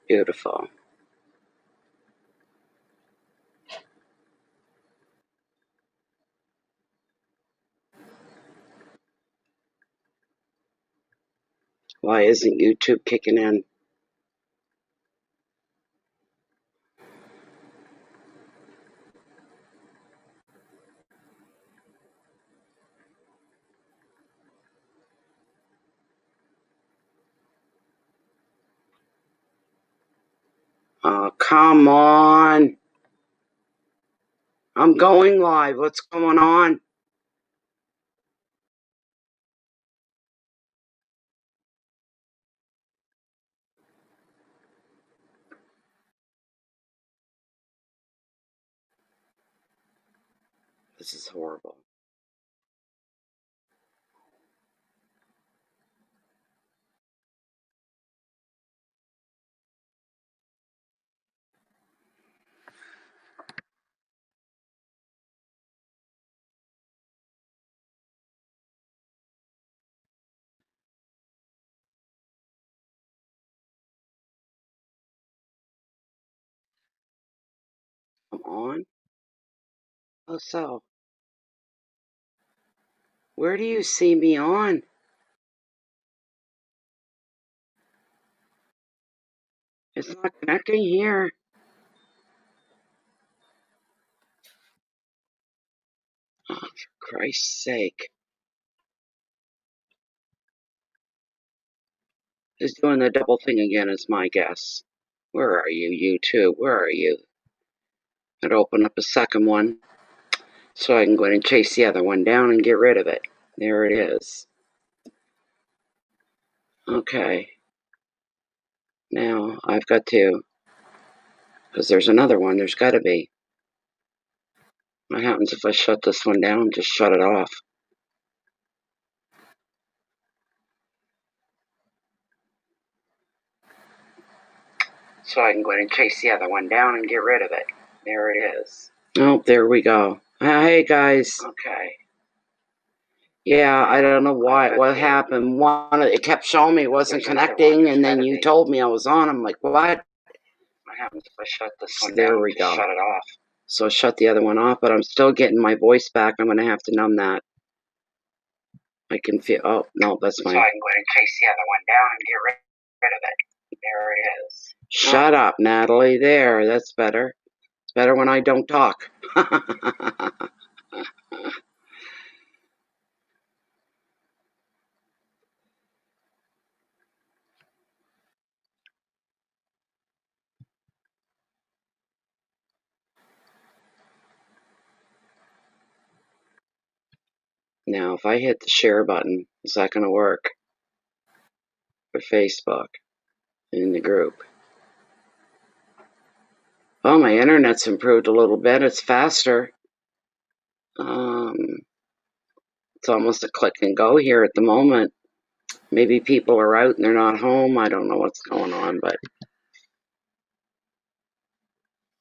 Beautiful. Why isn't YouTube kicking in? Oh, come on. I'm going live. What's going on? This is horrible. Come on. Oh, so. Where do you see me on? It's not connecting here. Oh, for Christ's sake. It's doing the double thing again, is my guess. Where are you, YouTube? Where are you? I'd open up a second one so I can go ahead and chase the other one down and get rid of it. There it is. Okay. Now I've got to, because there's another one. There's got to be. What happens if I shut this one down? Just shut it off. So I can go ahead and chase the other one down and get rid of it. There it is. Oh, there we go. Hey, guys. Okay. Yeah, I don't know what happened. It kept showing me it wasn't connecting, and then you told me I was on. I'm like, what? What happens if I shut this one down? There we go. Shut it off. So I shut the other one off, but I'm still getting my voice back. I'm going to have to numb that. I can feel. Oh, no, that's fine. So I can go ahead and chase the other one down and get rid of it. There it is. Shut up, Natalie. There, that's better. It's better when I don't talk. Now, if I hit the share button, is that going to work for Facebook in the group? Oh, my internet's improved a little bit. It's faster. It's almost a click and go here at the moment. Maybe people are out and they're not home. I don't know what's going on, but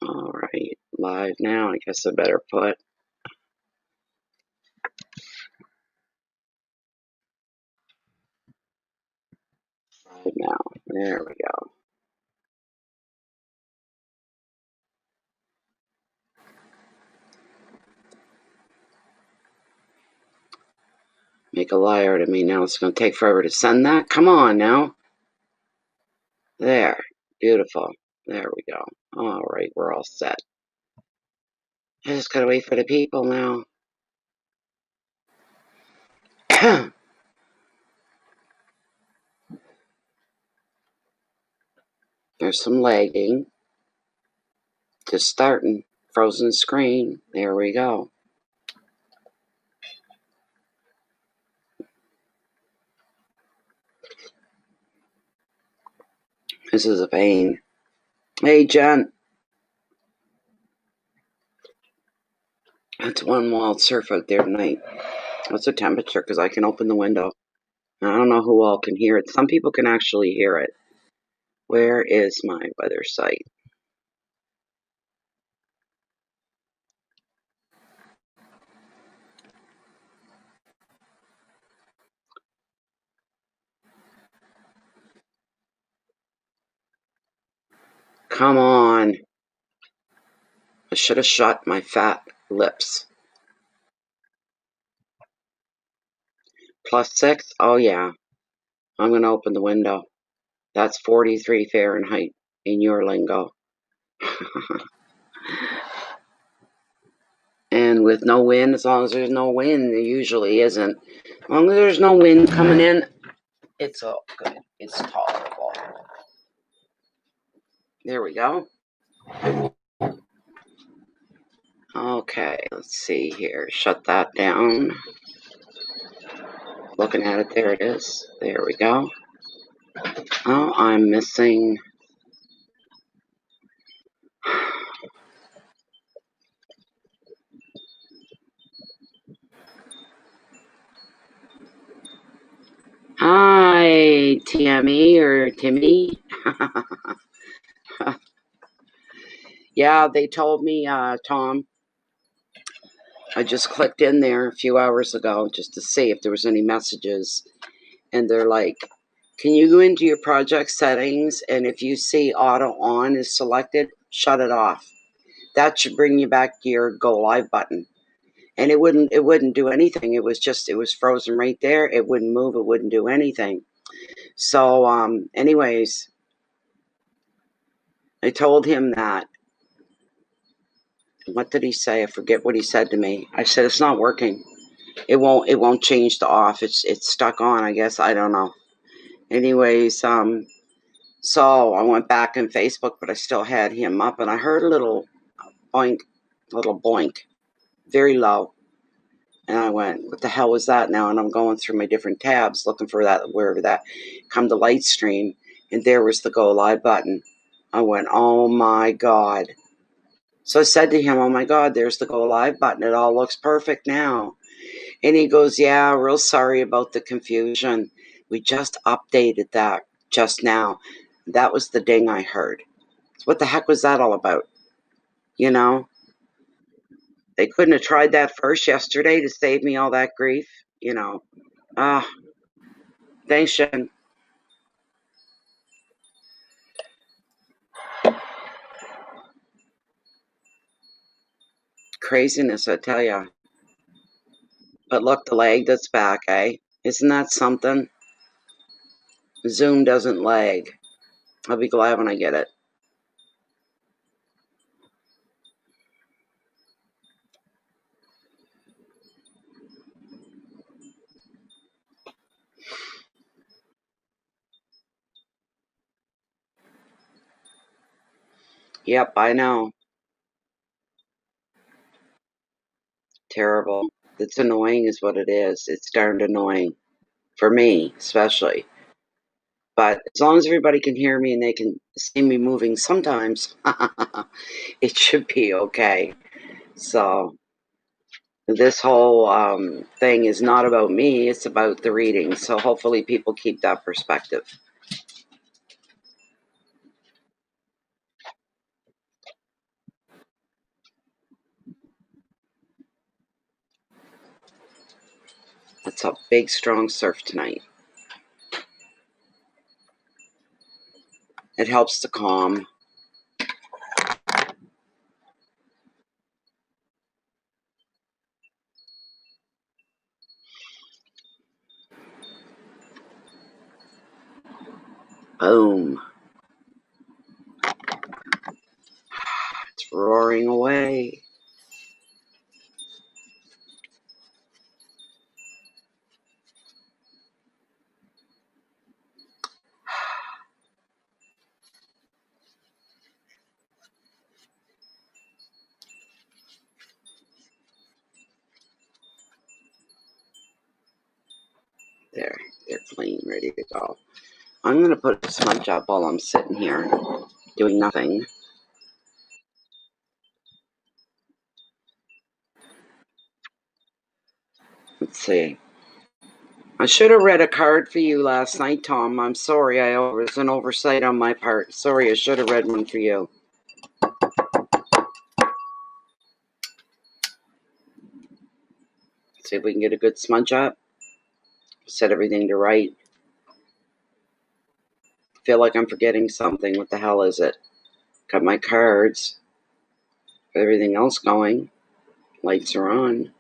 all right, live now. I guess I better put. Live now. There we go. Make a liar to me now. It's going to take forever to send that. Come on now. There. Beautiful. There we go. All right, we're all set. I just got to wait for the people now. There's some lagging. Just starting. Frozen screen. There we go. This is a pain. Hey, Jen. It's one wild surf out there tonight. What's the temperature? Because I can open the window. I don't know who all can hear it. Some people can actually hear it. Where is my weather site? Come on. I should have shut my fat lips. +6? Oh, yeah. I'm going to open the window. That's 43 Fahrenheit in your lingo. And with no wind, as long as there's no wind, there usually isn't. As long as there's no wind coming in, it's all good. It's tolerable. There we go. Okay, let's see here. Shut that down. Looking at it, there it is. There we go. Oh, I'm missing. Hi, Tammy or Timmy. Yeah, they told me, Tom. I just clicked in there a few hours ago just to see if there was any messages. And they're like, can you go into your project settings, and if you see auto on is selected, shut it off. That should bring you back to your go live button. And it wouldn't do anything. It was frozen right there. It wouldn't move. It wouldn't do anything. So, anyways, I told him that. What did he say? I forget what he said to me. I said, it's not working. It won't change to off. It's stuck on, I guess. I don't know. Anyways, so I went back in Facebook, but I still had him up, and I heard a little boink, very low. And I went, what the hell was that now? And I'm going through my different tabs looking for that, wherever that, come to Lightstream, and there was the go live button. I went, oh my God. So I said to him, oh my God, there's the go live button. It all looks perfect now. And he goes, yeah, real sorry about the confusion. We just updated that just now. That was the ding I heard. What the heck was that all about? You know? They couldn't have tried that first yesterday to save me all that grief, you know. Thanks, Jen. Craziness, I tell ya. But look, the lag that's back, eh? Isn't that something? Zoom doesn't lag. I'll be glad when I get it. Yep, I know. Terrible. It's annoying is what it is. It's darned annoying. For me, especially. But as long as everybody can hear me and they can see me moving sometimes, it should be okay. So this whole thing is not about me, it's about the reading. So hopefully people keep that perspective. It's a big, strong surf tonight. It helps to calm. Boom. It's roaring away. There, they're clean, ready to go. I'm going to put a smudge up while I'm sitting here doing nothing. Let's see. I should have read a card for you last night, Tom. I'm sorry. It was an oversight on my part. Sorry, I should have read one for you. See if we can get a good smudge up. Set everything to right. Feel like I'm forgetting something. What the hell is it? Got my cards. Everything else going. Lights are on.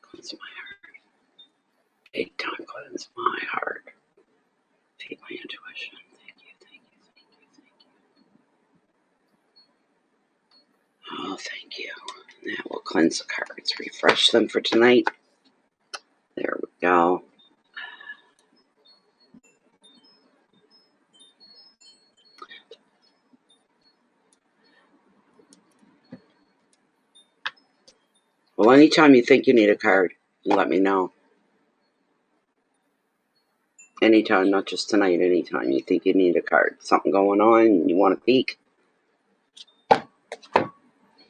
Cleanse my heart. Big time cleanse my heart. Feed my intuition. Thank you, thank you, thank you, thank you. Oh, thank you. Now we'll cleanse the cards. Refresh them for tonight. There we go. Well, anytime you think you need a card, you let me know. Anytime, not just tonight, anytime you think you need a card. Something going on, you want to peek.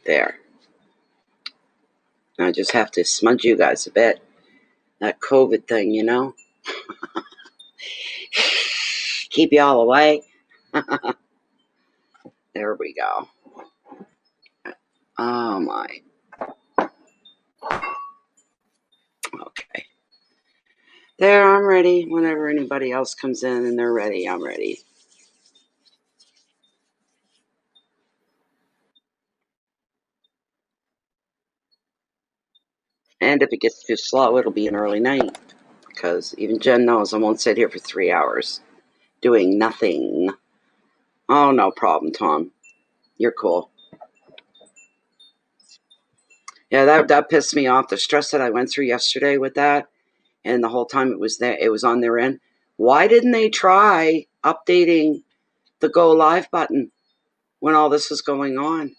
There. I just have to smudge you guys a bit. That COVID thing, you know? Keep you all away. There we go. Oh, my. Okay. There, I'm ready. Whenever anybody else comes in and they're ready, I'm ready. And if it gets too slow, it'll be an early night. Because even Jen knows I won't sit here for 3 hours doing nothing. Oh, no problem, Tom. You're cool. Yeah, that pissed me off. The stress that I went through yesterday with that, and the whole time it was on their end. Why didn't they try updating the go live button when all this was going on?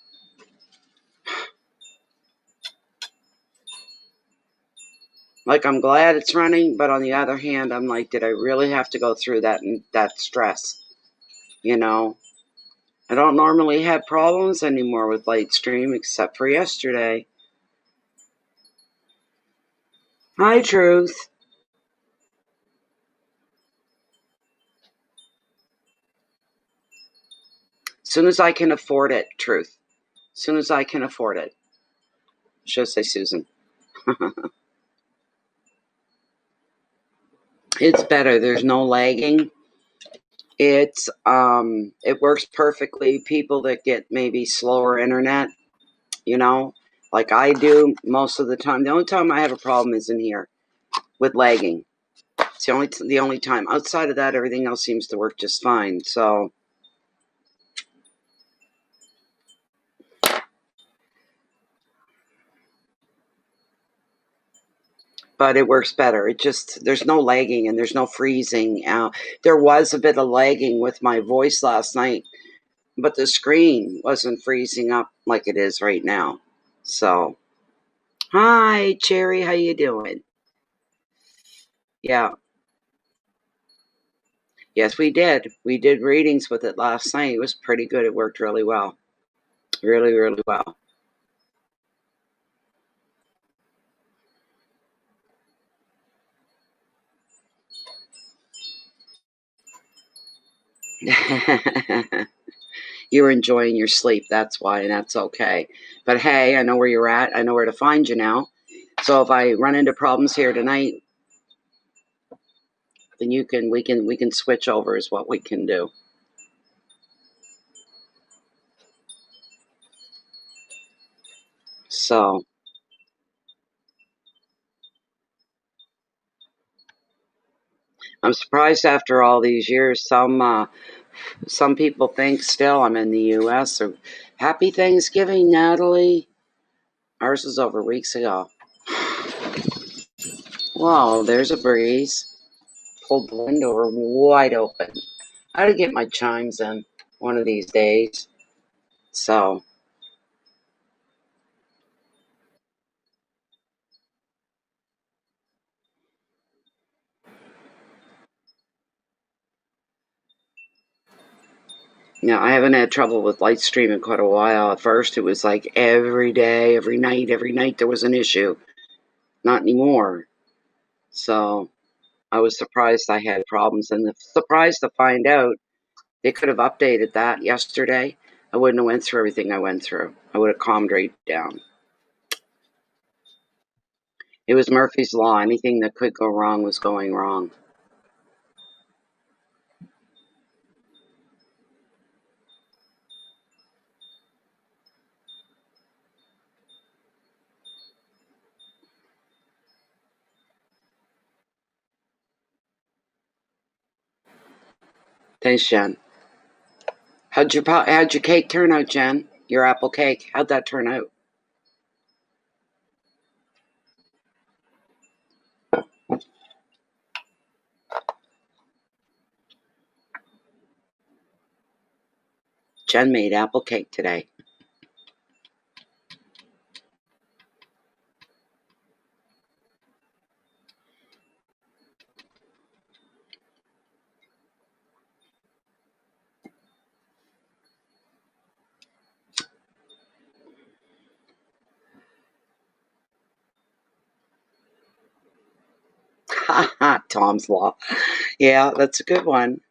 Like, I'm glad it's running, but on the other hand, I'm like, did I really have to go through that stress? You know, I don't normally have problems anymore with Lightstream except for yesterday. Hi, Truth. Soon as I can afford it, Truth. Soon as I can afford it. Should say Susan. It's better. There's no lagging. It works perfectly. People that get maybe slower internet, you know, like I do most of the time. The only time I have a problem is in here with lagging. It's the only time. Outside of that, everything else seems to work just fine. So, but it works better. There's no lagging and there's no freezing. There was a bit of lagging with my voice last night, but the screen wasn't freezing up like it is right now. So, hi, Cherry. How you doing? Yeah. Yes, we did. We did readings with it last night. It was pretty good. It worked really well. Really, really well. You're enjoying your sleep. That's why, and that's okay. But hey, I know where you're at. I know where to find you now. So if I run into problems here tonight, then we can switch over is what we can do. So I'm surprised after all these years, some people think still I'm in the U.S. So happy Thanksgiving, Natalie. Ours was over weeks ago. Wow, there's a breeze. Pulled the window wide open. I gotta get my chimes in one of these days. So, Yeah, I haven't had trouble with Lightstream in quite a while. At first, it was like every day, every night there was an issue. Not anymore. So I was surprised I had problems, and surprised to find out they could have updated that yesterday. I wouldn't have went through everything I went through. I would have calmed right down. It was Murphy's Law. Anything that could go wrong was going wrong. Thanks, Jen. How'd your cake turn out, Jen? Your apple cake. How'd that turn out? Jen made apple cake today. Ha ha, Tom's Law. Yeah, that's a good one.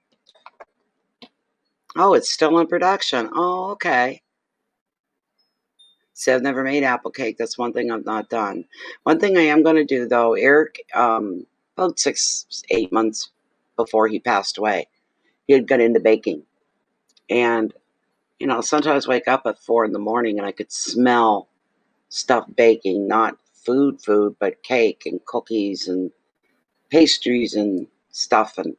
Oh, it's still in production. Oh, okay. See, I've never made apple cake. That's one thing I've not done. One thing I am going to do, though, Eric, about 8 months before he passed away, he had got into baking. And, sometimes wake up at 4 in the morning and I could smell stuff baking, not food, but cake and cookies and pastries and stuff. And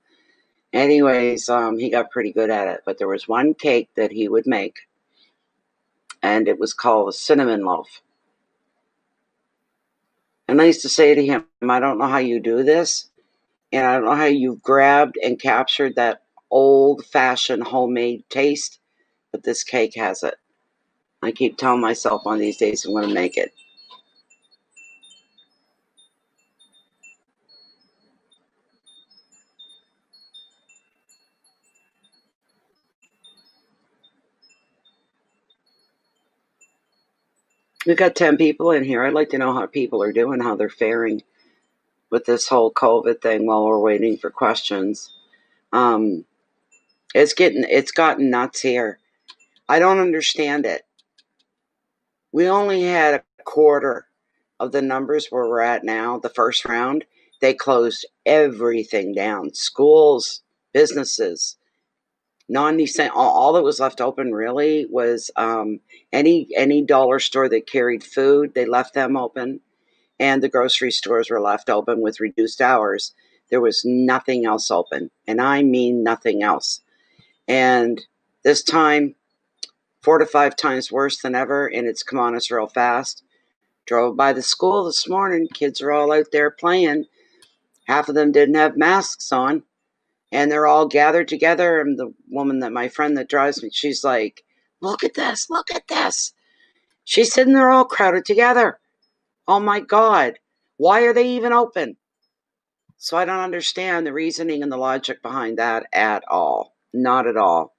anyways, he got pretty good at it. But there was one cake that he would make, and it was called a cinnamon loaf. And I used to say to him, I don't know how you do this, and I don't know how you've grabbed and captured that old-fashioned homemade taste, but this cake has it. I keep telling myself one of these days I'm going to make it. We've got 10 people in here. I'd like to know how people are doing, how they're faring with this whole COVID thing while we're waiting for questions. It's gotten nuts here. I don't understand it. We only had a quarter of the numbers where we're at now, the first round. They closed everything down. Schools, businesses, non-essential. All that was left open really was any dollar store that carried food. They left them open, and the grocery stores were left open with reduced hours. There was nothing else open, and I mean nothing else. And this time, 4 to 5 times worse than ever, and it's come on us real fast. Drove by the school this morning. Kids are all out there playing. Half of them didn't have masks on, and they're all gathered together. And the woman my friend that drives me, she's like, look at this, look at this. She's sitting there all crowded together. Oh my God, why are they even open? So I don't understand the reasoning and the logic behind that at all. Not at all.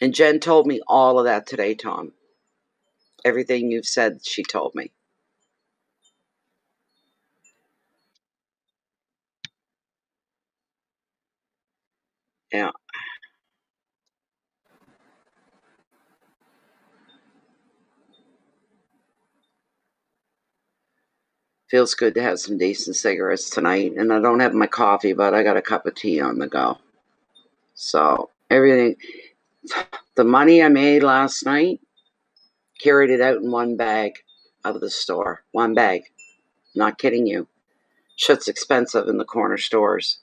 And Jen told me all of that today, Tom. Everything you've said, she told me. Yeah. Feels good to have some decent cigarettes tonight. And I don't have my coffee, but I got a cup of tea on the go. So everything, the money I made last night, carried it out in one bag out of the store. One bag. Not kidding you. Shit's expensive in the corner stores.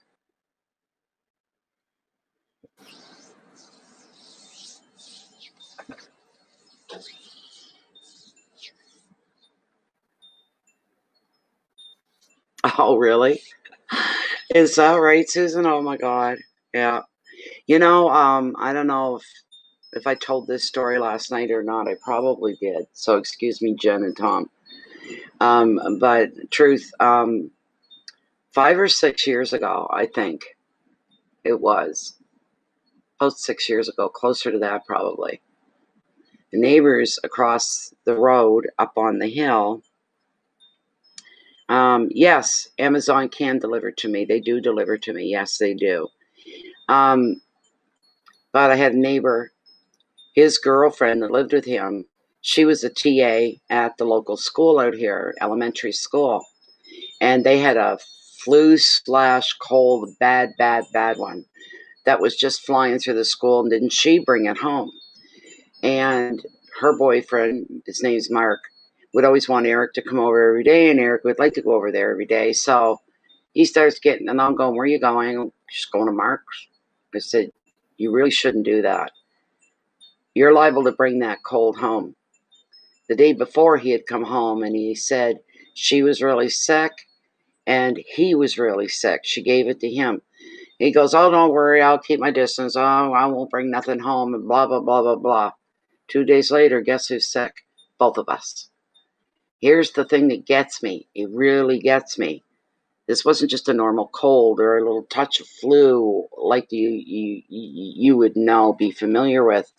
Oh, really? Is that right, Susan? Oh my God. Yeah. I don't know if I told this story last night or not. I probably did. So excuse me, Jen and Tom. But truth, 5 or 6 years ago, I think it was. About 6 years ago, closer to that probably. The neighbors across the road up on the hill, yes, Amazon can deliver to me. They do deliver to me. Yes, they do. But I had a neighbor, his girlfriend that lived with him, she was a TA at the local school out here, elementary school. And they had a flu/cold, bad one that was just flying through the school, and didn't she bring it home? And her boyfriend, his name's Mark, would always want Eric to come over every day, and Eric would like to go over there every day. So he starts getting, and I'm going, where are you going? I'm just going to Mark's. I said, you really shouldn't do that. You're liable to bring that cold home. The day before, he had come home and he said she was really sick and he was really sick. She gave it to him. He goes, oh, don't worry, I'll keep my distance. Oh, I won't bring nothing home, and blah, blah, blah, blah, blah. 2 days later, guess who's sick? Both of us. Here's the thing that gets me. It really gets me. This wasn't just a normal cold or a little touch of flu like you would know, be familiar with.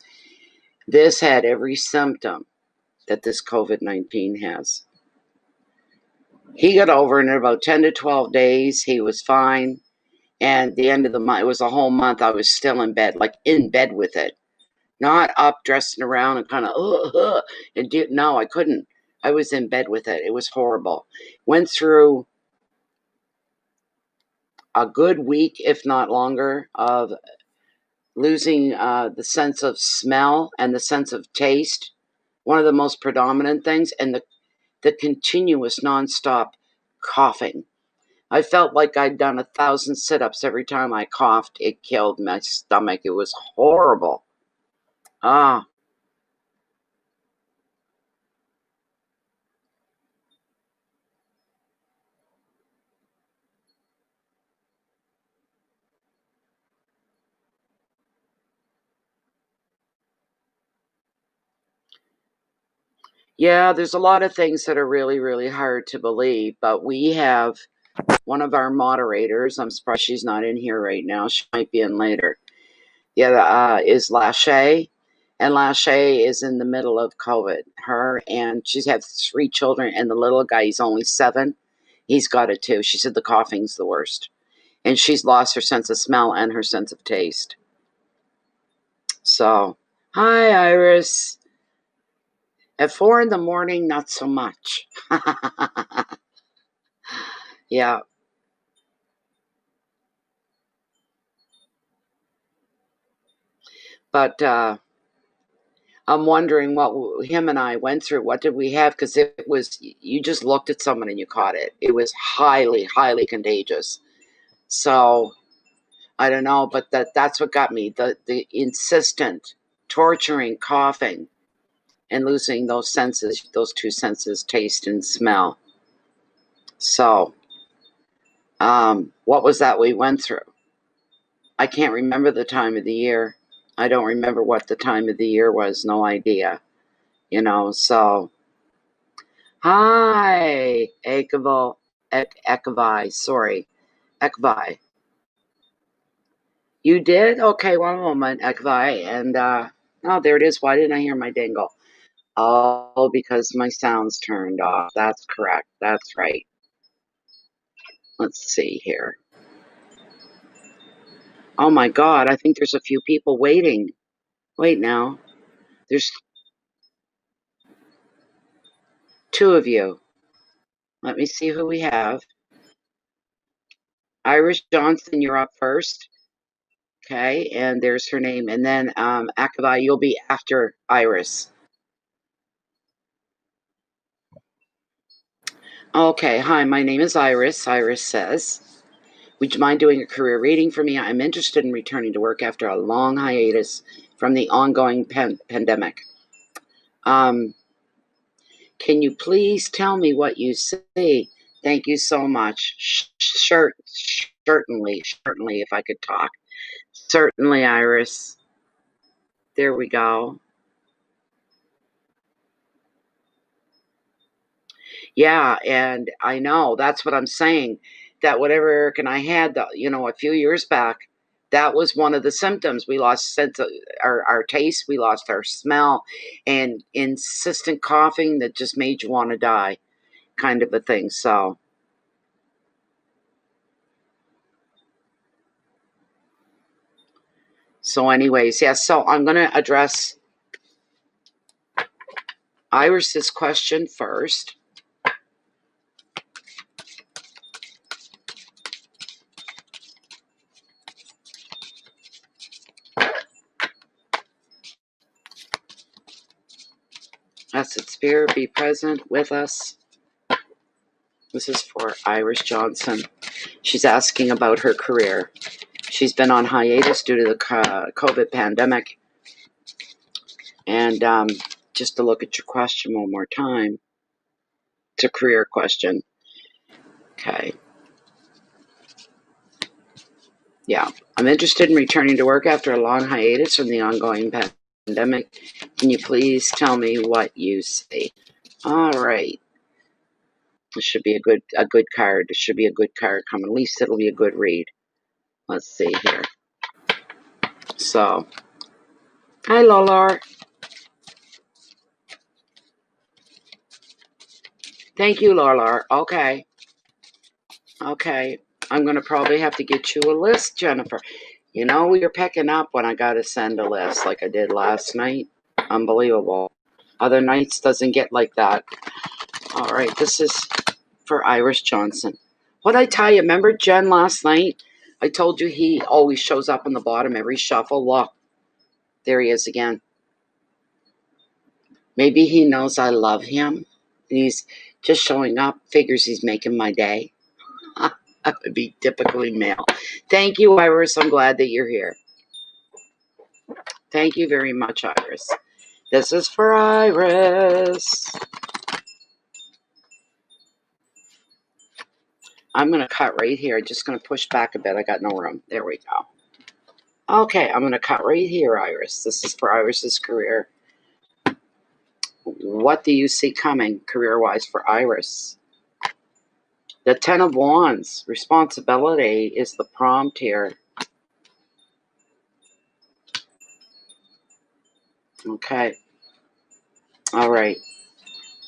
This had every symptom that this COVID-19 has. He got over it in about 10 to 12 days. He was fine. And the end of the month, it was a whole month, I was still in bed, like in bed with it. Not up, dressing around and kind of, no, I couldn't. I was in bed with it. It was horrible. Went through a good week, if not longer, of losing the sense of smell and the sense of taste. One of the most predominant things, and the continuous nonstop coughing. I felt like I'd done 1,000 sit-ups every time I coughed. It killed my stomach. It was horrible. Ah. Yeah, there's a lot of things that are really, really hard to believe, but we have one of our moderators. I'm surprised she's not in here right now. She might be in later. Yeah, is Lachey. And Lachey is in the middle of COVID. Her and she's had 3 children, and the little guy, he's only 7. He's got it too. She said the coughing's the worst. And she's lost her sense of smell and her sense of taste. So, hi, Iris. At 4 in the morning, not so much. Yeah. But I'm wondering what him and I went through. What did we have? Because it was, you just looked at someone and you caught it. It was highly, highly contagious. So I don't know, but that's what got me. The insistent, torturing coughing and losing those senses, those 2 senses, taste and smell. So, what was that we went through? I can't remember the time of the year. I don't remember what the time of the year was. No idea. So. Hi, Ekavai, sorry. Ekavai. You did? Okay, one moment, Ekavai. And, oh, there it is. Why didn't I hear my dingle? Oh, because my sound's turned off. That's correct. That's right. Let's see here. Oh my God, I think there's a few people waiting. Wait now. There's 2 of you. Let me see who we have. Iris Johnson, you're up first. Okay, and there's her name. And then Akavai, you'll be after Iris. Okay, hi, my name is Iris. Iris says, would you mind doing a career reading for me? I'm interested in returning to work after a long hiatus from the ongoing pandemic. Can you please tell me what you see? Thank you so much. Certainly, if I could talk. Certainly, Iris. There we go. Yeah, and I know, that's what I'm saying. that whatever Eric and I had, a few years back, that was one of the symptoms. We lost sense of our taste, we lost our smell, and insistent coughing that just made you want to die, kind of a thing. So anyways, yes, so I'm going to address Iris's question first. Blessed Spirit, be present with us. This is for Iris Johnson. She's asking about her career. She's been on hiatus due to the COVID pandemic. And just to look at your question one more time. It's a career question. Okay. Yeah. I'm interested in returning to work after a long hiatus from the ongoing pandemic. Can you please tell me what you say? All right. This should be a good card. It should be a good card coming. At least it'll be a good read. Let's see here. So, hi, Lolar. Thank you, Lolar. Okay. I'm going to probably have to get you a list, Jennifer. You're picking up when I got to send a list like I did last night. Unbelievable. Other nights doesn't get like that. All right, this is for Iris Johnson. What'd I tell you? Remember Jen last night? I told you he always shows up on the bottom every shuffle. Look, there he is again. Maybe he knows I love him. And he's just showing up, figures he's making my day. That would be typically male. Thank you, Iris. I'm glad that you're here. Thank you very much, Iris. This is for Iris. I'm going to cut right here. I'm just going to push back a bit. I got no room. There we go. Okay, I'm going to cut right here, Iris. This is for Iris's career. What do you see coming career-wise for Iris? The Ten of Wands. Responsibility is the prompt here. Okay. All right.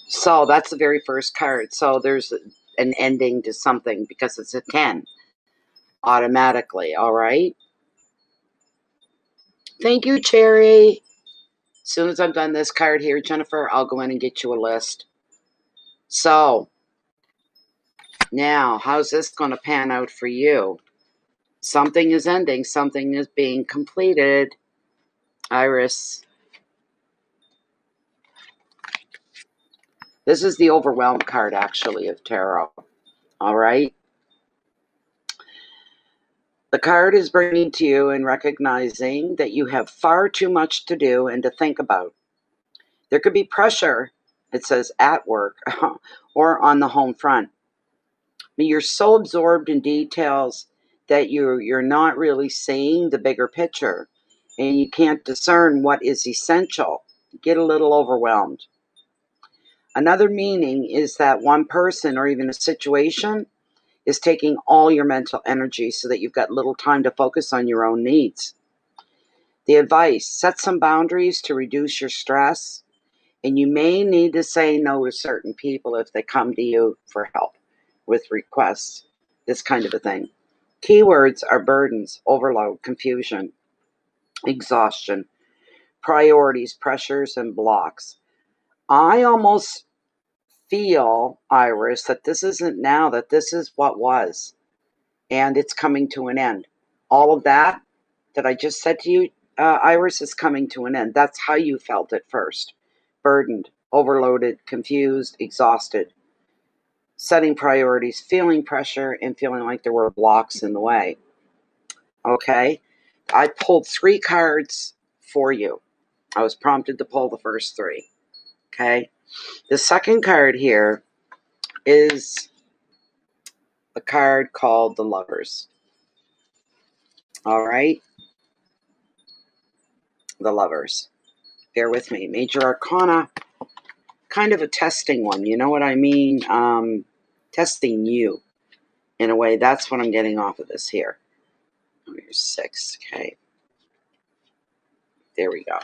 So that's the very first card. So there's an ending to something because it's a 10 automatically. All right. Thank you, Cherry. As soon as I'm done this card here, Jennifer, I'll go in and get you a list. So now, how's this going to pan out for you? Something is ending. Something is being completed. Iris. This is the Overwhelmed card, actually, of Tarot. All right. The card is bringing to you and recognizing that you have far too much to do and to think about. There could be pressure, it says, at work or on the home front. But you're so absorbed in details that you're not really seeing the bigger picture and you can't discern what is essential. You get a little overwhelmed. Another meaning is that one person or even a situation is taking all your mental energy so that you've got little time to focus on your own needs. The advice, set some boundaries to reduce your stress, and you may need to say no to certain people if they come to you for help with requests, this kind of a thing. Keywords are burdens, overload, confusion, exhaustion, priorities, pressures, and blocks. I almost feel, Iris, that this isn't now, that this is what was, and it's coming to an end. All of that I just said to you, Iris, is coming to an end. That's how you felt at first. Burdened, overloaded, confused, exhausted, setting priorities, feeling pressure, and feeling like there were blocks in the way. Okay? I pulled 3 cards for you. I was prompted to pull the first 3. Okay? The second card here is a card called the Lovers. All right? The Lovers. Bear with me. Major Arcana, kind of a testing one. You know what I mean? Testing you In a way, that's what I'm getting off of this here. Oh, here's 6. Okay. There we go.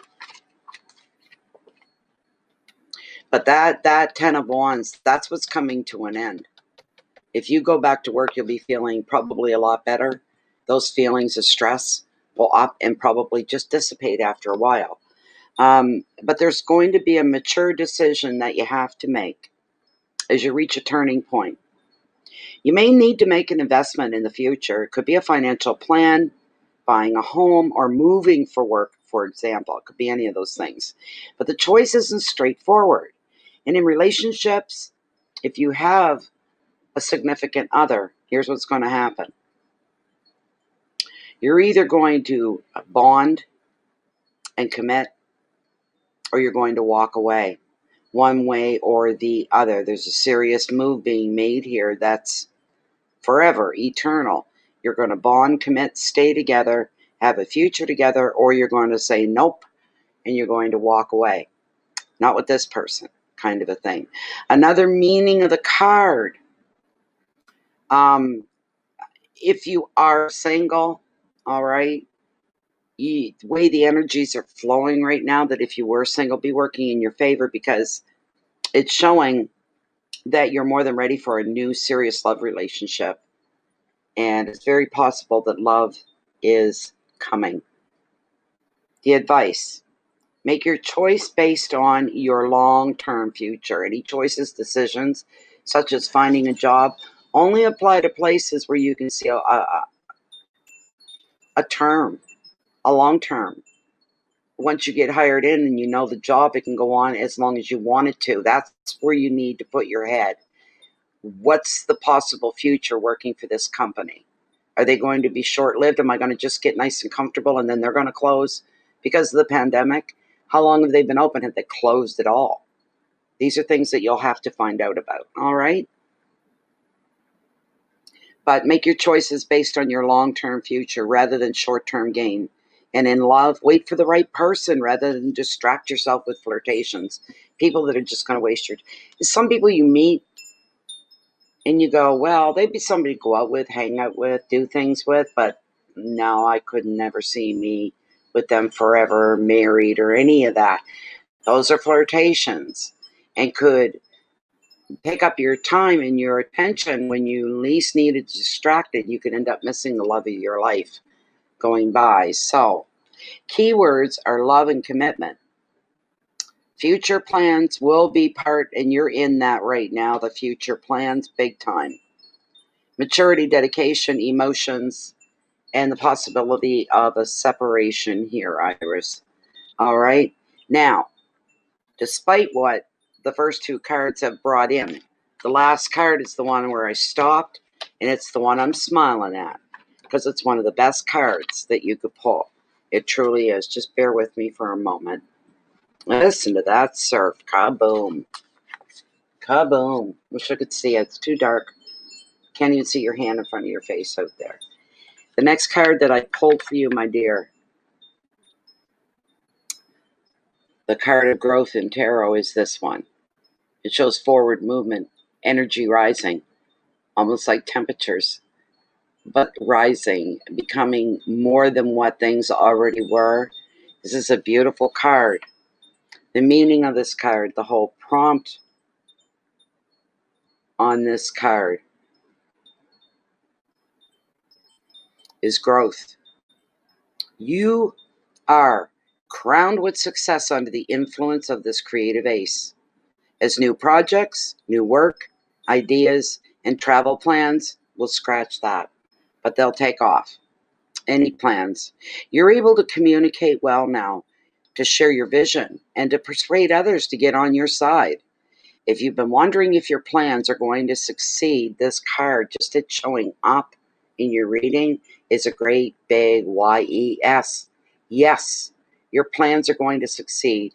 But that 10 of Wands, that's what's coming to an end. If you go back to work, you'll be feeling probably a lot better. Those feelings of stress will up and probably just dissipate after a while. But there's going to be a mature decision that you have to make as you reach a turning point. You may need to make an investment in the future. It could be a financial plan, buying a home, or moving for work, for example. It could be any of those things. But the choice isn't straightforward. And in relationships, if you have a significant other, here's what's going to happen. You're either going to bond and commit, or you're going to walk away. One way or the other. There's a serious move being made here that's forever, eternal. You're going to bond, commit, stay together, have a future together, or you're going to say nope, and you're going to walk away. Not with this person, kind of a thing. Another meaning of the card. If you are single, all right, the way the energies are flowing right now, that if you were single, be working in your favor, because it's showing that you're more than ready for a new serious love relationship. And it's very possible that love is coming. The advice: make your choice based on your long-term future. Any choices, decisions, such as finding a job, only apply to places where you can see a term, a long term. Once you get hired in and you know the job, it can go on as long as you want it to. That's where you need to put your head. What's the possible future working for this company? Are they going to be short-lived? Am I going to just get nice and comfortable and then they're going to close because of the pandemic? How long have they been open? Have they closed at all? These are things that you'll have to find out about, all right? But make your choices based on your long-term future rather than short-term gain. And in love, wait for the right person rather than distract yourself with flirtations. People that are just going to waste your time. Some people you meet and you go, well, they'd be somebody to go out with, hang out with, do things with, but no, I could never see me with them forever, married, or any of that. Those are flirtations and could pick up your time and your attention when you least need it distracted. You could end up missing the love of your life going by. So, keywords are love and commitment. Future plans will be part, and you're in that right now, the future plans, big time. Maturity, dedication, emotions, and the possibility of a separation here, Iris. All right. Now, despite what the first two cards have brought in, the last card is the one where I stopped, and it's the one I'm smiling at because it's one of the best cards that you could pull. It truly is. Just bear with me for a moment. Listen to that surf. Kaboom. Kaboom. Wish I could see it. It's too dark. Can't even see your hand in front of your face out there. The next card that I pulled for you, my dear, the card of growth in tarot, is this one. It shows forward movement, energy rising, almost like temperatures, but rising, becoming more than what things already were. This is a beautiful card. The meaning of this card, the whole prompt on this card is growth. You are crowned with success under the influence of this creative ace. As new projects, new work, ideas, and travel plans will scratch that, but they'll take off. Any plans. You're able to communicate well now, to share your vision, and to persuade others to get on your side. If you've been wondering if your plans are going to succeed, this card, just it showing up in your reading, is a great big YES. Yes, your plans are going to succeed.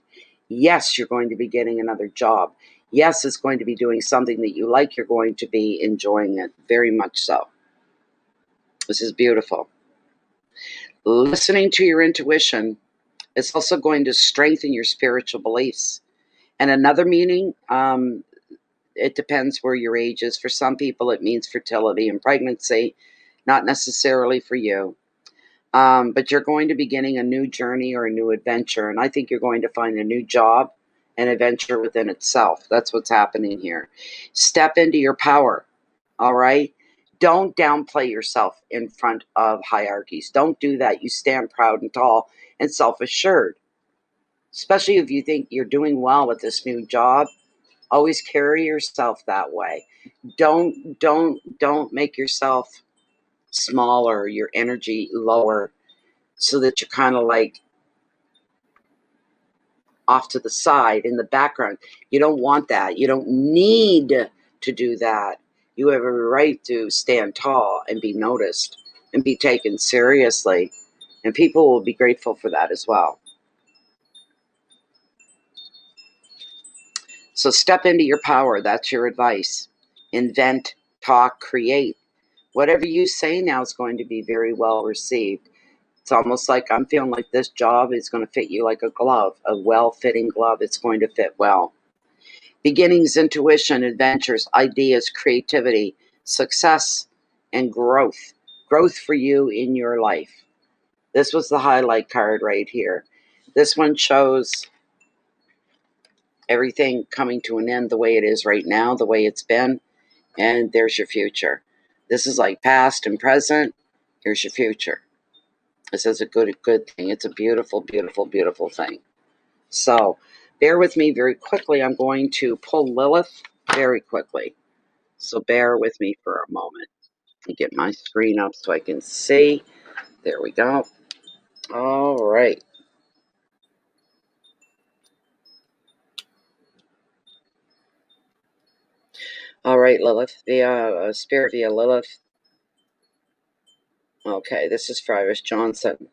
Yes, you're going to be getting another job. Yes, it's going to be doing something that you like. You're going to be enjoying it, very much so. This is beautiful. Listening to your intuition is also going to strengthen your spiritual beliefs. And another meaning, it depends where your age is. For some people, it means fertility and pregnancy, not necessarily for you. But you're going to be beginning a new journey or a new adventure, and I think you're going to find a new job, an adventure within itself. That's what's happening here. Step into your power, all right? Don't downplay yourself in front of hierarchies. Don't do that. You stand proud and tall and self-assured, especially if you think you're doing well with this new job. Always carry yourself that way. Don't make yourself smaller, your energy lower, so that you're kind of like off to the side in the background. You don't want that. You don't need to do that. You have a right to stand tall and be noticed and be taken seriously. And people will be grateful for that as well. So step into your power. That's your advice. Invent, talk, create. Whatever you say now is going to be very well received. It's almost like I'm feeling like this job is going to fit you like a glove, a well-fitting glove. It's going to fit well. Beginnings, intuition, adventures, ideas, creativity, success, and growth. Growth for you in your life. This was the highlight card right here. This one shows everything coming to an end the way it is right now, the way it's been, and there's your future. This is like past and present. Here's your future. This is a good thing. It's a beautiful, beautiful, beautiful thing. So bear with me very quickly. I'm going to pull Lilith very quickly. So bear with me for a moment. And get my screen up so I can see. There we go. All right. All right, Lilith. Via Spirit via Lilith. Okay, this is for Iris Johnson.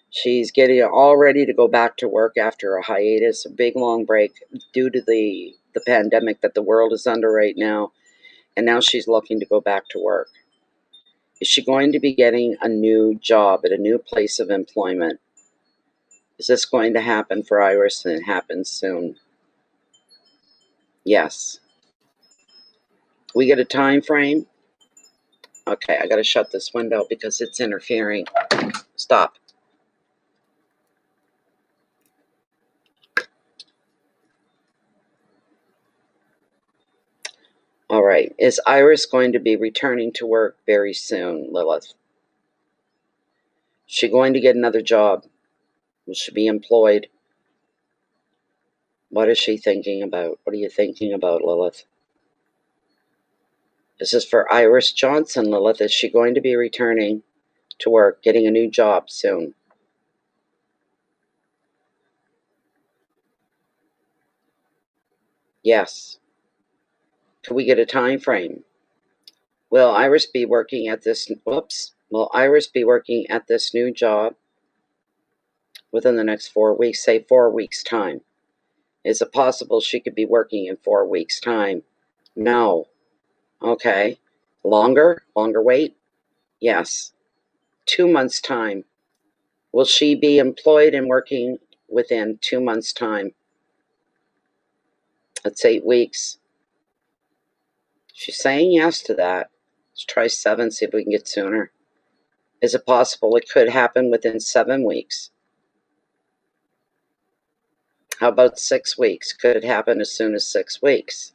She's getting all ready to go back to work after a hiatus, a big long break due to the pandemic that the world is under right now. And now she's looking to go back to work. Is she going to be getting a new job at a new place of employment? Is this going to happen for Iris, and it happens soon? Yes. We get a time frame? Okay, I got to shut this window because it's interfering. Stop. All right. Is Iris going to be returning to work very soon, Lilith? Is she going to get another job? Will she be employed? What is she thinking about? What are you thinking about, Lilith? This is for Iris Johnson, Lilith. Is she going to be returning to work, getting a new job soon? Yes. Could we get a time frame? Will Iris be working at this, will Iris be working at this new job within the next 4 weeks, say 4 weeks' time? Is it possible she could be working in 4 weeks' time? No. Okay. Longer wait? Yes. 2 months' time. Will she be employed and working within 2 months' time? That's 8 weeks. She's saying yes to that. Let's try 7, see if we can get sooner. Is it possible it could happen within 7 weeks? How about 6 weeks? Could it happen as soon as 6 weeks?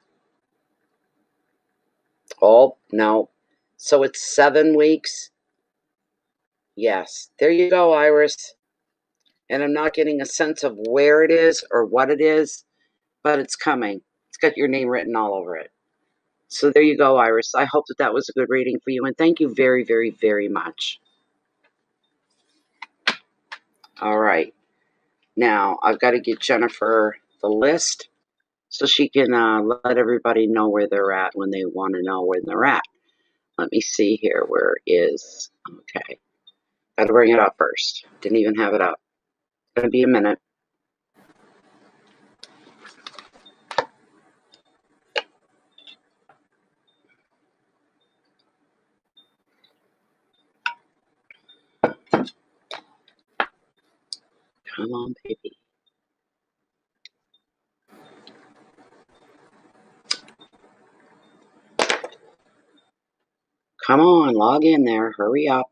Oh, no. So it's 7 weeks? Yes. There you go, Iris. And I'm not getting a sense of where it is or what it is, but it's coming. It's got your name written all over it. So there you go, Iris. I hope that that was a good reading for you, and thank you very, very, very much. All right. Now, I've got to get Jennifer the list so she can let everybody know where they're at when they want to know where they're at. Let me see here. Where is... Okay. Got to bring it up first. Didn't even have it up. It's going to be a minute. Come on, baby. Come on, log in there. Hurry up.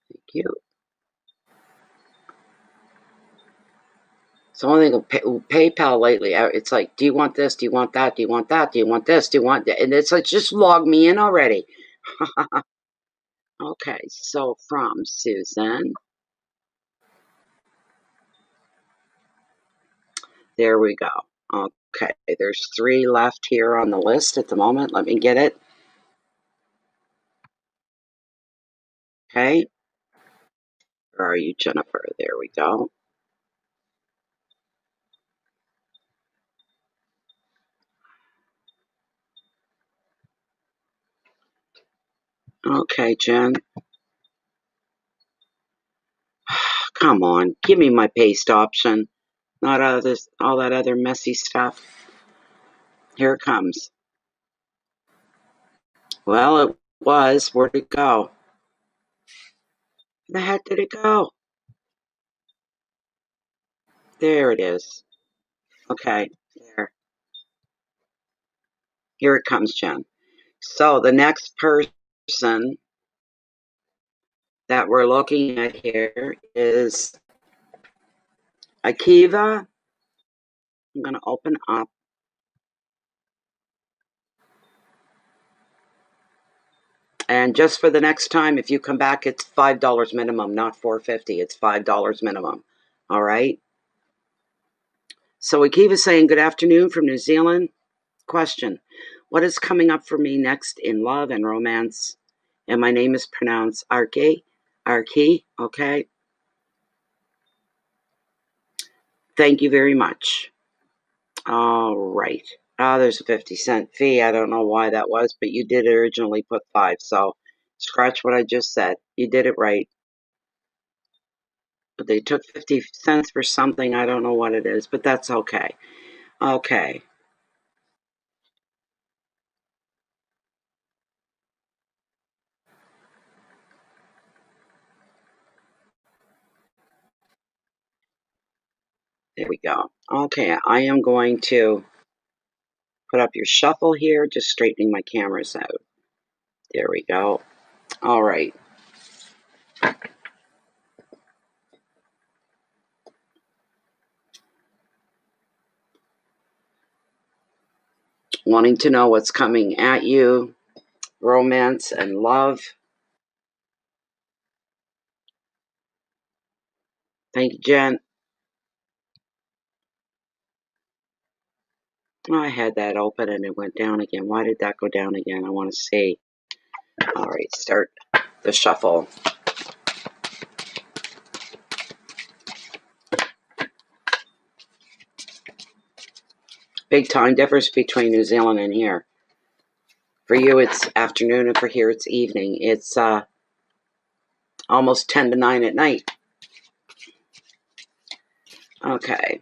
Thank you. So only thing with PayPal lately, it's like, do you want this? Do you want that? Do you want that? Do you want this? Do you want that? And it's like, just log me in already. Okay, so from Susan. There we go. Okay, there's 3 left here on the list at the moment. Let me get it. Okay. Where are you, Jennifer? There we go. Okay, Jen. Come on, give me my paste option. Not all that other messy stuff. Here it comes. Well, it was. Where'd it go? Where the heck did it go? There it is. Okay, there. Here it comes, Jen. So the next person that we're looking at here is Akiva. I'm going to open up. And just for the next time, if you come back, it's $5 minimum, not $4.50. It's $5 minimum. All right. So Akiva's saying, good afternoon from New Zealand. Question. What is coming up for me next in love and romance? And my name is pronounced Arki. Arki. Okay. Thank you very much. All right. There's a 50-cent fee. I don't know why that was, but you did originally put 5. So scratch what I just said. You did it right. But they took 50 cents for something. I don't know what it is, but that's okay. Okay. There we go. Okay, I am going to put up your shuffle here, just straightening my cameras out. There we go. All right. Wanting to know what's coming at you, romance and love. Thank you, Jen. Oh, I had that open and it went down again. Why did that go down again? I want to see. All right, start the shuffle. Big time difference between New Zealand and here. For you, it's afternoon, and for here, it's evening. It's almost 10 to 9 at night. Okay.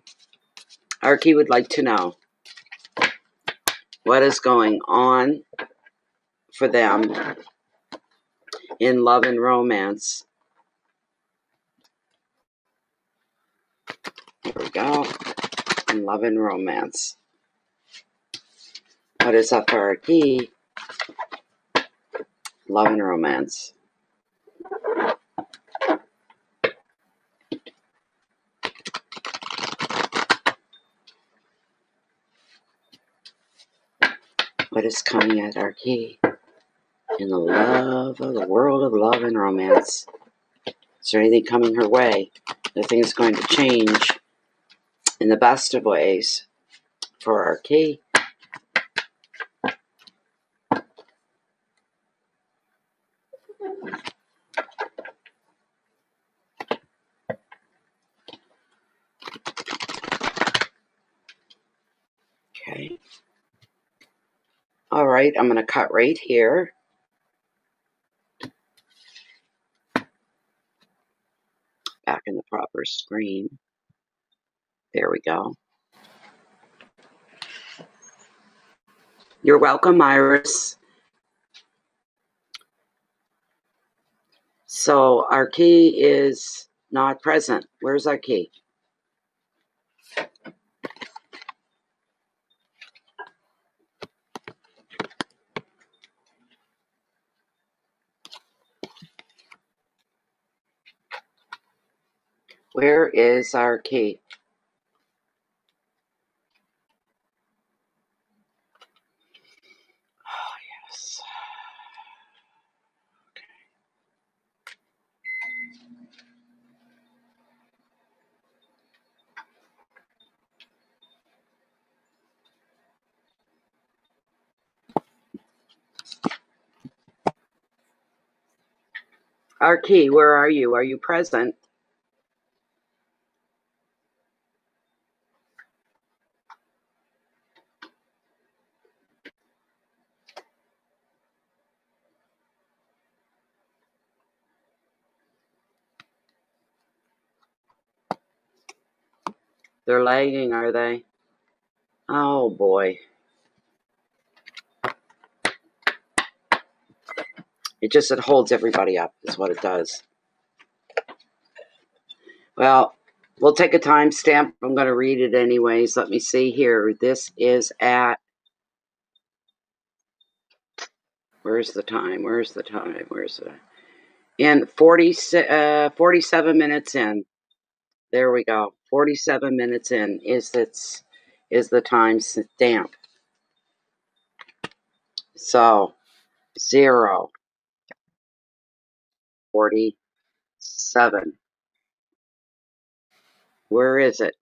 Arki would like to know what is going on for them in love and romance. Here we go. In love and romance. What is up for Arki? Love and romance. What is coming at Arki in the world of love and romance? Is there anything coming her way? Nothing is going to change in the best of ways for Arki. Okay. All right, I'm going to cut right here. back in the proper screen. There we go. You're welcome, Iris. So our key is not present. Where's our key? Where is our key? Oh, yes. Our key, where are you? Are you present? They're lagging, are they? Oh, boy. It holds everybody up, is what it does. Well, we'll take a timestamp. I'm going to read it anyways. Let me see here. This is at... Where's the time? Where's the time? Where's the... In 47 minutes in. There we go. 47 minutes in is the time stamp. So 0, 47. Where is it?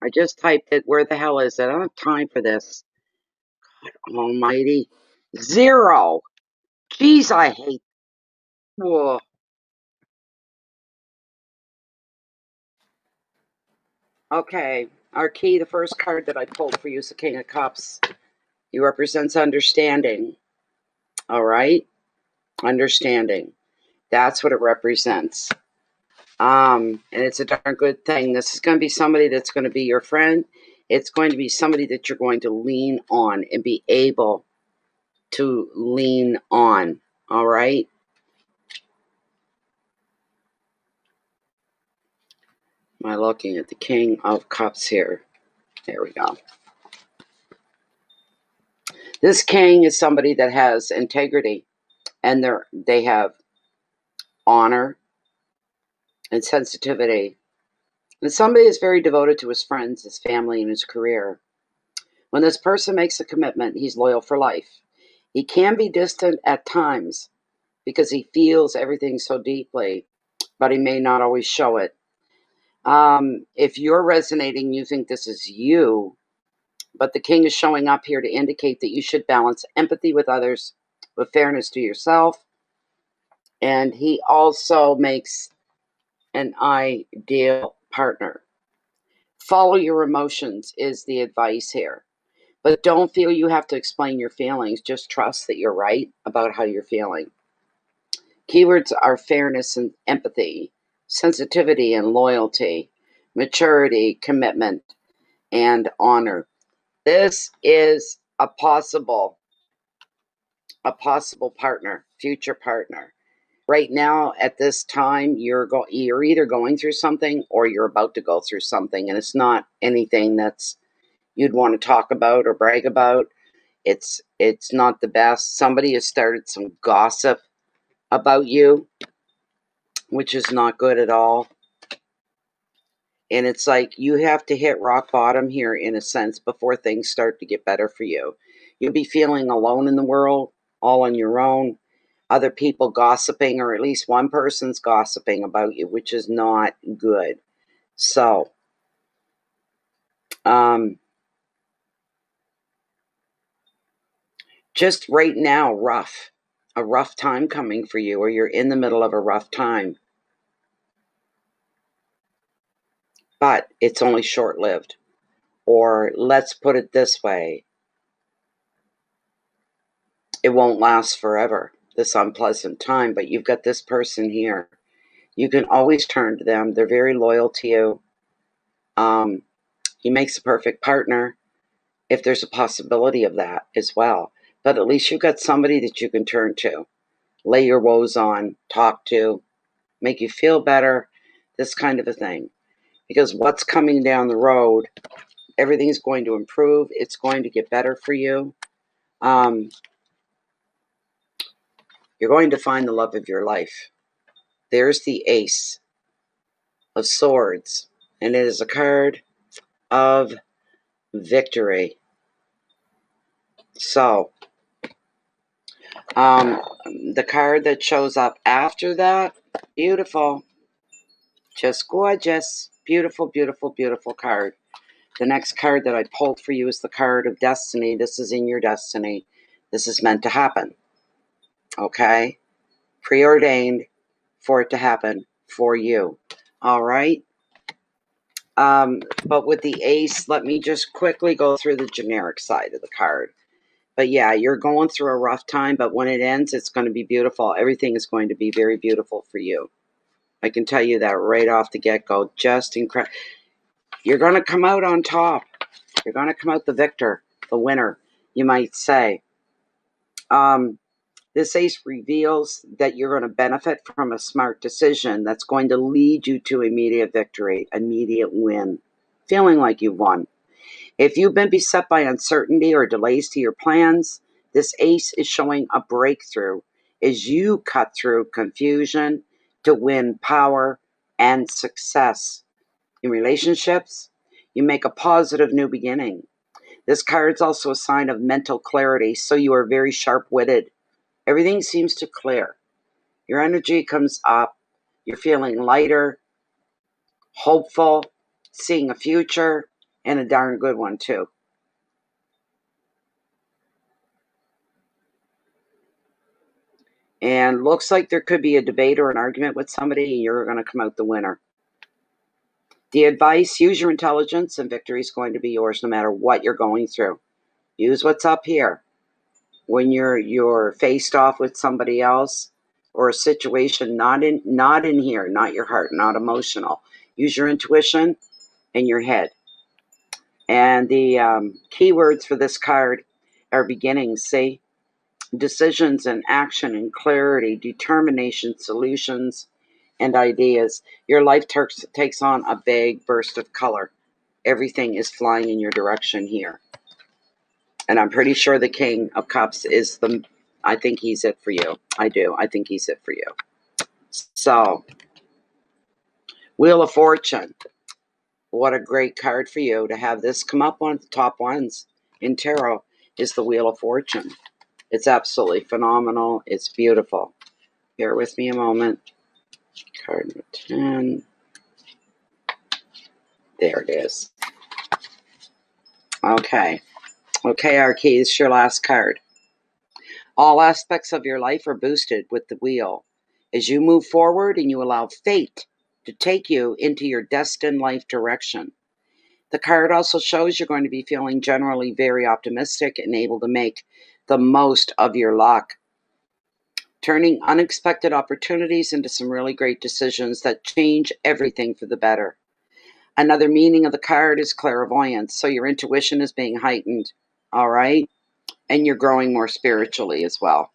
I just typed it. Where the hell is it? I don't have time for this. God almighty. 0. Jeez, I hate. Whoa. Okay. Our key, the first card that I pulled for you is the King of Cups. He represents understanding. All right? Understanding. That's what it represents. And it's a darn good thing. This is going to be somebody that's going to be your friend. It's going to be somebody that you're going to lean on and be able to lean on. All right? Am I looking at the King of Cups here? There we go. This king is somebody that has integrity, and they have honor and sensitivity. And somebody is very devoted to his friends, his family, and his career. When this person makes a commitment, he's loyal for life. He can be distant at times because he feels everything so deeply, but he may not always show it. If you're resonating, you think this is you, but the king is showing up here to indicate that you should balance empathy with others with fairness to yourself. And he also makes an ideal partner. Follow your emotions is the advice here. But don't feel you have to explain your feelings. Just trust that you're right about how you're feeling. Keywords are fairness and empathy, sensitivity and loyalty, maturity, commitment, and honor. This is a possible partner, future partner. Right now, at this time, you're either going through something or you're about to go through something, and it's not anything that's you'd want to talk about or brag about. It's not the best. Somebody has started some gossip about you, which is not good at all. And it's like you have to hit rock bottom here in a sense before things start to get better for you. You'll be feeling alone in the world, all on your own. Other people gossiping, or at least one person's gossiping about you, which is not good. So, just right now, a rough time coming for you, or you're in the middle of a rough time. But it's only short-lived. Or let's put it this way, it won't last forever, this unpleasant time, but you've got this person here You can always turn to them. They're very loyal to you. He makes a perfect partner if there's a possibility of that as well. But at least you've got somebody that you can turn to, lay your woes on, talk to, make you feel better, this kind of a thing. Because what's coming down the road, everything's going to improve. It's going to get better for you. You're going to find the love of your life. There's the Ace of Swords, and it is a card of victory. So, the card that shows up after that, beautiful, just gorgeous, beautiful, beautiful, beautiful card. The next card that I pulled for you is the card of destiny. This is in your destiny. This is meant to happen. Okay? Preordained for it to happen for you. All right? But with the Ace, let me just quickly go through the generic side of the card. But yeah, you're going through a rough time, but when it ends, it's going to be beautiful. Everything is going to be very beautiful for you. I can tell you that right off the get-go. Just incredible. You're going to come out on top. You're going to come out the victor, the winner, you might say. This Ace reveals that you're going to benefit from a smart decision that's going to lead you to immediate victory, immediate win, feeling like you've won. If you've been beset by uncertainty or delays to your plans, this Ace is showing a breakthrough as you cut through confusion to win power and success. In relationships, you make a positive new beginning. This card's also a sign of mental clarity, so you are very sharp-witted. Everything seems to clear. Your energy comes up. You're feeling lighter, hopeful, seeing a future, and a darn good one, too. And looks like there could be a debate or an argument with somebody, and you're going to come out the winner. The advice, use your intelligence, and victory is going to be yours no matter what you're going through. Use what's up here. When you're faced off with somebody else or a situation not in here, not your heart, not emotional. Use your intuition and your head. And the keywords for this card are beginnings, see? Decisions and action and clarity, determination, solutions, and ideas. Your life takes on a big burst of color. Everything is flying in your direction here. And I'm pretty sure the King of Cups is I think he's it for you. I do. I think he's it for you. So, Wheel of Fortune. What a great card for you to have this come up. One of the top ones in tarot is the Wheel of Fortune. It's absolutely phenomenal. It's beautiful. Bear with me a moment. Card number 10. There it is. Okay. Okay, Archie, this is your last card. All aspects of your life are boosted with the wheel as you move forward and you allow fate to take you into your destined life direction. The card also shows you're going to be feeling generally very optimistic and able to make the most of your luck, turning unexpected opportunities into some really great decisions that change everything for the better. Another meaning of the card is clairvoyance, so your intuition is being heightened, all right? And you're growing more spiritually as well.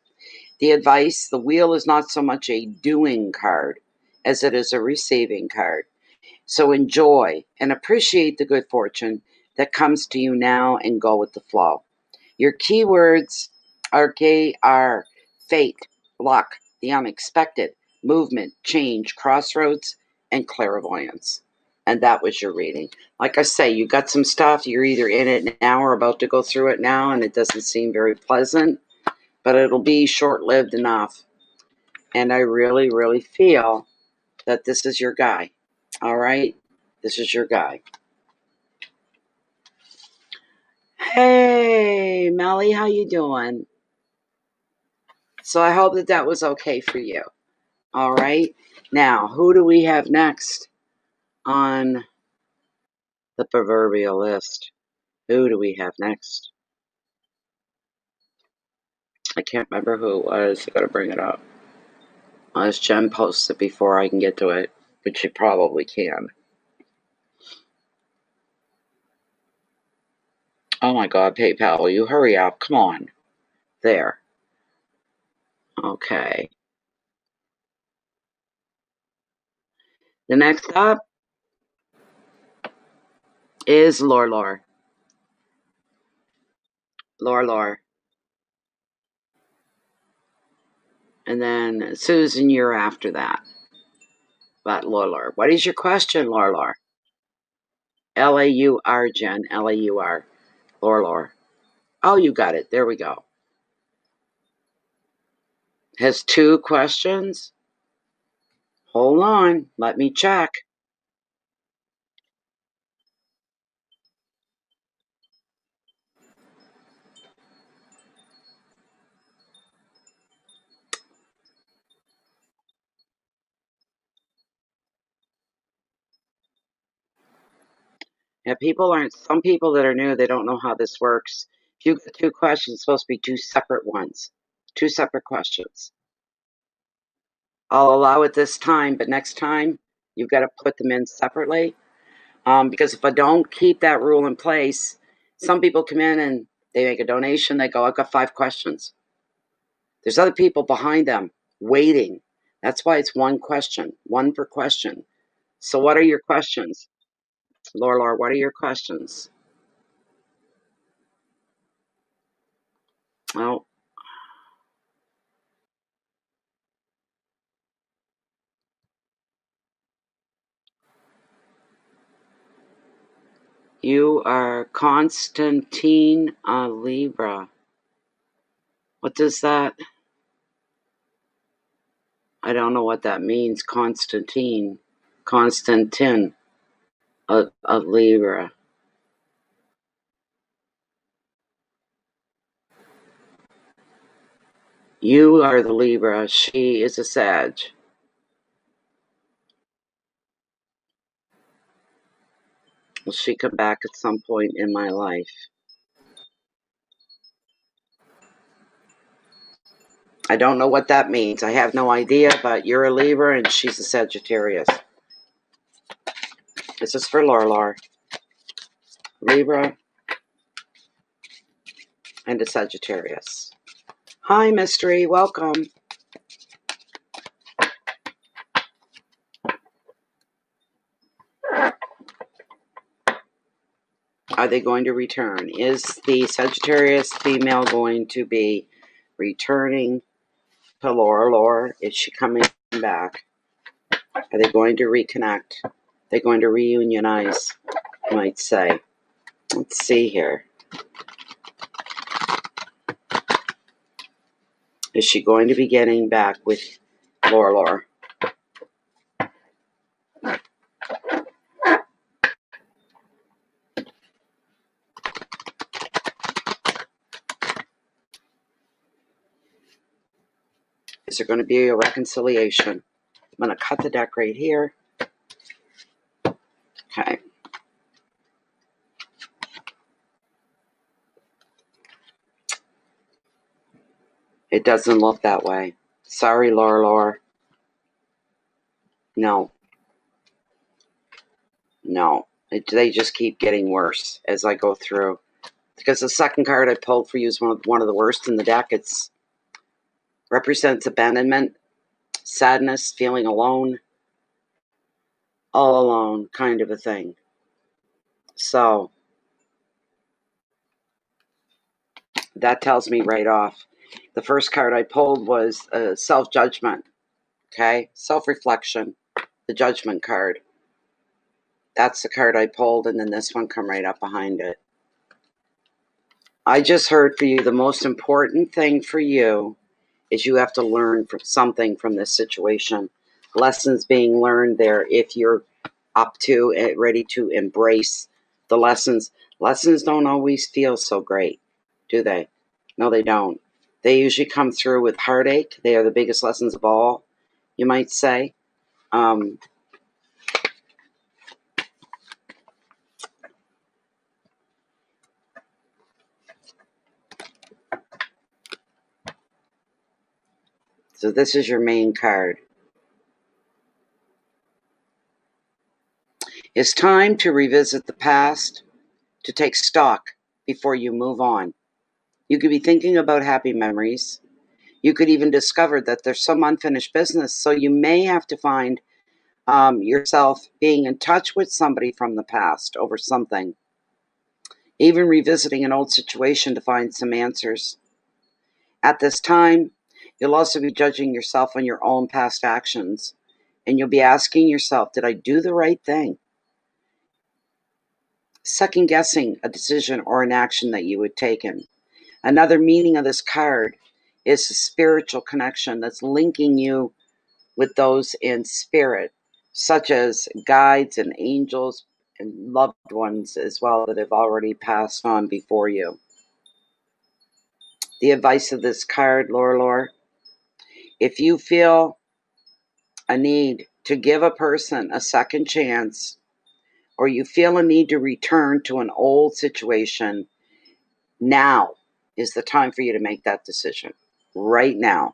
The advice, the wheel is not so much a doing card as it is a receiving card. So enjoy and appreciate the good fortune that comes to you now and go with the flow. Your keywords are fate, luck, the unexpected, movement, change, crossroads, and clairvoyance. And that was your reading. Like I say, you got some stuff. You're either in it now or about to go through it now, and it doesn't seem very pleasant, but it'll be short-lived enough. And I really, really feel that this is your guy. All right? This is your guy. Hey, Melly, how you doing? So I hope that was okay for you. All right. Now, who do we have next on the proverbial list? Who do we have next? I can't remember who it was. I gotta bring it up. Unless Jen posts it before I can get to it, which she probably can. Oh my God, PayPal, you hurry up. Come on. There. Okay. The next up is Lor. Lor. And then Susan, you're after that. But Lor. What is your question, Lor? L-A-U-R, Jen. L-A-U-R. Lor. Oh, you got it. There we go. Has 2 questions? Hold on. Let me check. Yeah, some people that are new, they don't know how this works. If you get 2 questions, it's supposed to be 2 separate ones. 2 separate questions. I'll allow it this time, but next time, you've got to put them in separately. Because if I don't keep that rule in place, some people come in and they make a donation, they go, I've got 5 questions. There's other people behind them waiting. That's why it's 1 question, 1 per question. So what are your questions? Lor, what are your questions? Oh. You are Constantine Libra. What does that? I don't know what that means. Constantine a Libra. You are the Libra. She is a Sag. Will she come back at some point in my life? I don't know what that means. I have no idea, but you're a Libra and she's a Sagittarius. This is for Lor. Libra and a Sagittarius. Hi, Mystery. Welcome. Are they going to return? Is the Sagittarius female going to be returning to Lor? Is she coming back? Are they going to reconnect? They're going to reunionize, you might say. Let's see here. Is she going to be getting back with Lor? Is there going to be a reconciliation? I'm going to cut the deck right here. Okay. It doesn't look that way. Sorry, Lor. No. They just keep getting worse as I go through. Because the second card I pulled for you is one of the worst in the deck. It represents abandonment, sadness, feeling alone, all alone kind of a thing. So that tells me right off. The first card I pulled was self-judgment, okay? Self-reflection, the judgment card. That's the card I pulled, and then this one come right up behind it. I just heard for you the most important thing for you is you have to learn something from this situation. Lessons being learned there if you're up to it, ready to embrace the lessons. Lessons don't always feel so great, do they? No, they don't. They usually come through with heartache. They are the biggest lessons of all, you might say. So this is your main card. It's time to revisit the past, to take stock before you move on. You could be thinking about happy memories. You could even discover that there's some unfinished business, so you may have to find yourself being in touch with somebody from the past over something, even revisiting an old situation to find some answers. At this time, you'll also be judging yourself on your own past actions, and you'll be asking yourself, did I do the right thing? Second guessing a decision or an action that you had taken. Another meaning of this card is a spiritual connection that's linking you with those in spirit, such as guides and angels and loved ones as well that have already passed on before you. The advice of this card, Lore, if you feel a need to give a person a second chance, or you feel a need to return to an old situation, now is the time for you to make that decision. Right now.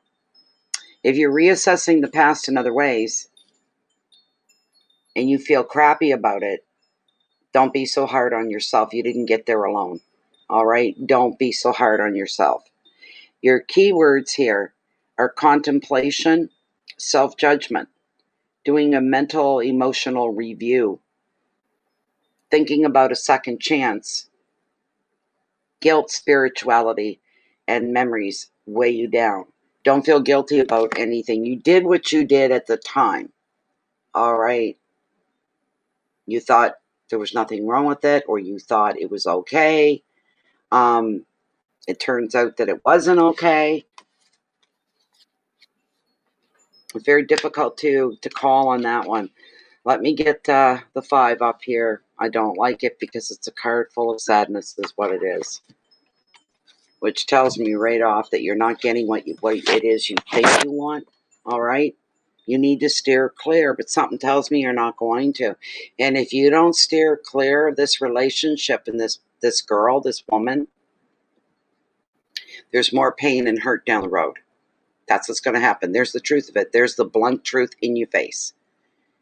If you're reassessing the past in other ways and you feel crappy about it, don't be so hard on yourself. You didn't get there alone. All right? Don't be so hard on yourself. Your keywords here are contemplation, self-judgment, doing a mental, emotional review, thinking about a second chance, guilt, spirituality, and memories weigh you down. Don't feel guilty about anything. You did what you did at the time. All right? You thought there was nothing wrong with it, or you thought it was okay. It turns out that it wasn't okay. It's very difficult to call on that one. Let me get the 5 up here. I don't like it because it's a card full of sadness is what it is. Which tells me right off that you're not getting what it is you think you want. All right? You need to steer clear, but something tells me you're not going to. And if you don't steer clear of this relationship and this girl, this woman, there's more pain and hurt down the road. That's what's going to happen. There's the truth of it. There's the blunt truth in your face.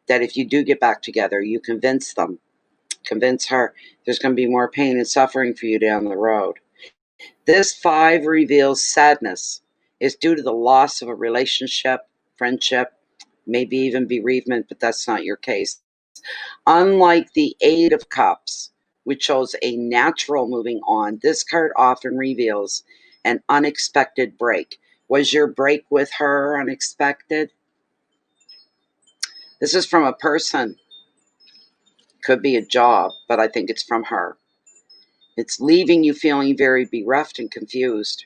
That if you do get back together, you convince them, convince her, there's going to be more pain and suffering for you down the road. This 5 reveals sadness is due to the loss of a relationship, friendship, maybe even bereavement, but that's not your case. Unlike the 8 of Cups, which shows a natural moving on, this card often reveals an unexpected break. Was your break with her unexpected? This is from a person. Could be a job, but I think it's from her. It's leaving you feeling very bereft and confused.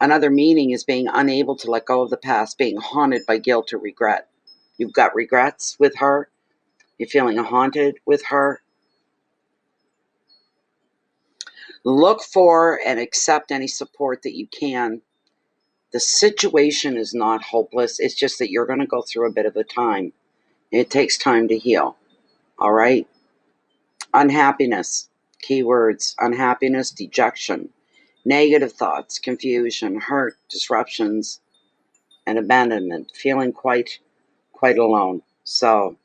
Another meaning is being unable to let go of the past, being haunted by guilt or regret. You've got regrets with her. You're feeling haunted with her. Look for and accept any support that you can. The situation is not hopeless. It's just that you're going to go through a bit of a time. It takes time to heal. All right? Unhappiness. Keywords: unhappiness, dejection, negative thoughts, confusion, hurt, disruptions, and abandonment. Feeling quite alone. So,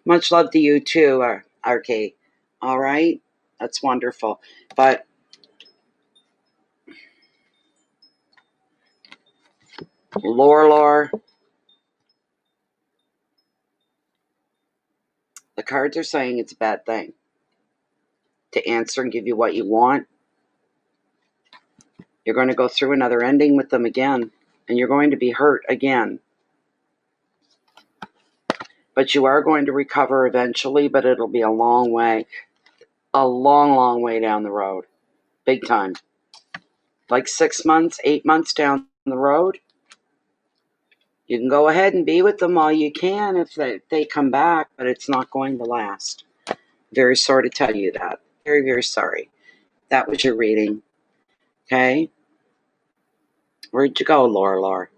much love to you too, RK. All right? That's wonderful. But Lore, the cards are saying it's a bad thing to answer and give you what you want. You're going to go through another ending with them again, and you're going to be hurt again. But you are going to recover eventually, but it'll be a long way. A long way down the road. Big time. Like 6 months, 8 months down the road. You can go ahead and be with them all you can if they come back, but it's not going to last. Very sorry to tell you that. Very sorry. That was your reading. Okay? Where'd you go, Lore?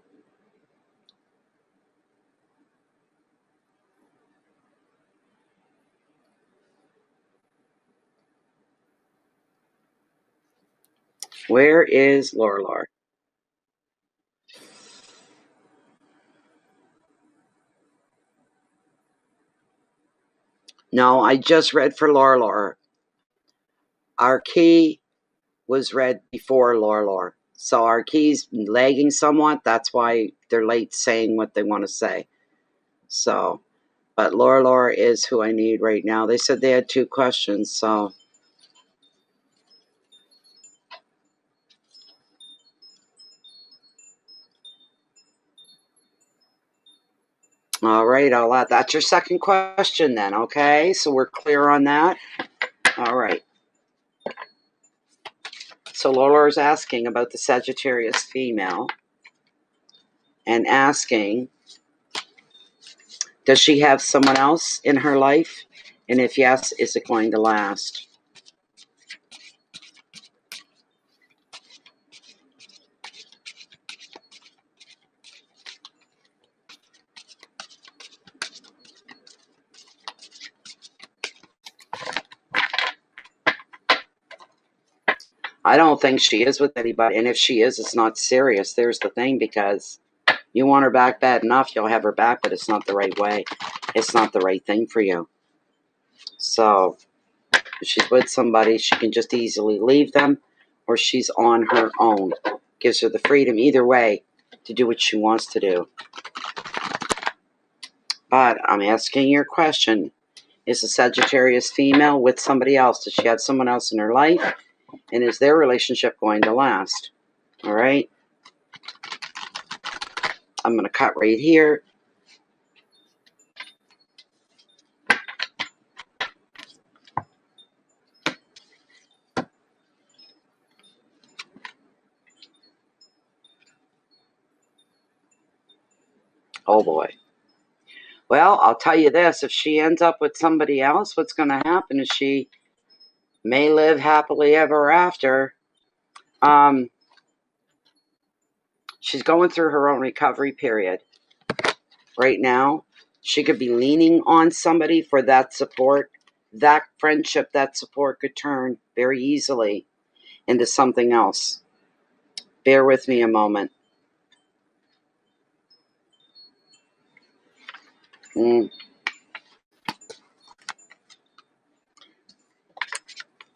Where is Lore? No, I just read for Lorelor. Our key was read before Lorelor. So our key's lagging somewhat. That's why they're late saying what they want to say. So, but Lorelor is who I need right now. They said they had 2 questions, so. All right, that's your second question then, okay? So we're clear on that. All right. So Lorelor's asking about the Sagittarius female and asking, does she have someone else in her life? And if yes, is it going to last? I don't think she is with anybody. And if she is, it's not serious. There's the thing, because you want her back bad enough, you'll have her back, but it's not the right way. It's not the right thing for you. So if she's with somebody, she can just easily leave them, or she's on her own. Gives her the freedom either way to do what she wants to do. But I'm asking your question. Is a Sagittarius female with somebody else? Does she have someone else in her life? And is their relationship going to last? All right. I'm going to cut right here. Oh boy. Well, I'll tell you this. If she ends up with somebody else, what's going to happen is she may live happily ever after. She's going through her own recovery period right now. She could be leaning on somebody for that support. That friendship, that support could turn very easily into something else. Bear with me a moment.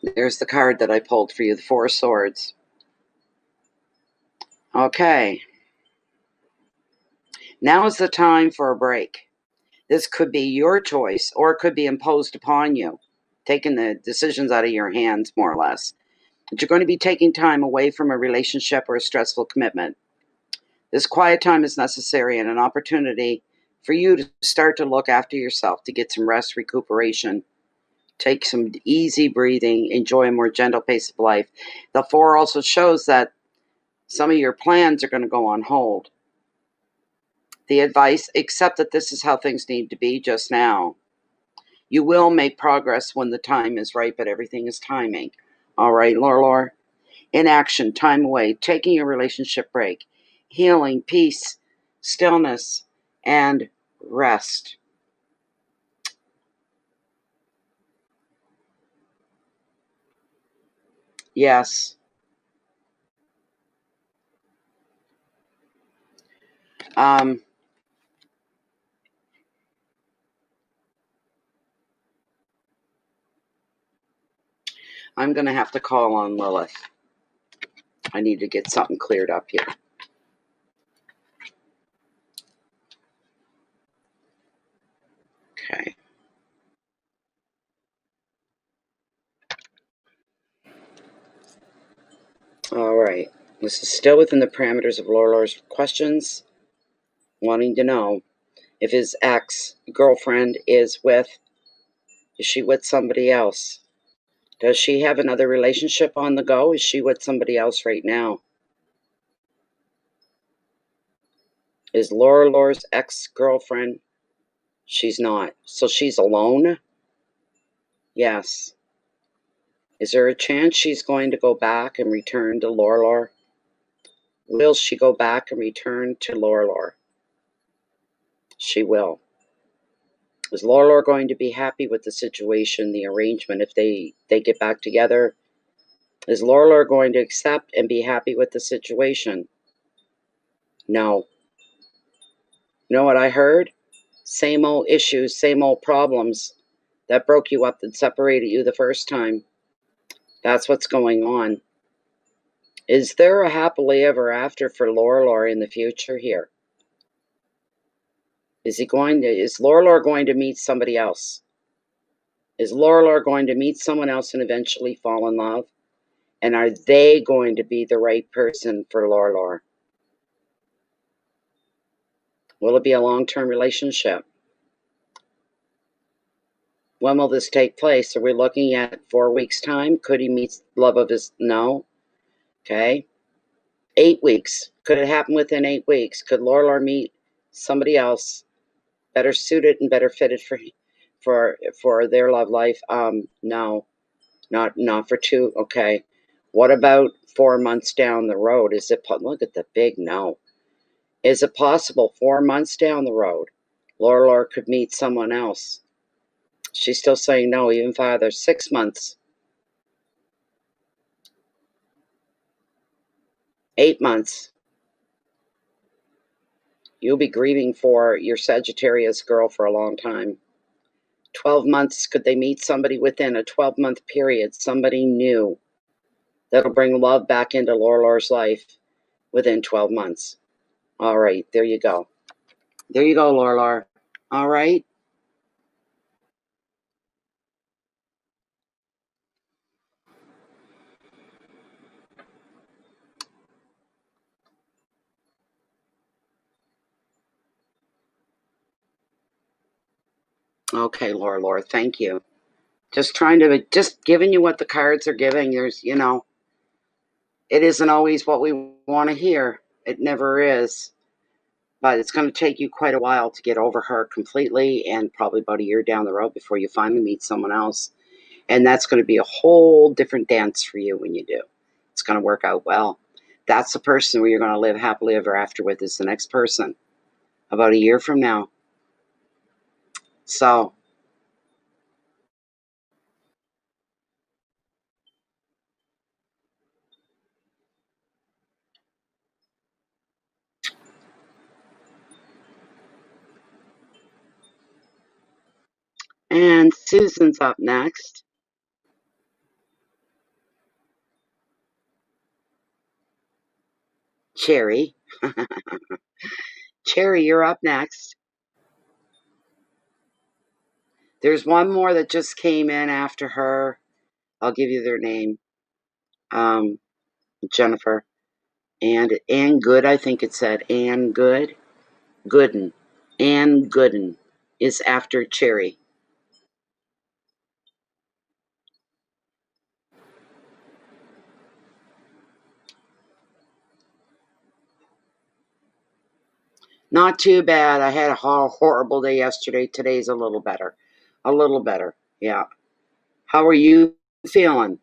There's the card that I pulled for you, the 4 of Swords. Okay. Now is the time for a break. This could be your choice, or it could be imposed upon you, taking the decisions out of your hands, more or less. But you're going to be taking time away from a relationship or a stressful commitment. This quiet time is necessary and an opportunity for you to start to look after yourself, to get some rest, recuperation, take some easy breathing, enjoy a more gentle pace of life. The 4 also shows that some of your plans are going to go on hold. The advice, accept that this is how things need to be just now. You will make progress when the time is right, but everything is timing. All right, Lorelor. Inaction, time away, taking a relationship break, healing, peace, stillness, and rest. Yes. I'm going to have to call on Lilith. I need to get something cleared up here. Okay. All right. This is still within the parameters of Lorelor's questions, wanting to know if his ex-girlfriend is she with somebody else? Does she have another relationship on the go? Is she with somebody else right now? Is Lorelor's ex-girlfriend? She's not. So she's alone? Yes. Is there a chance she's going to go back and return to Lorelor? Will she go back and return to Lorelor? She will. Is Lorelor going to be happy with the situation, the arrangement, if they get back together? Is Lorelor going to accept and be happy with the situation? No. You know what I heard? Same old issues, same old problems. that broke you up, that separated you the first time. That's what's going on. Is there a happily ever after for Lorelor in the future here? Is Lorelor going to meet somebody else? Is Lorelor going to meet someone else and eventually fall in love? And are they going to be the right person for Lorelor? Will it be a long-term relationship? When will this take place? Are we looking at 4 weeks' time? Could he meet love of his... No. Okay. 8 weeks. Could it happen within 8 weeks? Could Lorelor meet somebody else better suited and better fitted for their love life? No. Not for 2. Okay. What about 4 months down the road? Look at the big no. Is it possible 4 months down the road, Lorelor could meet someone else? She's still saying no, even farther. 6 months. 8 months. You'll be grieving for your Sagittarius girl for a long time. 12 months. Could they meet somebody within a 12-month period? Somebody new that'll bring love back into Lorelor's life within 12 months. All right, there you go. There you go, Lorelor. All right. Okay, Lorelor, thank you. Just giving you what the cards are giving. There's, it isn't always what we want to hear. It never is. But it's going to take you quite a while to get over her completely, and probably about a year down the road before you finally meet someone else. And that's going to be a whole different dance for you when you do. It's going to work out well. That's the person where you're going to live happily ever after with, is the next person about a year from now. So, and Susan's up next. Cherry. Cherry, you're up next. There's one more that just came in after her. I'll give you their name. Jennifer. And Ann Good, I think it said. Ann Good. Gooden. Ann Gooden is after Cherry. Not too bad. I had a horrible day yesterday. Today's a little better. A little better. Yeah. How are you feeling?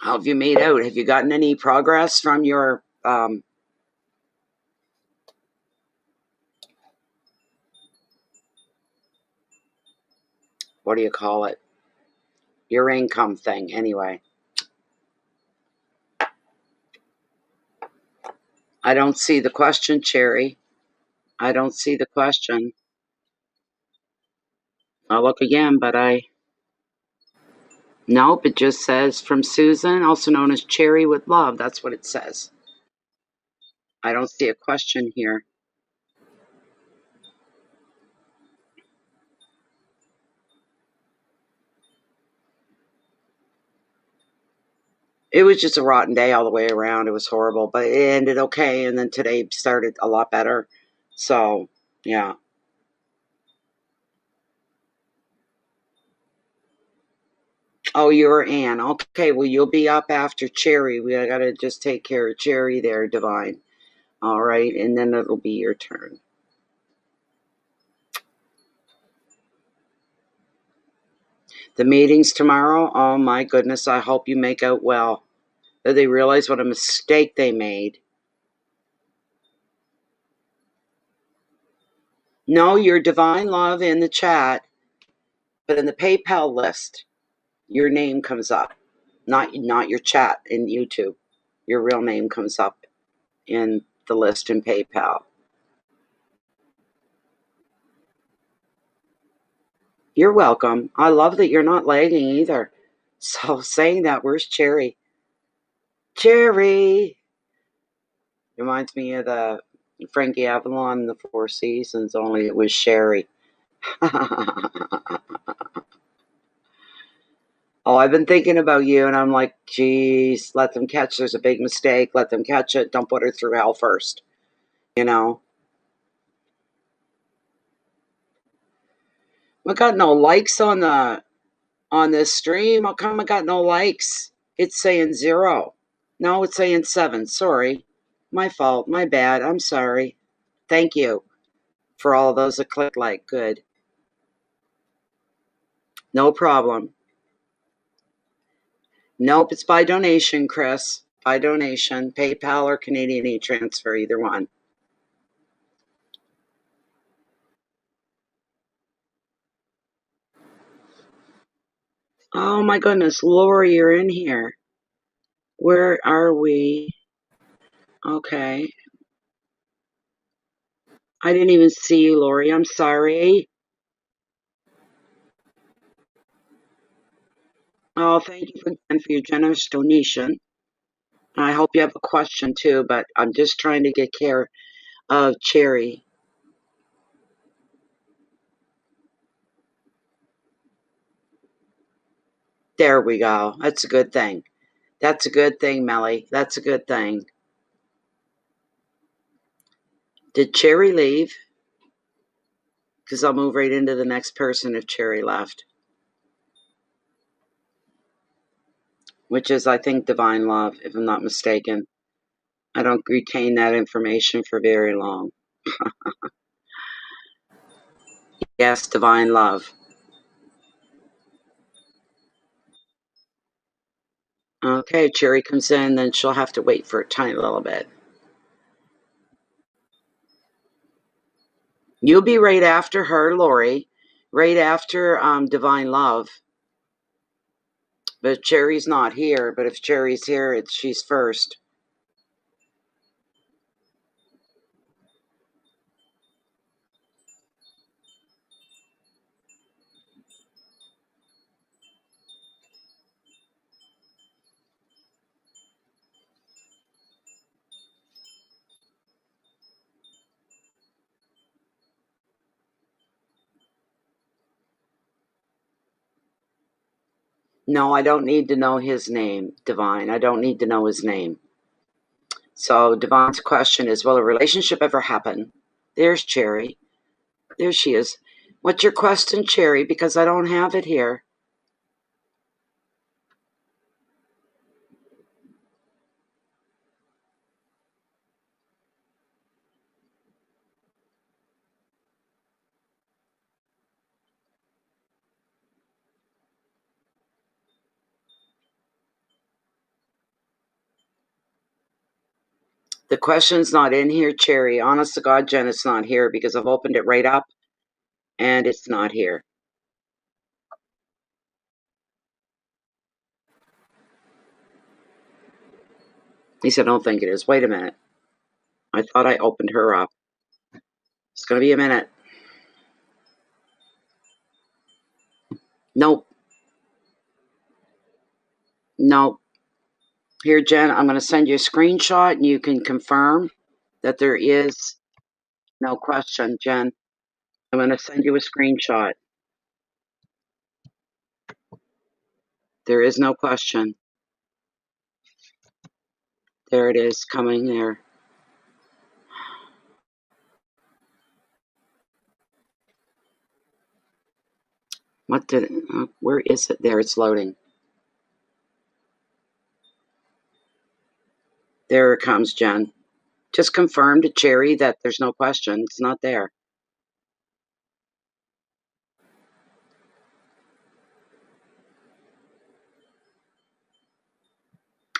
How have you made out? Have you gotten any progress from your what do you call it? Your income thing, anyway. I don't see the question, Cherry. I don't see the question. I'll look again, but nope, it just says from Susan, also known as Cherry with Love. That's what it says. I don't see a question here. It was just a rotten day all the way around. It was horrible, but it ended okay. And then today started a lot better. So, yeah. Oh, you're Ann. Okay, well, you'll be up after Cherry. We got to just take care of Cherry there, Divine. All right, and then it'll be your turn. The meeting's tomorrow. Oh, my goodness. I hope you make out well. That they realize what a mistake they made. No, your Divine Love in the chat, but in the PayPal list, your name comes up. Not your chat in YouTube. Your real name comes up in the list in PayPal. You're welcome. I love that you're not lagging either. So saying that, where's Cherry? Cherry! Reminds me of the Frankie Avalon, The Four Seasons, only it was Sherry. Oh, I've been thinking about you, and I'm like, geez, let them catch. There's a big mistake. Let them catch it. Don't put her through hell first. You know? I got no likes on this stream. How come I got no likes? It's saying 0. No, it's saying 7. Sorry. My fault. My bad. I'm sorry. Thank you for all of those that click like. Good. No problem. Nope, it's by donation, Chris. By donation. PayPal or Canadian e-transfer, either one. Oh my goodness, Lori, you're in here. Where are we? Okay. I didn't even see you, Lori. I'm sorry. Oh, thank you again for your generous donation. I hope you have a question too, but I'm just trying to get care of Cherry. There we go. That's a good thing. That's a good thing, Melly. That's a good thing. Did Cherry leave? Because I'll move right into the next person if Cherry left. Which is, I think, Divine Love, if I'm not mistaken. I don't retain that information for very long. Yes, Divine Love. Okay, Cherry comes in, then she'll have to wait for a tiny little bit. You'll be right after her, Lori. Right after Divine Love. But Cherry's not here. But if Cherry's here, she's first. No, I don't need to know his name, Divine. I don't need to know his name. So Divine's question is, will a relationship ever happen? There's Cherry. There she is. What's your question, Cherry? Because I don't have it here. The question's not in here, Cherry. Honest to God, Jen, it's not here because I've opened it right up and it's not here. He said, I don't think it is. Wait a minute. I thought I opened her up. It's going to be a minute. Nope. Nope. Here, Jen, I'm going to send you a screenshot and you can confirm that there is no question, Jen. I'm going to send you a screenshot. There is no question. There it is, coming there. Where is it? There, it's loading. There it comes, Jen. Just confirm to Cherry that there's no question. It's not there.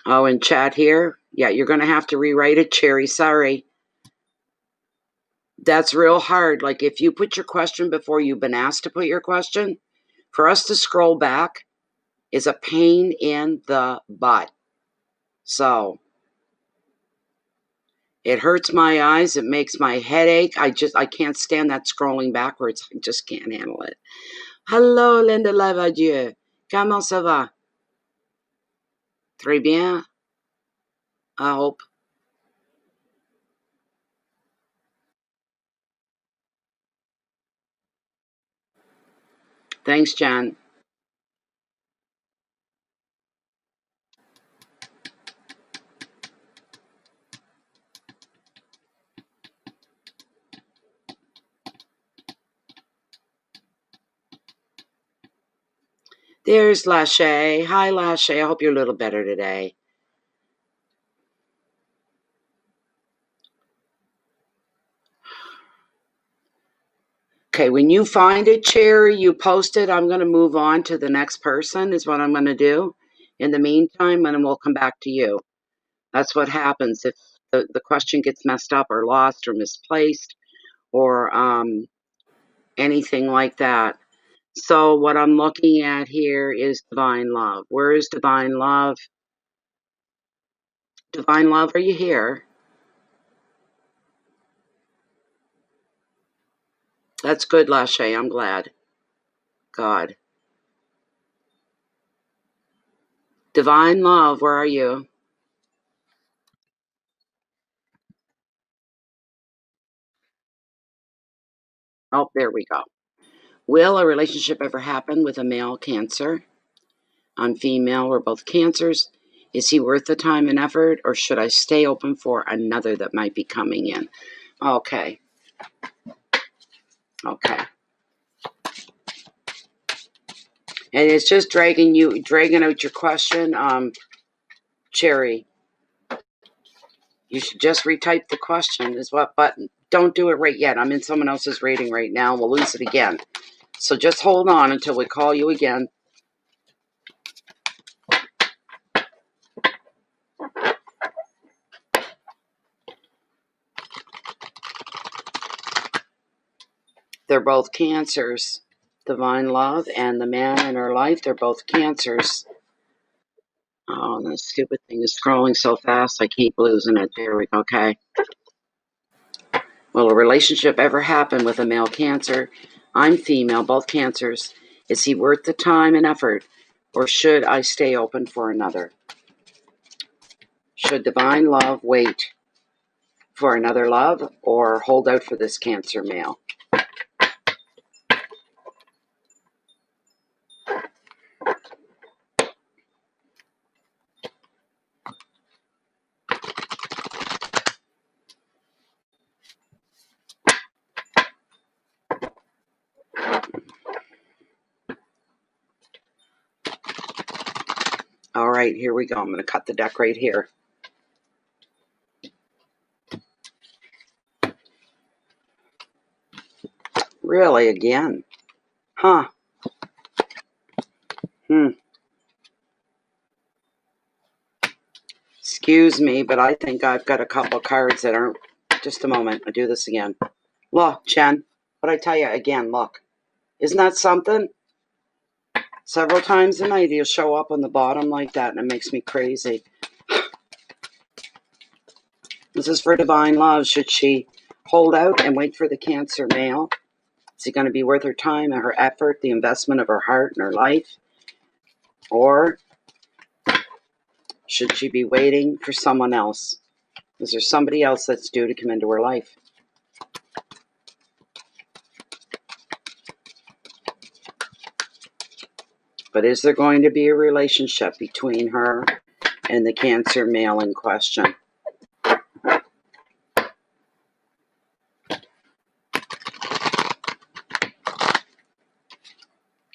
Oh, in chat here? Yeah, you're going to have to rewrite it, Cherry. Sorry. That's real hard. Like, if you put your question before you've been asked to put your question, for us to scroll back is a pain in the butt. So, it hurts my eyes. It makes my head ache. I can't stand that scrolling backwards. I just can't handle it. Hello, Linda Lavadieu. Comment ça va? Très bien. I hope. Thanks, Jen. There's Lachey. Hi, Lachey. I hope you're a little better today. Okay, when you find it, Cherry, you post it. I'm going to move on to the next person is what I'm going to do. In the meantime, and then we'll come back to you. That's what happens if the question gets messed up or lost or misplaced or anything like that. So what I'm looking at here is divine love. Where is divine love? Divine love, are you here? That's good, Lachey. I'm glad. God. Divine love, where are you? Oh, there we go. Will a relationship ever happen with a male Cancer? I'm female. We're both Cancers. Is he worth the time and effort, or should I stay open for another that might be coming in? Okay. Okay. And it's just dragging out your question. Cherry, you should just retype the question is what, but don't do it right yet. I'm in someone else's reading right now. We'll lose it again. So just hold on until we call you again. They're both Cancers. Divine love and the man in her life, they're both Cancers. Oh, this stupid thing is scrolling so fast, I keep losing it. There we go. Okay. Will a relationship ever happen with a male Cancer? I'm female, both Cancers. Is he worth the time and effort, or should I stay open for another? Should divine love wait for another love, or hold out for this Cancer male? All right, here we go. I'm going to cut the deck right here. Really, again? Huh. Excuse me, but I think I've got a couple of cards that aren't... Just a moment. I'll do this again. Look, Chen, what I tell you again, look. Isn't that something? Several times a night he'll show up on the bottom like that, and it makes me crazy. This is for divine love. Should she hold out and wait for the Cancer male? Is he going to be worth her time and her effort, the investment of her heart and her life? Or should she be waiting for someone else? Is there somebody else that's due to come into her life? But is there going to be a relationship between her and the Cancer male in question?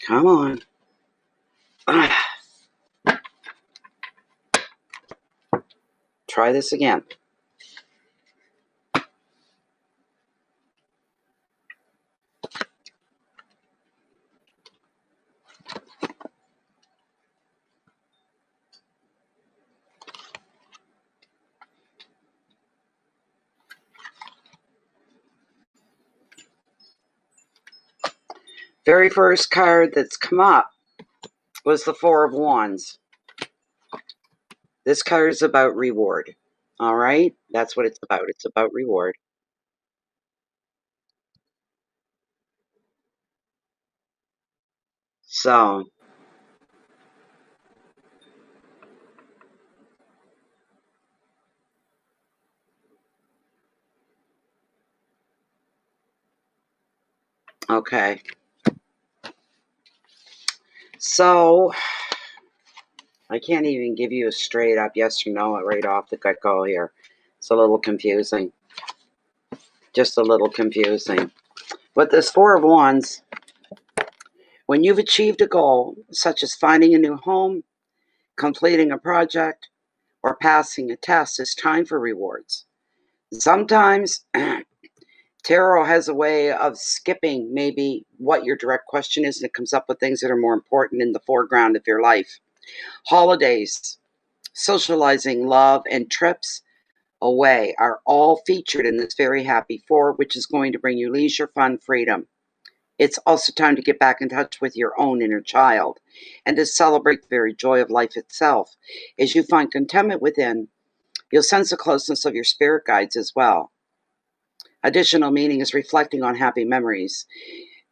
Come on. Try this again. Very first card that's come up was the Four of Wands. This card is about reward. All right? That's what it's about. It's about reward. So, okay. So, I can't even give you a straight up yes or no right off the get-go here. It's a little confusing. Just a little confusing. But this Four of Wands, when you've achieved a goal, such as finding a new home, completing a project, or passing a test, it's time for rewards. Sometimes tarot has a way of skipping maybe what your direct question is, and it comes up with things that are more important in the foreground of your life. Holidays, socializing, love, and trips away are all featured in this very happy four, which is going to bring you leisure, fun, freedom. It's also time to get back in touch with your own inner child and to celebrate the very joy of life itself. As you find contentment within, you'll sense the closeness of your spirit guides as well. Additional meaning is reflecting on happy memories.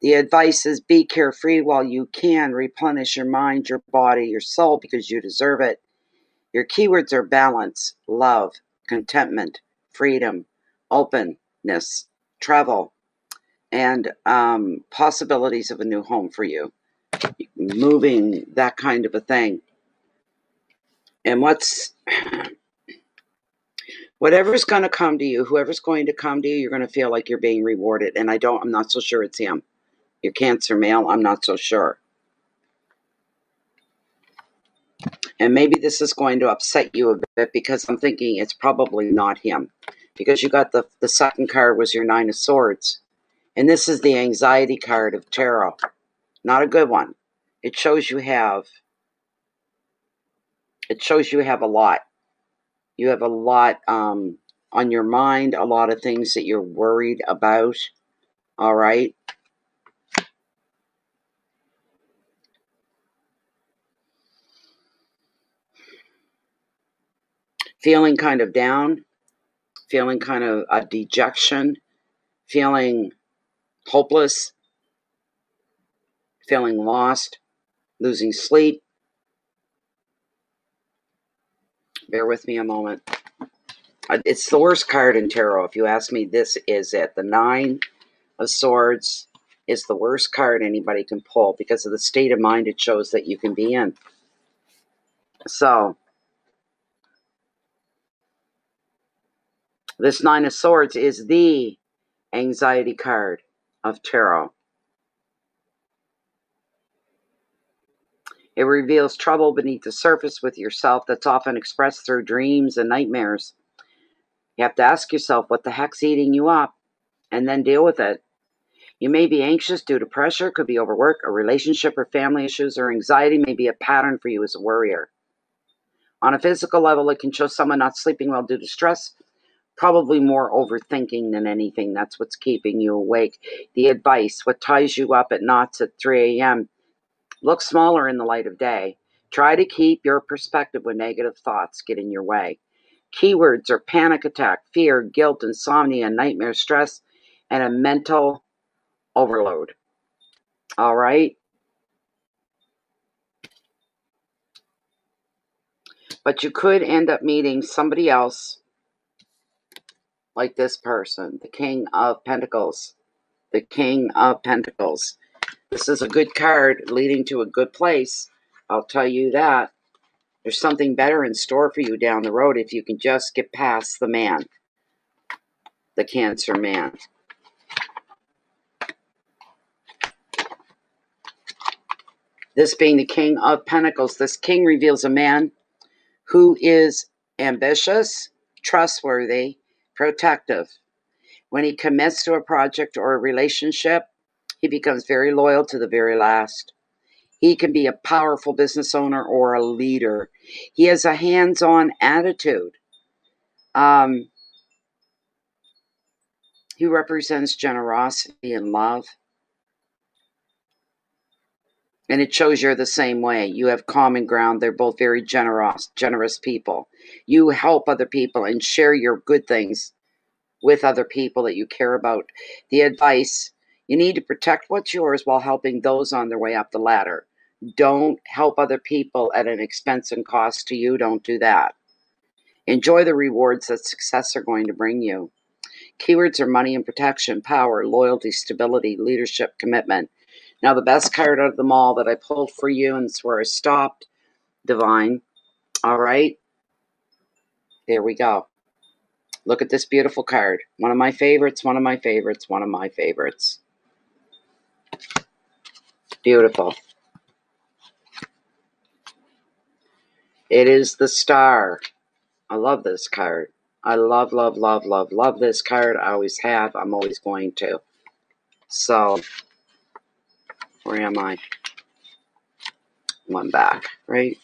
The advice is be carefree while you can. Replenish your mind, your body, your soul, because you deserve it. Your keywords are balance, love, contentment, freedom, openness, travel, and possibilities of a new home for you. Moving, that kind of a thing. And whatever's going to come to you, whoever's going to come to you, you're going to feel like you're being rewarded. And I'm not so sure it's him. Your Cancer male, I'm not so sure. And maybe this is going to upset you a bit because I'm thinking it's probably not him. Because you got the second card was your Nine of Swords. And this is the anxiety card of tarot. Not a good one. It shows you have a lot. You have a lot on your mind, a lot of things that you're worried about. All right. Feeling kind of down, feeling kind of a dejection, feeling hopeless, feeling lost, losing sleep. Bear with me a moment. It's the worst card in tarot. If you ask me, this is it. The Nine of Swords is the worst card anybody can pull because of the state of mind it shows that you can be in. So, this Nine of Swords is the anxiety card of tarot. It reveals trouble beneath the surface with yourself that's often expressed through dreams and nightmares. You have to ask yourself what the heck's eating you up and then deal with it. You may be anxious due to pressure, could be overwork, a relationship or family issues, or anxiety may be a pattern for you as a worrier. On a physical level, it can show someone not sleeping well due to stress, probably more overthinking than anything. That's what's keeping you awake. The advice, what ties you up at knots at 3 a.m., look smaller in the light of day. Try to keep your perspective when negative thoughts get in your way. Keywords are panic attack, fear, guilt, insomnia, nightmare, stress, and a mental overload. All right? But you could end up meeting somebody else like this person, the King of Pentacles. The King of Pentacles. This is a good card leading to a good place. I'll tell you that. There's something better in store for you down the road if you can just get past the man, the Cancer man. This being the King of Pentacles, this king reveals a man who is ambitious, trustworthy, protective. When he commits to a project or a relationship, he becomes very loyal to the very last. He can be a powerful business owner or a leader. He has a hands-on attitude. He represents generosity and love. And it shows you're the same way. You have common ground. They're both very generous people. You help other people and share your good things with other people that you care about. The advice, you need to protect what's yours while helping those on their way up the ladder. Don't help other people at an expense and cost to you. Don't do that. Enjoy the rewards that success are going to bring you. Keywords are money and protection, power, loyalty, stability, leadership, commitment. Now, the best card out of them all that I pulled for you, and it's where I stopped, Divine. All right. There we go. Look at this beautiful card. One of my favorites, one of my favorites, one of my favorites. Beautiful. It is the Star. I love this card. I love, love, love, love, love this card. I always have. I'm always going to. So, where am I? One back, right?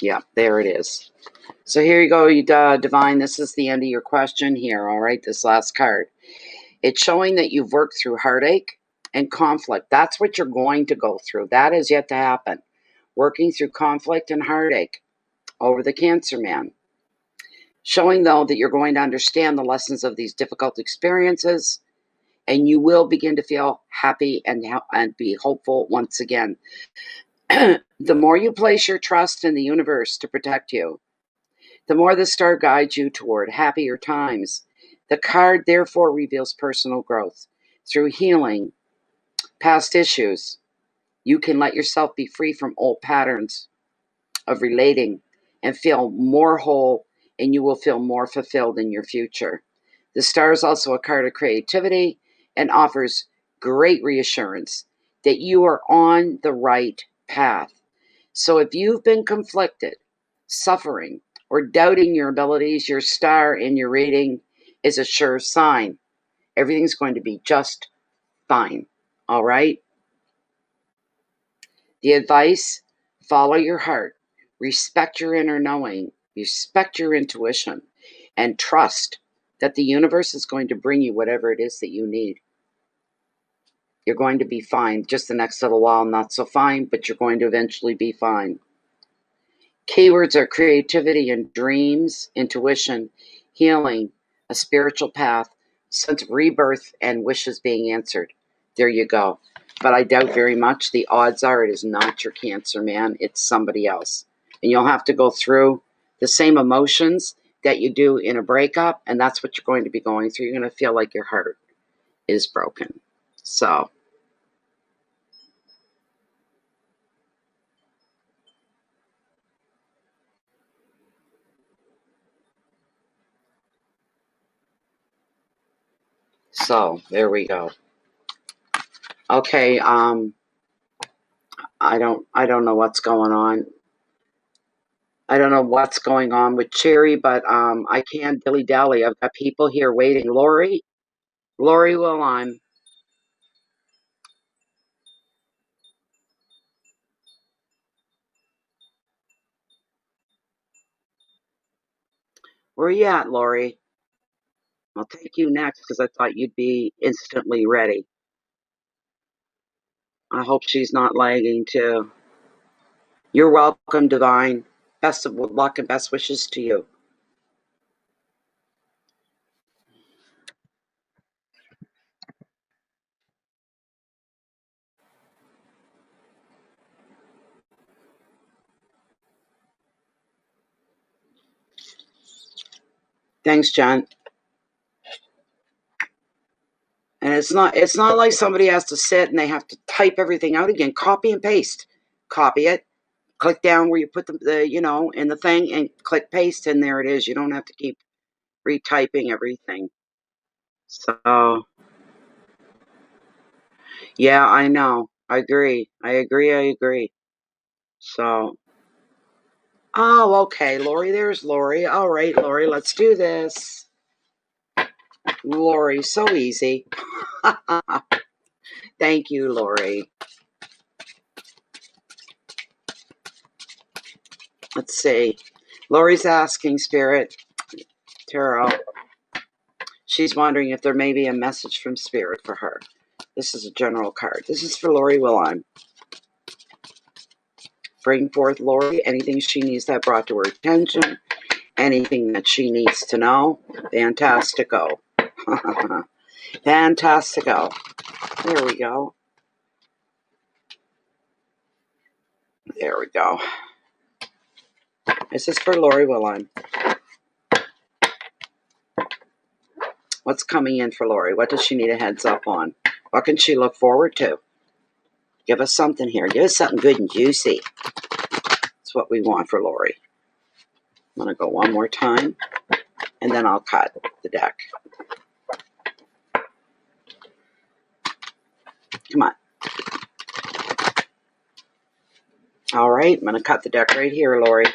Yeah, there it is. So here you go, Divine. This is the end of your question here, all right? This last card. It's showing that you've worked through heartache and conflict. That's what you're going to go through. That is yet to happen. Working through conflict and heartache over the Cancer Man. Showing, though, that you're going to understand the lessons of these difficult experiences, and you will begin to feel happy and be hopeful once again. The more you place your trust in the universe to protect you, the more the star guides you toward happier times. The card therefore reveals personal growth. Through healing past issues, you can let yourself be free from old patterns of relating and feel more whole, and you will feel more fulfilled in your future. The star is also a card of creativity and offers great reassurance that you are on the right path. So if you've been conflicted, suffering, or doubting your abilities, your star in your reading is a sure sign. Everything's going to be just fine. All right? The advice, follow your heart, respect your inner knowing, respect your intuition, and trust that the universe is going to bring you whatever it is that you need. You're going to be fine. Just the next little while, not so fine, but you're going to eventually be fine. Keywords are creativity and dreams, intuition, healing, a spiritual path, sense of rebirth, and wishes being answered. There you go. But I doubt very much. The odds are it is not your Cancer Man. It's somebody else. And you'll have to go through the same emotions that you do in a breakup, and that's what you're going to be going through. You're going to feel like your heart is broken. So, there we go. Okay, I don't know what's going on. I don't know what's going on with Cherry, but I can't dilly-dally. I've got people here waiting. Lori, well, where are you at, Lori? I'll take you next because I thought you'd be instantly ready. I hope she's not lagging too. You're welcome, Divine. Best of luck and best wishes to you. Thanks, John. And it's not like somebody has to sit and they have to type everything out again. Copy and paste. Copy it. Click down where you put the in the thing and click paste, and there it is. You don't have to keep retyping everything. So, yeah, I know. I agree. So, oh, okay, Lori, there's Lori. All right, Lori, let's do this. Lori, so easy. Thank you, Lori. Let's see. Lori's asking, Spirit, Tarot. She's wondering if there may be a message from Spirit for her. This is a general card. This is for Lori Willon. Bring forth Lori anything she needs that brought to her attention, anything that she needs to know. Fantastico. Fantastico. There we go. There we go. This is for Lori Willem. What's coming in for Lori? What does she need a heads up on? What can she look forward to? Give us something here. Give us something good and juicy. That's what we want for Lori. I'm going to go one more time, and then I'll cut the deck. Come on. All right, I'm going to cut the deck right here, Lori.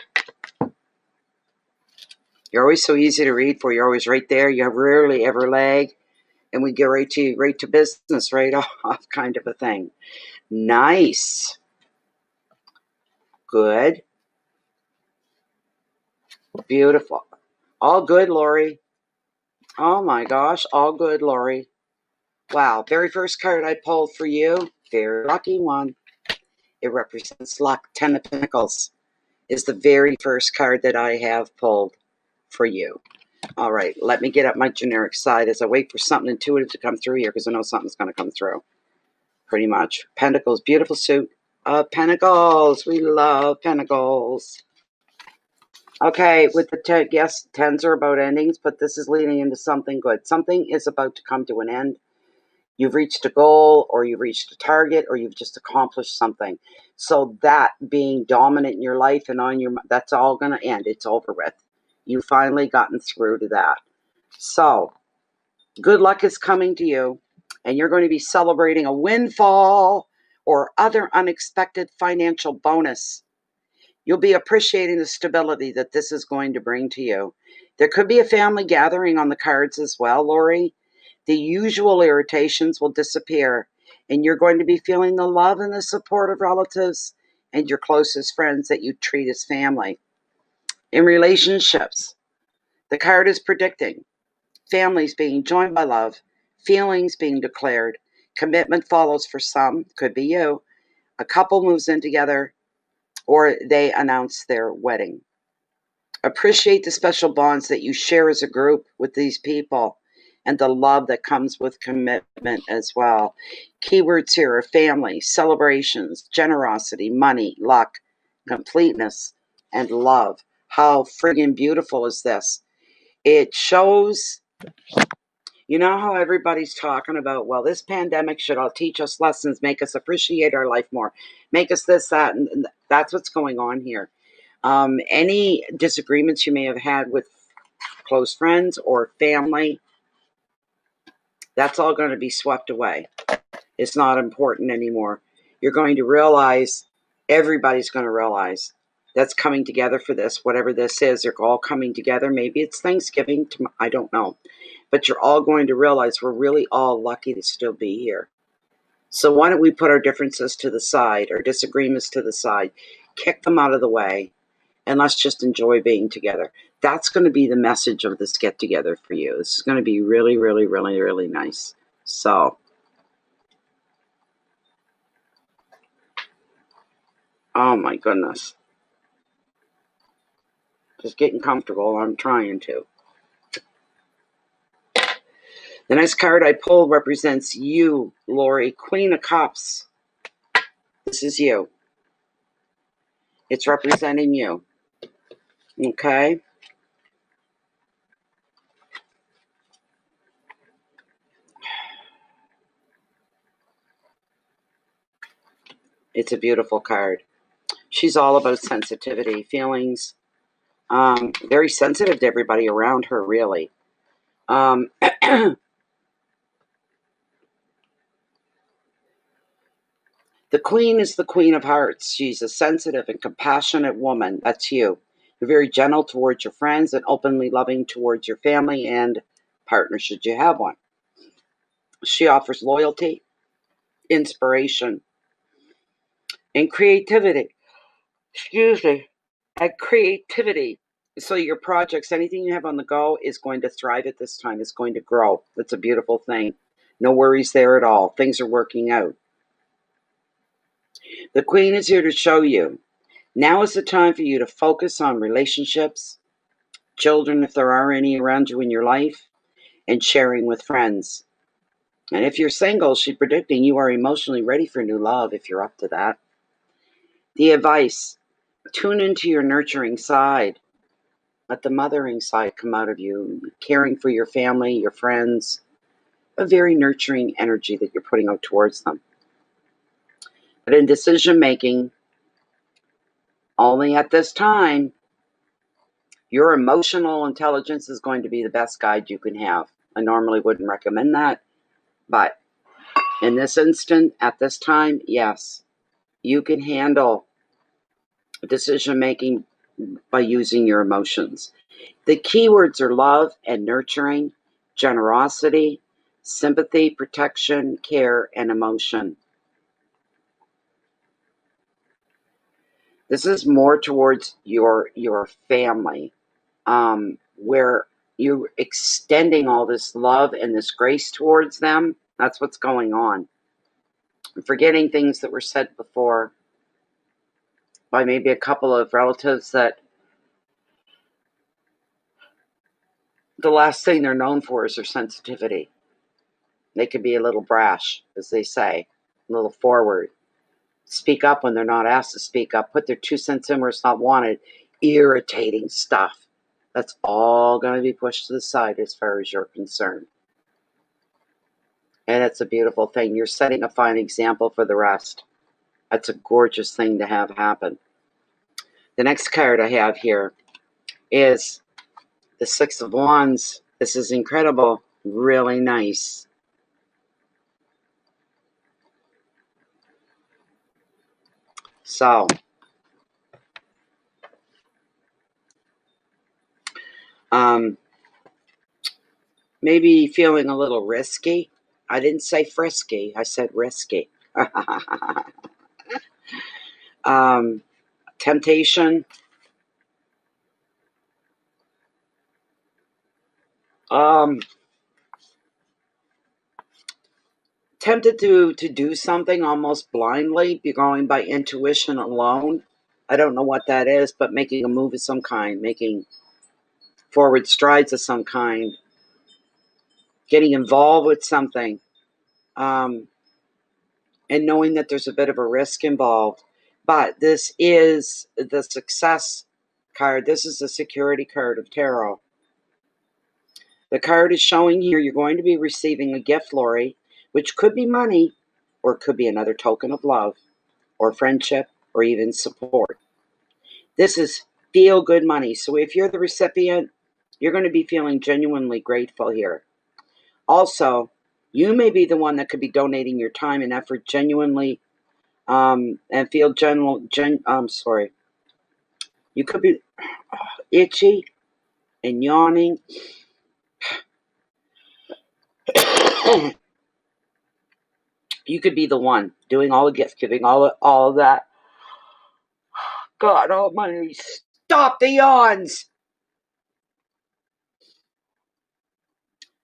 You're always so easy to read for. You're always right there. You rarely ever lag. And we get right to business, right off kind of a thing. Nice. Good. Beautiful. All good, Lori. Oh my gosh, all good, Lori. Wow, very first card I pulled for you. Very lucky one. It represents luck. 10 of Pentacles is the very first card that I have pulled for you. All right, let me get up my generic side as I wait for something intuitive to come through here because I know something's going to come through. Pretty much. Pentacles, beautiful suit of Pentacles. We love Pentacles. Okay, with the yes, 10s are about endings, but this is leading into something good. Something is about to come to an end. You've reached a goal, or you've reached a target, or you've just accomplished something. So that being dominant in your life and on your, that's all going to end. It's over with. You've finally gotten through to that. So good luck is coming to you, and you're going to be celebrating a windfall or other unexpected financial bonus. You'll be appreciating the stability that this is going to bring to you. There could be a family gathering on the cards as well, Lori. The usual irritations will disappear, and you're going to be feeling the love and the support of relatives and your closest friends that you treat as family. In relationships, the card is predicting families being joined by love, feelings being declared, commitment follows for some, could be you. A couple moves in together, or they announce their wedding. Appreciate the special bonds that you share as a group with these people and the love that comes with commitment as well. Keywords here are family, celebrations, generosity, money, luck, completeness, and love. How friggin' beautiful is this? It shows, you know how everybody's talking about, well, this pandemic should all teach us lessons, make us appreciate our life more, make us this, that, and that's what's going on here. Any disagreements you may have had with close friends or family, that's all going to be swept away. It's not important anymore. You're going to realize, everybody's going to realize that's coming together for this, whatever this is. They're all coming together. Maybe it's Thanksgiving, I don't know. But you're all going to realize we're really all lucky to still be here. So why don't we put our differences to the side, our disagreements to the side, kick them out of the way, and let's just enjoy being together. That's going to be the message of this get-together for you. This is going to be really, really, really, really nice. So, oh my goodness. Just getting comfortable. I'm trying to. The next card I pulled represents you, Lori, Queen of Cups. This is you. It's representing you. Okay? It's a beautiful card. She's all about sensitivity, feelings. Very sensitive to everybody around her, really. The Queen is the Queen of Hearts. She's a sensitive and compassionate woman. That's you. You're very gentle towards your friends and openly loving towards your family and partner, should you have one. She offers loyalty, inspiration, and creativity. Excuse me. And creativity. So your projects, anything you have on the go, is going to thrive at this time. It's going to grow. That's a beautiful thing. No worries there at all. Things are working out. The Queen is here to show you. Now is the time for you to focus on relationships, children, if there are any around you in your life, and sharing with friends. And if you're single, she's predicting you are emotionally ready for new love if you're up to that. The advice, tune into your nurturing side. Let the mothering side come out of you, caring for your family, your friends, a very nurturing energy that you're putting out towards them. But in decision making, only at this time, your emotional intelligence is going to be the best guide you can have. I normally wouldn't recommend that, but in this instant, at this time, yes, you can handle decision making by using your emotions. The keywords are love and nurturing, generosity, sympathy, protection, care, and emotion. This is more towards your family, where you're extending all this love and this grace towards them. That's what's going on. I'm forgetting things that were said before by maybe a couple of relatives that the last thing they're known for is their sensitivity. They can be a little brash, as they say, a little forward. Speak up when they're not asked to speak up. Put their 2 cents in where it's not wanted. Irritating stuff. That's all going to be pushed to the side as far as you're concerned. And it's a beautiful thing. You're setting a fine example for the rest. That's a gorgeous thing to have happen. The next card I have here is the 6 of Wands. This is incredible. Really nice. So, maybe feeling a little risky. I didn't say frisky. I said risky. Temptation. Tempted to do something almost blindly, be going by intuition alone. I don't know what that is, but making a move of some kind, making forward strides of some kind, getting involved with something, and knowing that there's a bit of a risk involved. But this is the success card. This is the security card of tarot. The card is showing here you're going to be receiving a gift, Lori, which could be money or it could be another token of love or friendship or even support. This is feel-good money. So if you're the recipient, you're going to be feeling genuinely grateful here. Also, you may be the one that could be donating your time and effort genuinely and feel you could be itchy and yawning. You could be the one doing all the gift giving, all of that. God almighty, stop the yawns!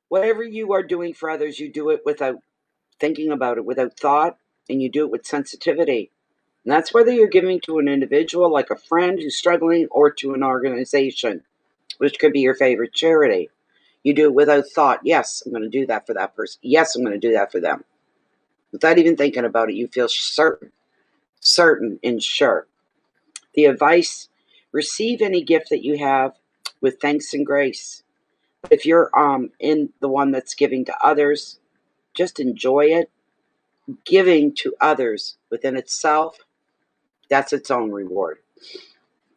Whatever you are doing for others, you do it without thinking about it, without thought, and you do it with sensitivity. And that's whether you're giving to an individual, like a friend who's struggling, or to an organization, which could be your favorite charity. You do it without thought. Yes, I'm going to do that for that person. Yes, I'm going to do that for them. Without even thinking about it, you feel certain and sure. The advice, receive any gift that you have with thanks and grace. If you're in the one that's giving to others, just enjoy it. Giving to others within itself, that's its own reward.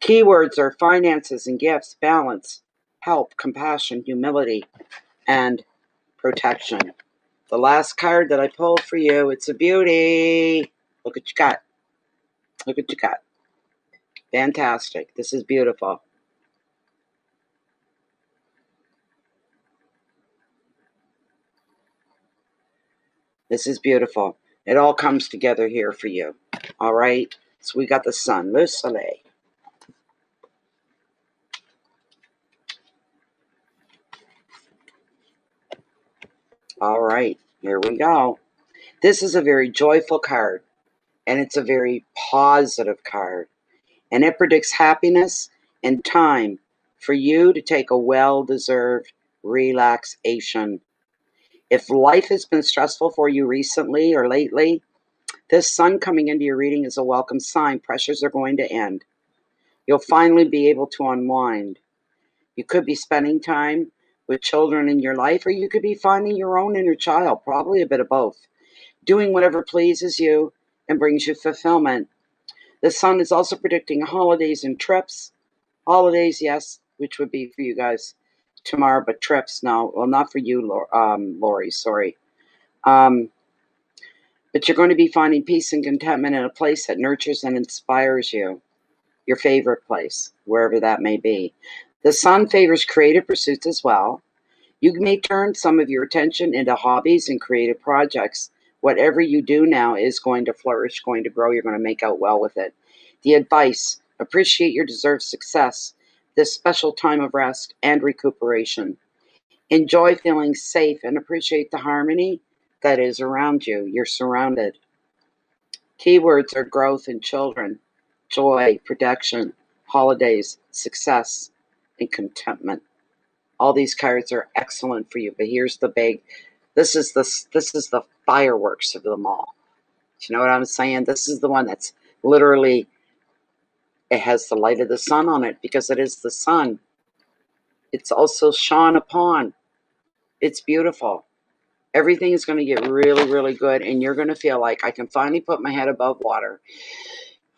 Keywords are finances and gifts, balance, help, compassion, humility, and protection. The last card that I pulled for you, it's a beauty. Look what you got. Look what you got. Fantastic. This is beautiful. This is beautiful. It all comes together here for you. All right? So we got the sun, le soleil. All right, here we go. This is a very joyful card, and it's a very positive card. And it predicts happiness and time for you to take a well-deserved relaxation. If life has been stressful for you recently or lately, This sun coming into your reading is a welcome sign. Pressures are going to end. You'll finally be able to unwind. You could be spending time with children in your life, or you could be finding your own inner child, probably a bit of both, doing whatever pleases you and brings you fulfillment. The sun is also predicting holidays and trips. Holidays, yes, which would be for you guys tomorrow, but trips, no. Well, not for you, Lori, sorry. But you're going to be finding peace and contentment in a place that nurtures and inspires you. Your favorite place, wherever that may be. The sun favors creative pursuits as well. You may turn some of your attention into hobbies and creative projects. Whatever you do now is going to flourish, going to grow. You're going to make out well with it. The advice: appreciate your deserved success, this special time of rest and recuperation. Enjoy feeling safe and appreciate the harmony that is around you. You're surrounded. Keywords are growth and children, joy, protection, holidays, success, and contentment. All these cards are excellent for you, but here's the big, this is the fireworks of them all. Do you know what I'm saying? This is the one that's literally, it has the light of the sun on it because it is the sun. It's also shone upon. It's beautiful. Everything is going to get really, really good, and you're going to feel like, I can finally put my head above water.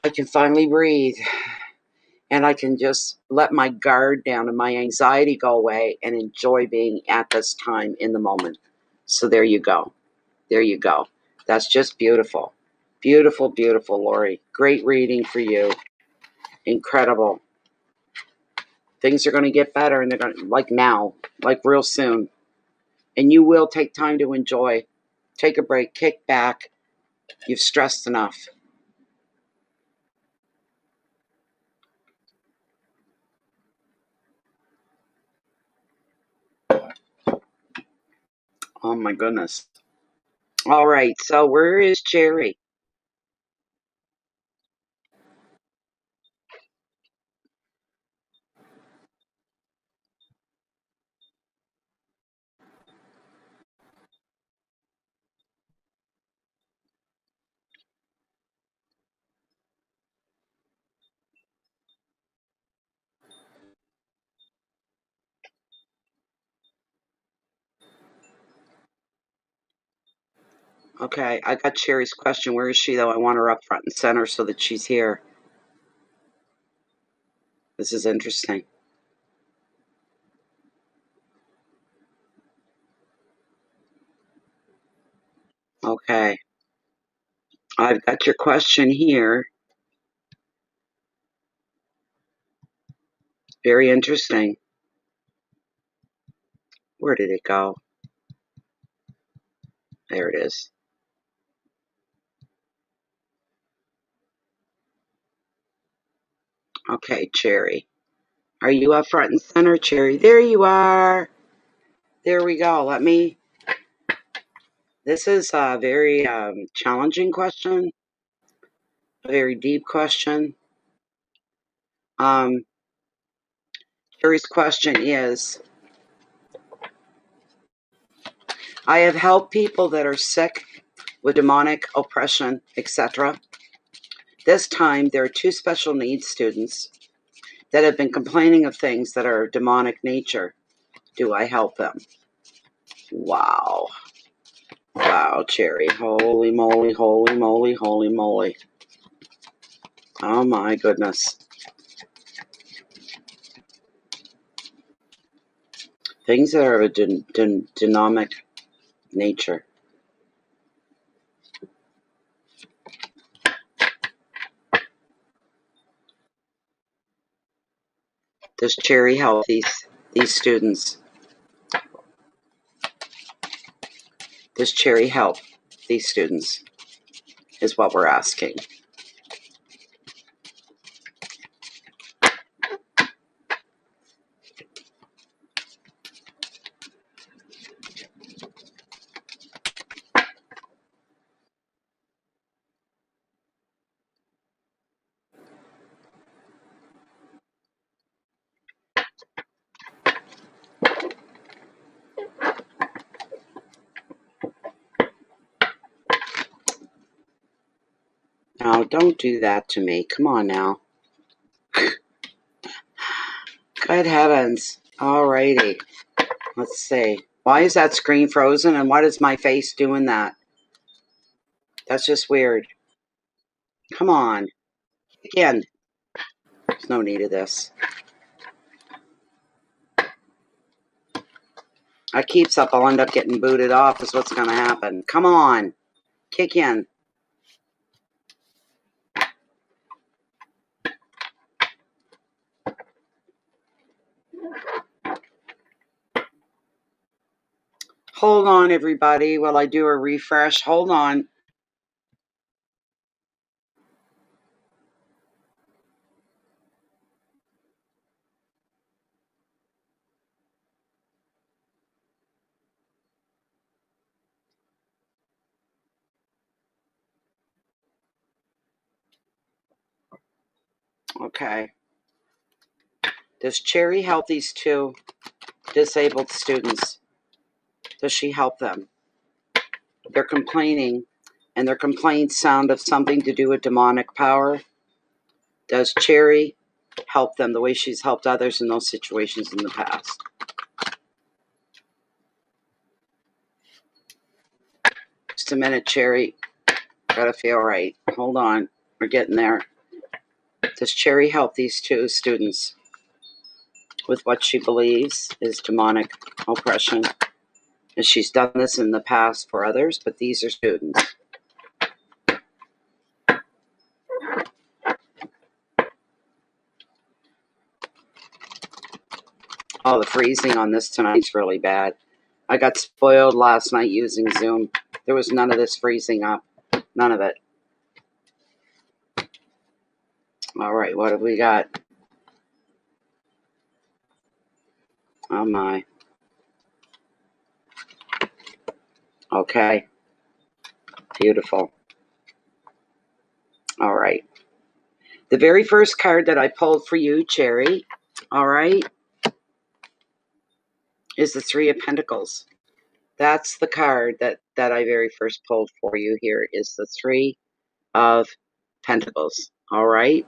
I can finally breathe, and I can just let my guard down and my anxiety go away and enjoy being at this time in the moment. So there you go. There you go. That's just beautiful. Beautiful, beautiful, Lori. Great reading for you. Incredible. Things are going to get better, and they're going to, like now, like real soon. And you will take time to enjoy. Take a break, kick back. You've stressed enough. Oh my goodness. All right, so where is Jerry? Okay, I got Sherry's question. Where is she, though? I want her up front and center so that she's here. This is interesting. Okay, I've got your question here. Very interesting. Where did it go? There it is. Okay, Cherry. Are you up front and center, Cherry? There you are. There we go. This is a very challenging question, a very deep question. Um, Cherry's question is, I have helped people that are sick with demonic oppression, etc. This time, there are two special needs students that have been complaining of things that are demonic nature. Do I help them? Wow. Wow, Cherry. Holy moly, holy moly, holy moly. Oh my goodness. Things that are of a dynamic nature. Does Cherry help these students? Does Cherry help these students? Is what we're asking. don't do that to me. Come on now. Good heavens. Alrighty. Let's see. Why is that screen frozen and what is my face doing that? That's just weird. Come on. Again. There's no need of this. That keeps up. I'll end up getting booted off is what's going to happen. Come on. Kick in. Hold on, everybody, while I do a refresh. Hold on. Okay. Does Cherry help these two disabled students? Does she help them? They're complaining, and their complaints sound of something to do with demonic power. Does Cherry help them the way she's helped others in those situations in the past? Just a minute, Cherry. Gotta feel right. Hold on. We're getting there. Does Cherry help these two students with what she believes is demonic oppression? And she's done this in the past for others, but these are students. Oh, the freezing on this tonight's really bad. I got spoiled last night using Zoom. There was none of this freezing up. None of it. All right, what have we got? Oh, my. Okay. Beautiful. All right. The very first card that I pulled for you, Cherry, all right, is the Three of Pentacles. That's the card that I very first pulled for you here is the Three of Pentacles. All right.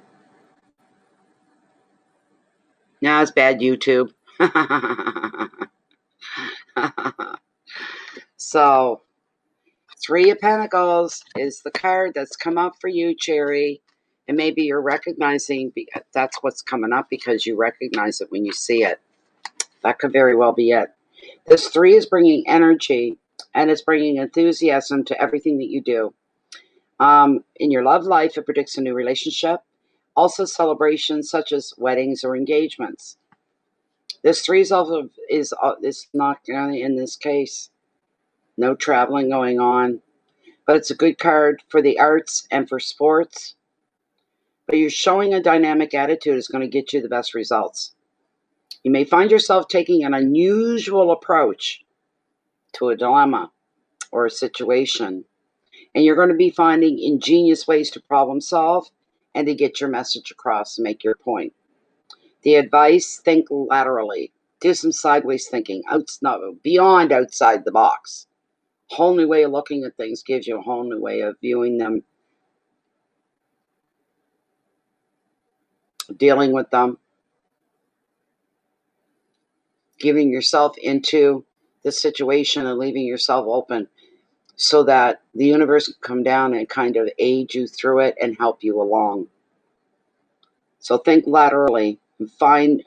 Now it's bad YouTube. So, Three of Pentacles is the card that's come up for you, Cherry. And maybe you're recognizing that's what's coming up because you recognize it when you see it. That could very well be it. This three is bringing energy and it's bringing enthusiasm to everything that you do. In your love life, it predicts a new relationship. Also celebrations such as weddings or engagements. This three is also is not in this case. No traveling going on. But it's a good card for the arts and for sports. But you're showing a dynamic attitude is going to get you the best results. You may find yourself taking an unusual approach to a dilemma or a situation. And you're going to be finding ingenious ways to problem solve and to get your message across and make your point. The advice, think laterally. Do some sideways thinking, beyond outside the box. Whole new way of looking at things gives you a whole new way of viewing them, dealing with them, giving yourself into the situation and leaving yourself open so that the universe can come down and kind of aid you through it and help you along. So think laterally and find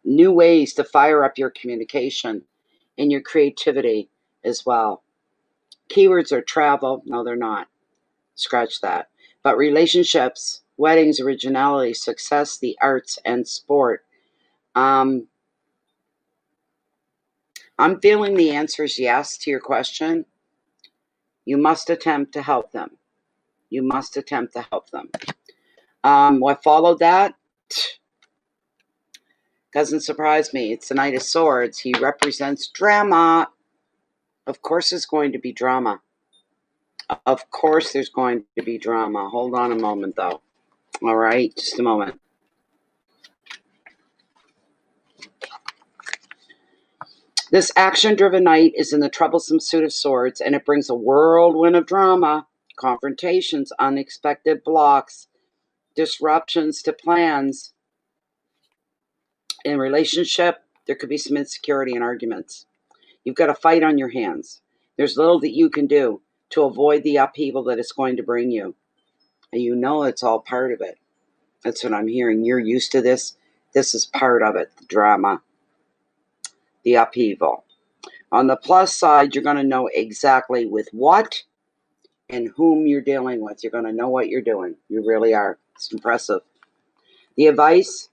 new ways to fire up your communication and your creativity as well. Keywords are travel. No, they're not. Scratch that. But relationships, weddings, originality, success, the arts, and sport. I'm feeling the answer is yes to your question. You must attempt to help them. You must attempt to help them. What followed that? Doesn't surprise me. It's the Knight of Swords. He represents drama. Of course there's going to be drama. Of course there's going to be drama. Hold on a moment, though. All right, just a moment. This action-driven knight is in the troublesome suit of swords, and it brings a whirlwind of drama, confrontations, unexpected blocks, disruptions to plans. In relationship, there could be some insecurity and arguments. You've got a fight on your hands. There's little that you can do to avoid the upheaval that it's going to bring you. And you know it's all part of it. That's what I'm hearing. You're used to this. This is part of it, the drama, the upheaval. On the plus side, you're going to know exactly with what and whom you're dealing with. You're going to know what you're doing. You really are. It's impressive. The advice: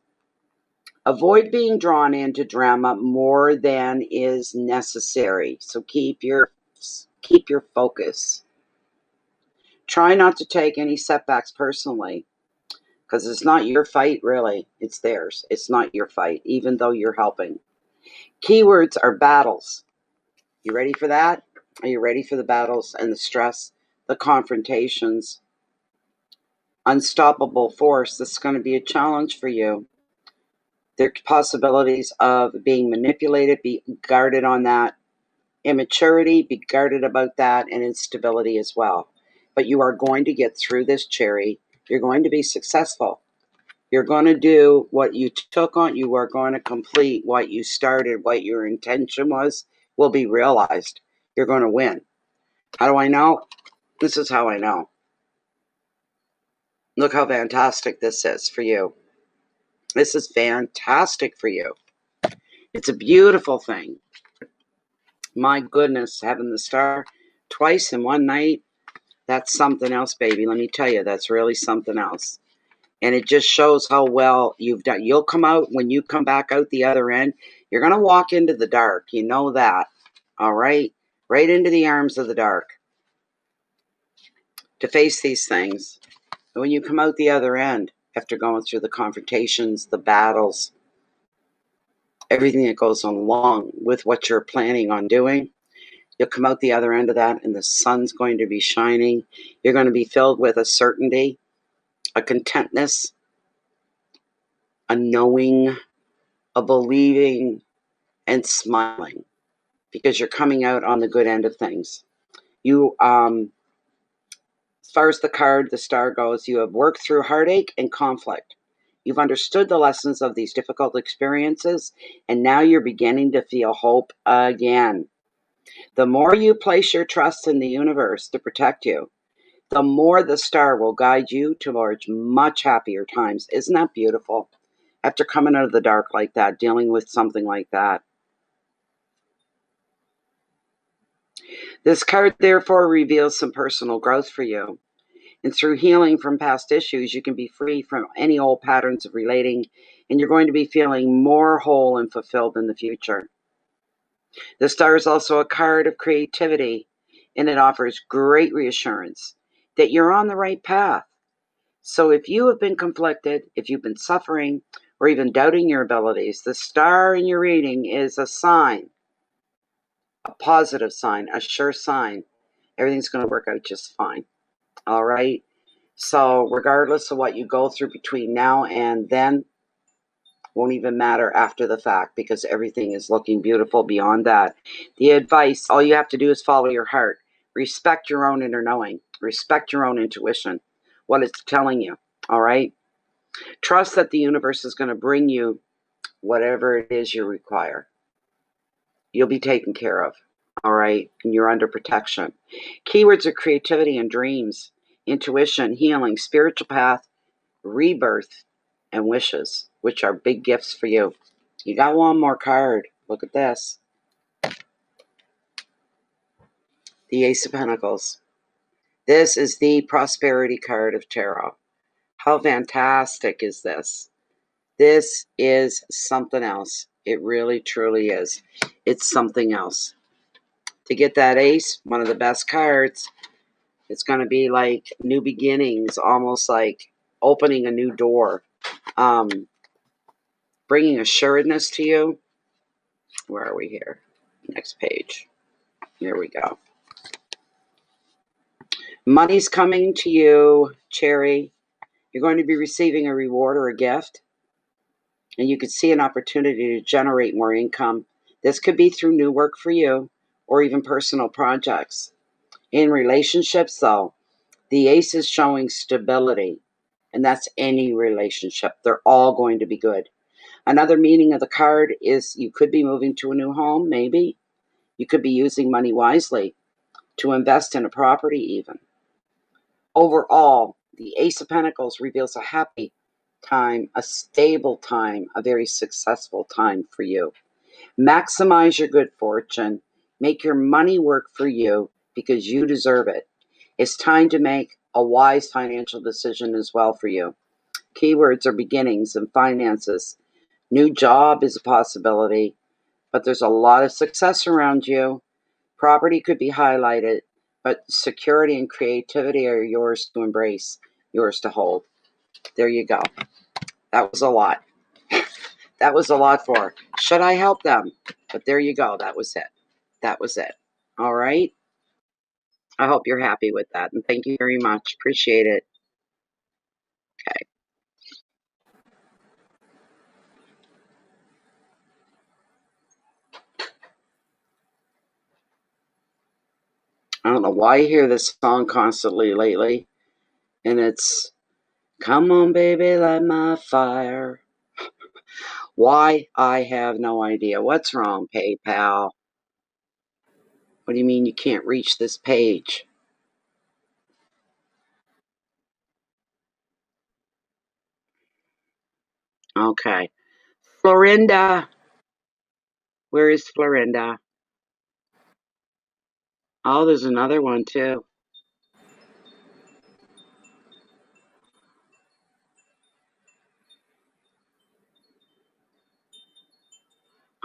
avoid being drawn into drama more than is necessary. So keep your focus. Try not to take any setbacks personally, because it's not your fight, really. It's theirs. It's not your fight, even though you're helping. Keywords are battles. You ready for that? Are you ready for the battles and the stress, the confrontations? Unstoppable force. This is going to be a challenge for you. There are possibilities of being manipulated. Be guarded on that. Immaturity, be guarded about that, and instability as well. But you are going to get through this, Cherry. You're going to be successful. You're going to do what you took on. You are going to complete what you started, what your intention was, will be realized. You're going to win. How do I know? This is how I know. Look how fantastic this is for you. This is fantastic for you. It's a beautiful thing. My goodness, having the star twice in one night, that's something else, baby. Let me tell you, that's really something else. And it just shows how well you've done. You'll come out, when you come back out the other end, you're going to walk into the dark. You know that. All right? Right into the arms of the dark to face these things. And when you come out the other end, after going through the confrontations, the battles, everything that goes along with what you're planning on doing, you'll come out the other end of that, and the sun's going to be shining. You're going to be filled with a certainty, a contentness, a knowing, a believing, and smiling, because you're coming out on the good end of things. You, as far as the star goes, you have worked through heartache and conflict. You've understood the lessons of these difficult experiences, and now you're beginning to feel hope again. The more you place your trust in the universe to protect you, the more the star will guide you towards much happier times. Isn't that beautiful? After coming out of the dark like that, dealing with something like that. This card, therefore, reveals some personal growth for you. And through healing from past issues, you can be free from any old patterns of relating, and you're going to be feeling more whole and fulfilled in the future. The star is also a card of creativity, and it offers great reassurance that you're on the right path. So if you have been conflicted, if you've been suffering, or even doubting your abilities, the star in your reading is a sign, a positive sign, a sure sign. Everything's going to work out just fine. All right? So regardless of what you go through between now and then, won't even matter after the fact, because everything is looking beautiful beyond that. The advice, all you have to do is follow your heart. Respect your own inner knowing. Respect your own intuition, what it's telling you. All right? Trust that the universe is going to bring you whatever it is you require. You'll be taken care of. All right? And you're under protection. Keywords are creativity and dreams, intuition, healing, spiritual path, rebirth, and wishes, which are big gifts for you. You got one more card. Look at this. The Ace of Pentacles. This is the prosperity card of tarot. How fantastic is this? This is something else. It really, truly is. It's something else. To get that ace, one of the best cards, it's going to be like new beginnings, almost like opening a new door. Bringing assuredness to you. Where are we here? Next page. Here we go. Money's coming to you, Cherry. You're going to be receiving a reward or a gift. And you could see an opportunity to generate more income. This could be through new work for you or even personal projects. In relationships, though, The Ace is showing stability, and that's any relationship. They're all going to be good. Another meaning of the card is you could be moving to a new home, maybe. You could be using money wisely to invest in a property even. Overall, the Ace of Pentacles reveals a happy time, a stable time, a very successful time for you. Maximize your good fortune. Make your money work for you because you deserve it. It's time to make a wise financial decision as well for you. Keywords are beginnings and finances. New job is a possibility, but there's a lot of success around you. Property could be highlighted, but security and creativity are yours to embrace, yours to hold. There you go. That was a lot. That was a lot for, should I help them? But there you go. That was it. That was it. All right. I hope you're happy with that. And thank you very much. Appreciate it. Okay. I don't know why you hear this song constantly lately. And it's, come on, baby, light my fire. Why? I have no idea. What's wrong, PayPal? What do you mean you can't reach this page? Okay. Florinda. Where is Florinda? Oh, there's another one too.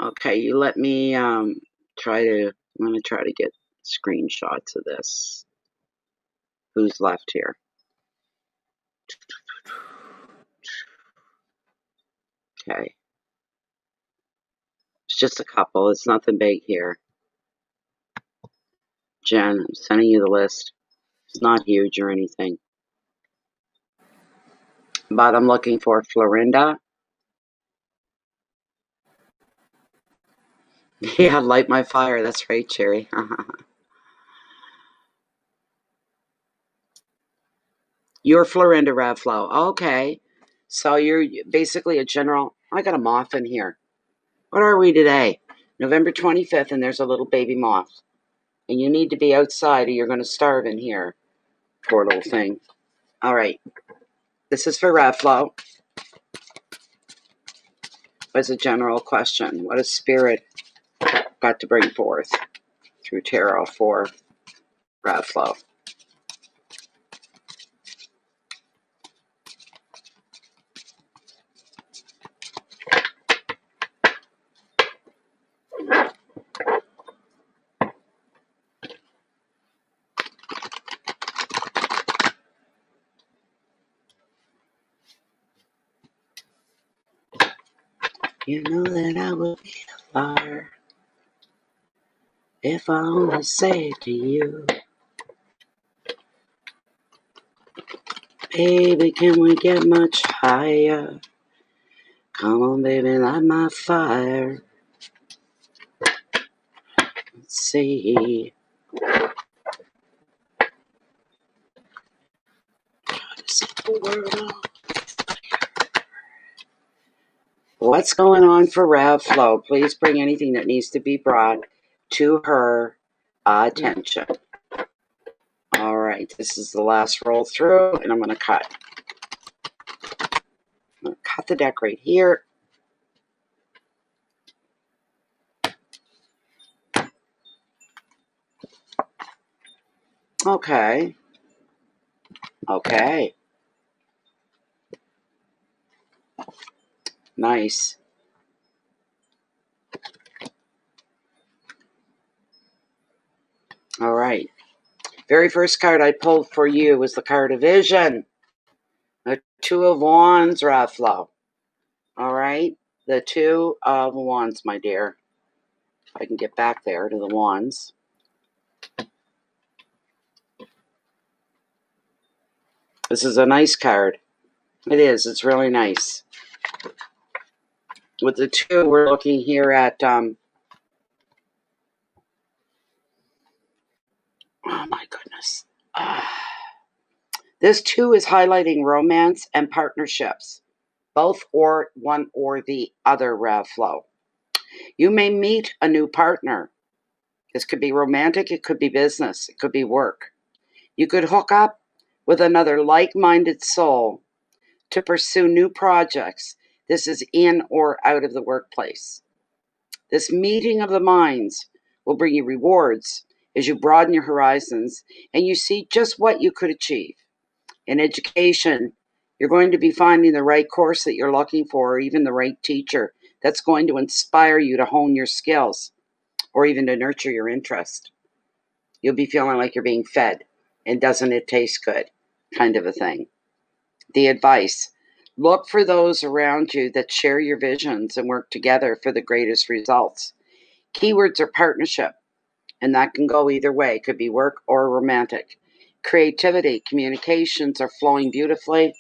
Okay, you let me I'm gonna try to get screenshots of this. Who's left here? Okay. It's just a couple. It's nothing big here. Jen, I'm sending you the list. It's not huge or anything. But I'm looking for Florinda. Yeah, light my fire. That's right, Cherry. You're Florinda Radflow. Okay. So you're basically a general. I got a moth in here. What are we today? November 25th, and there's a little baby moth. And you need to be outside or you're going to starve in here. Poor little thing. All right. This is for Radflow. As a general question, what has Spirit got to bring forth through tarot for Radflow? You know that I will be the fire if I only say it to you. Baby, can we get much higher? Come on, baby, light my fire. Let's see. What's going on for Radflow? Please bring anything that needs to be brought to her attention. All right, this is the last roll through, and I'm going to cut. I'm going to cut the deck right here. Okay. Okay. Nice. All right. Very first card I pulled for you was the card of Vision. The Two of Wands, Radflow. All right. The Two of Wands, my dear. If I can get back there to the Wands. This is a nice card. It is. It's really nice. With the two, we're looking here at, oh my goodness. This too is highlighting romance and partnerships, both or one or the other, Rav Flow. You may meet a new partner. This could be romantic, it could be business, it could be work. You could hook up with another like-minded soul to pursue new projects. This is in or out of the workplace. This meeting of the minds will bring you rewards as you broaden your horizons and you see just what you could achieve. In education, you're going to be finding the right course that you're looking for, or even the right teacher that's going to inspire you to hone your skills or even to nurture your interest. You'll be feeling like you're being fed, and doesn't it taste good, kind of a thing. The advice: look for those around you that share your visions and work together for the greatest results. Keywords are partnership, and that can go either way. It could be work or romantic. Creativity, communications are flowing beautifully.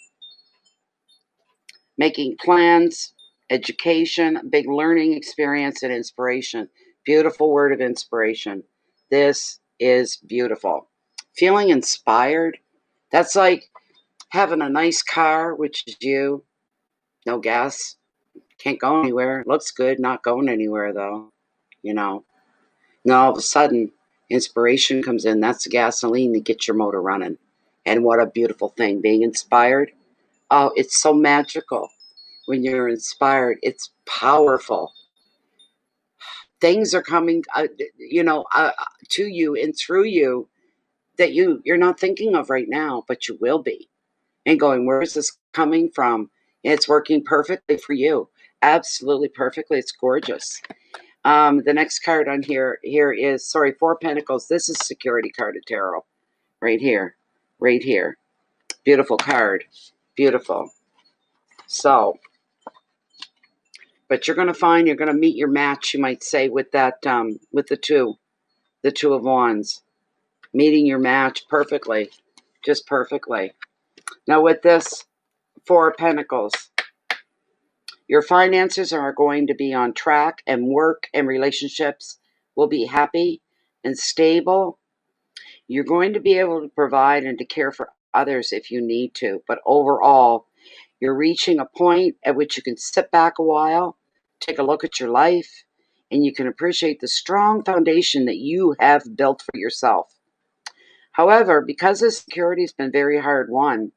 Making plans, education, big learning experience, and inspiration. Beautiful word of inspiration. This is beautiful. Feeling inspired, that's like having a nice car, which is you, no gas, can't go anywhere, looks good, not going anywhere though, you know. Now all of a sudden, inspiration comes in. That's the gasoline to get your motor running. And what a beautiful thing, being inspired. Oh, it's so magical. When you're inspired, it's powerful. Things are coming, to you and through you that you're not thinking of right now, but you will be. And going, where is this coming from? And it's working perfectly for you. Absolutely perfectly. It's gorgeous. The next card on here is, Four Pentacles. This is Security card of tarot. Right here. Right here. Beautiful card. Beautiful. So, but you're going to meet your match, you might say, with that, with the Two of Wands. Meeting your match perfectly. Just perfectly. Now with this Four of Pentacles, your finances are going to be on track, and work and relationships will be happy and stable. You're going to be able to provide and to care for others if you need to. But overall, you're reaching a point at which you can sit back a while, take a look at your life, and you can appreciate the strong foundation that you have built for yourself. However, because this security has been very hard won,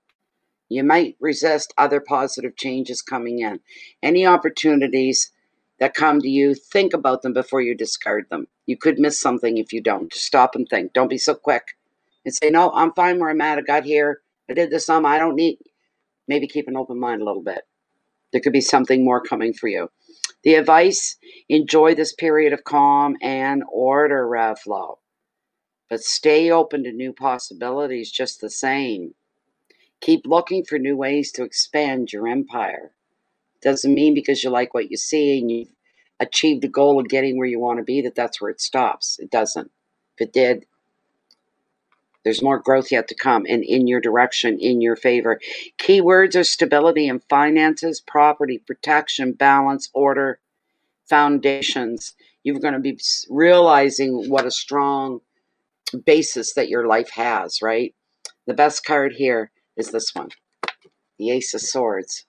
you might resist other positive changes coming in. Any opportunities that come to you, think about them before you discard them. You could miss something if you don't. Just stop and think. Don't be so quick and say, no, I'm fine where I'm at. I got here. I did this. I don't need. Maybe keep an open mind a little bit. There could be something more coming for you. The advice: enjoy this period of calm and order, Rav Flow. But stay open to new possibilities just the same. Keep looking for new ways to expand your empire. Doesn't mean because you like what you see and you've achieved a goal of getting where you want to be that's where it stops. It doesn't. If it did, there's more growth yet to come, and in your direction, in your favor. Keywords are stability and finances, property, protection, balance, order, foundations. You're going to be realizing what a strong basis that your life has, right? The best card here is this one, the Ace of Swords.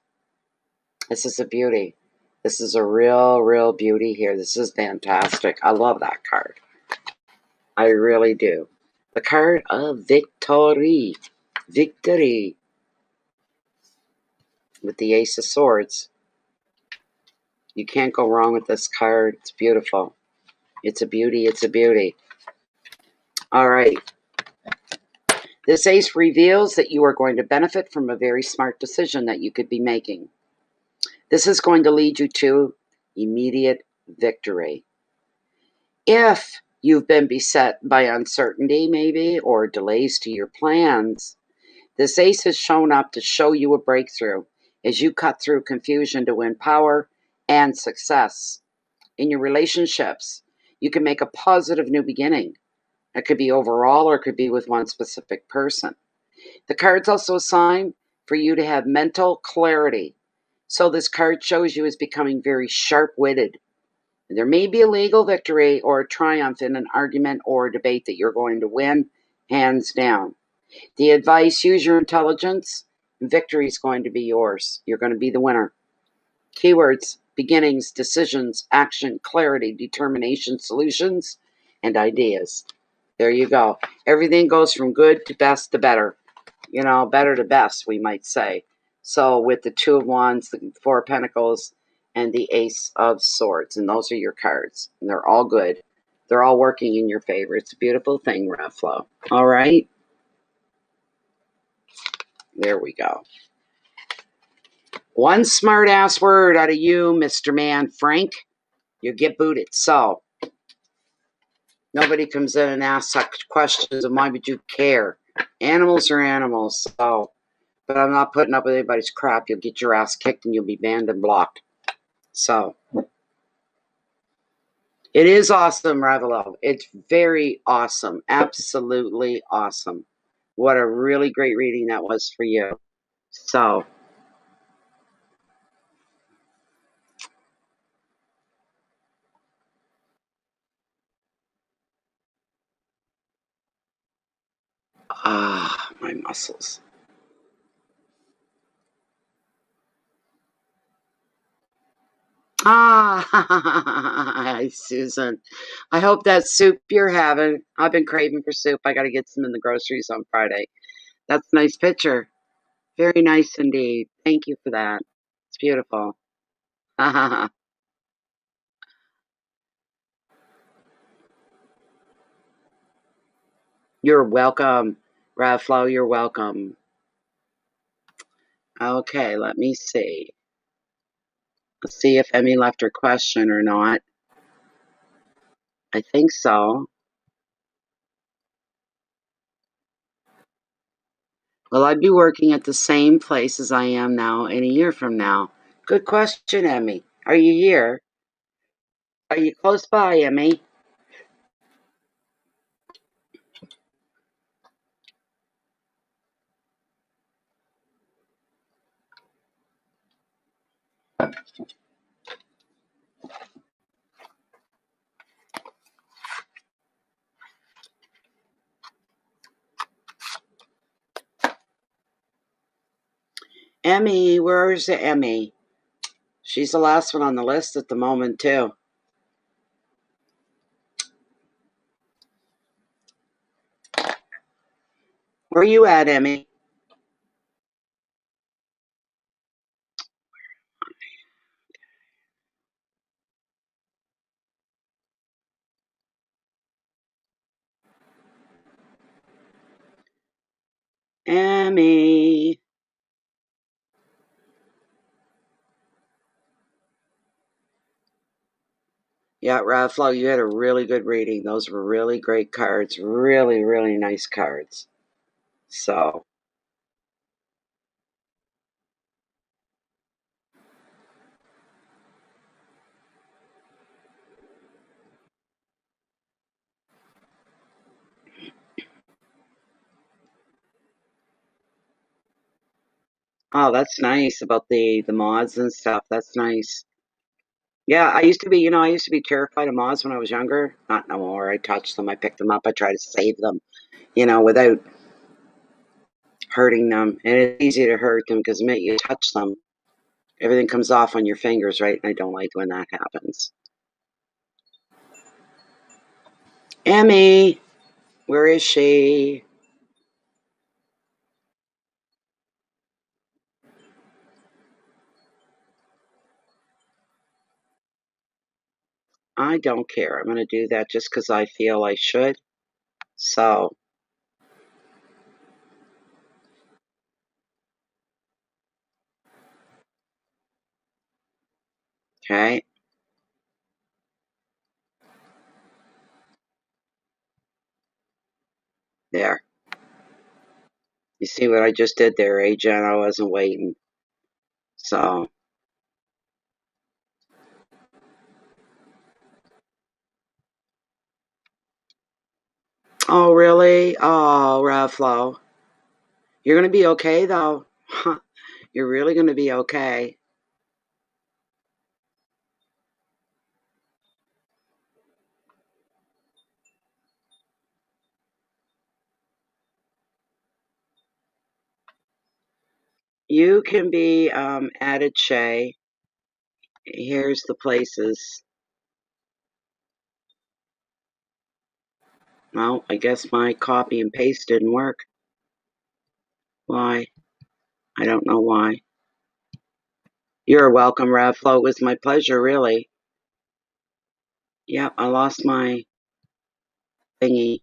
This is a beauty. This is a real beauty here. This is fantastic. I love that card. I really do. The card of victory. Victory. With the Ace of Swords. You can't go wrong with this card. It's beautiful. It's a beauty. It's a beauty. All right. This ace reveals that you are going to benefit from a very smart decision that you could be making. This is going to lead you to immediate victory. If you've been beset by uncertainty, maybe, or delays to your plans, this ace has shown up to show you a breakthrough as you cut through confusion to win power and success. In your relationships, you can make a positive new beginning. It could be overall, or it could be with one specific person. The card's also a sign for you to have mental clarity. So this card shows you as becoming very sharp-witted. There may be a legal victory or a triumph in an argument or a debate that you're going to win, hands down. The advice, use your intelligence. Victory is going to be yours. You're going to be the winner. Keywords, beginnings, decisions, action, clarity, determination, solutions, and ideas. There you go. Everything goes from good to best to better. You know, better to best, we might say. So with the Two of Wands, the Four of Pentacles, and the Ace of Swords. And those are your cards. And they're all good. They're all working in your favor. It's a beautiful thing, Rafflo. All right? There we go. One smart ass word out of you, Mr. Man Frank, you get booted. So nobody comes in and asks such questions and why would you care? Animals are animals, so but I'm not putting up with anybody's crap. You'll get your ass kicked and you'll be banned and blocked. So it is awesome, Ravelo. It's very awesome. Absolutely awesome. What a really great reading that was for you. So my muscles. Hi, Susan. I hope that soup you're having. I've been craving for soup. I got to get some in the groceries on Friday. That's a nice picture. Very nice indeed. Thank you for that. It's beautiful. You're welcome, Ravflow. You're welcome. Okay, let me see. Let's see if Emmy left her question or not. I think so. Will I be working at the same place as I am now in a year from now? Good question, Emmy. Are you here? Are you close by, Emmy? Emmy, where's Emmy? She's the last one on the list at the moment, too. Where you at, Emmy? Emmy. Yeah, Ravflow, you had a really good reading. Those were really great cards. Really, really nice cards. So, oh, that's nice about the moths and stuff. That's nice. Yeah, I used to be, I used to be terrified of moths when I was younger. Not no more. I touch them, I pick them up, I try to save them, without hurting them. And it's easy to hurt them because the minute you touch them, everything comes off on your fingers, right? And I don't like when that happens. Emmy, where is she? I don't care. I'm going to do that just because I feel I should. So, okay, there. You see what I just did there, Jen? I wasn't waiting. So, oh, really? Oh, Ravflow. You're going to be okay, though. You're really going to be okay. You can be added, Shay. Here's the places. Well, I guess my copy and paste didn't work. Why? I don't know why. You're welcome, Radflow. It was my pleasure, really. Yep, I lost my thingy.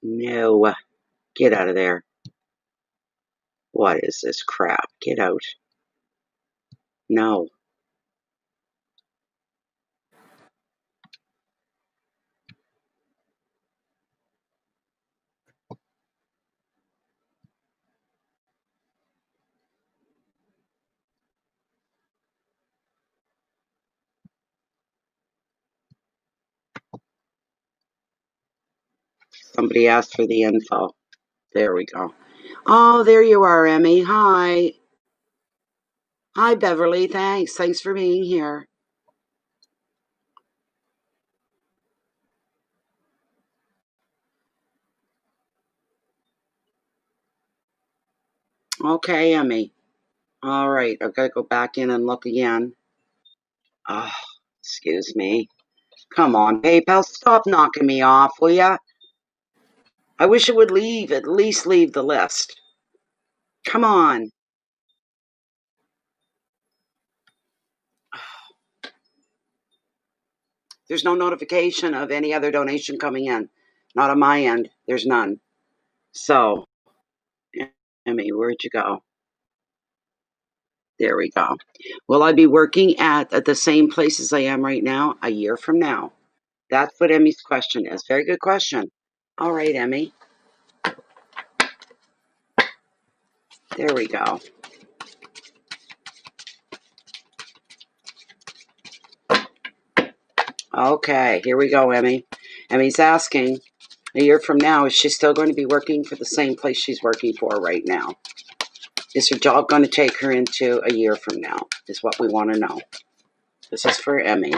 No. Get out of there. What is this crap? Get out. No. Somebody asked for the info. There we go. Oh, there you are, Emmy. Hi. Hi, Beverly. Thanks. Thanks for being here. Okay, Emmy. All right. I've got to go back in and look again. Oh, excuse me. Come on, PayPal. Stop knocking me off, will ya? I wish it would leave. At least leave the list. Come on. There's no notification of any other donation coming in. Not on my end. There's none. So, Emmy, where'd you go? There we go. Will I be working at the same place as I am right now a year from now? That's what Emmy's question is. Very good question. All right, Emmy. There we go. Okay, here we go, Emmy. Emmy's asking, a year from now, is she still going to be working for the same place she's working for right now? Is her job going to take her into a year from now? Is what we want to know. This is for Emmy.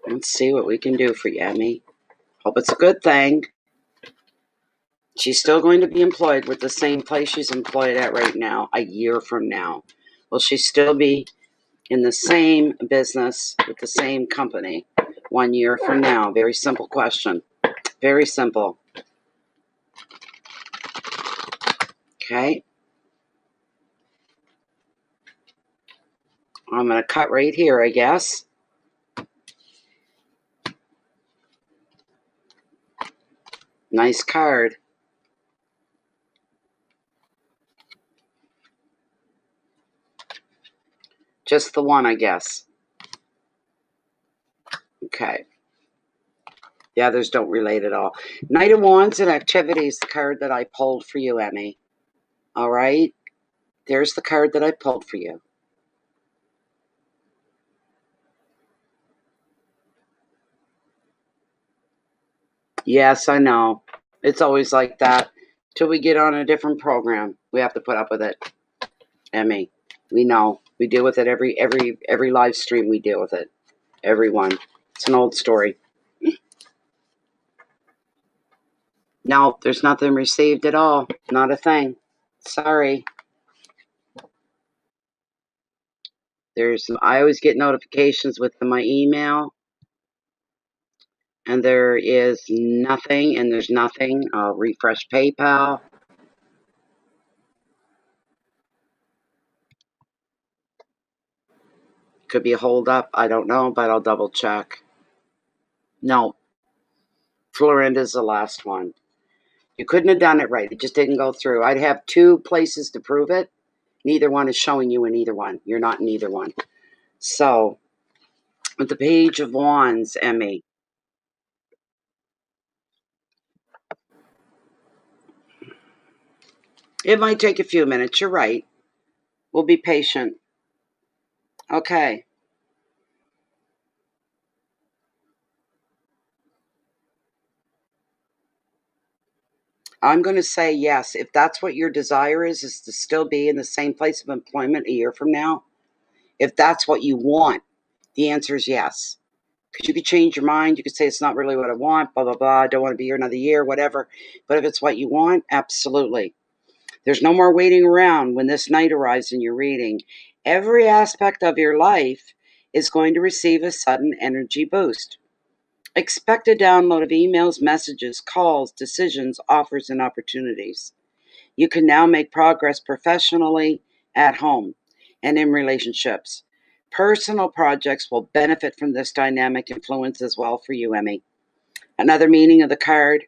Let's see what we can do for you, Emmy. Hope it's a good thing. She's still going to be employed with the same place she's employed at right now a year from now. Will she still be in the same business with the same company 1 year from now? Very simple question. Very simple. Okay. I'm going to cut right here, I guess. Nice card. Just the one, I guess. Okay. The others don't relate at all. Knight of Wands and Activities, the card that I pulled for you, Emmy. All right. There's the card that I pulled for you. Yes, I know. It's always like that. Till we get on a different program, we have to put up with it. Emmy, we know. We deal with it every live stream. We deal with it. Everyone. It's an old story. No, there's nothing received at all. Not a thing. Sorry. I always get notifications with my email, and there is nothing, and there's nothing. I'll refresh PayPal. Could be a hold up. I don't know, but I'll double check. No. Florinda's the last one. You couldn't have done it right. It just didn't go through. I'd have 2 places to prove it. Neither one is showing you in either one. You're not in either one. So, with the Page of Wands, Emmy, It might take a few minutes. You're right. We'll be patient. Okay. I'm going to say yes. If that's what your desire is to still be in the same place of employment a year from now, if that's what you want, the answer is yes. Because you could change your mind. You could say it's not really what I want, blah, blah, blah. I don't want to be here another year, whatever. But if it's what you want, absolutely. There's no more waiting around when this night arrives in your reading. Every aspect of your life is going to receive a sudden energy boost. Expect a download of emails, messages, calls, decisions, offers, and opportunities. You can now make progress professionally, at home, and in relationships. Personal projects will benefit from this dynamic influence as well for you, Emmy. Another meaning of the card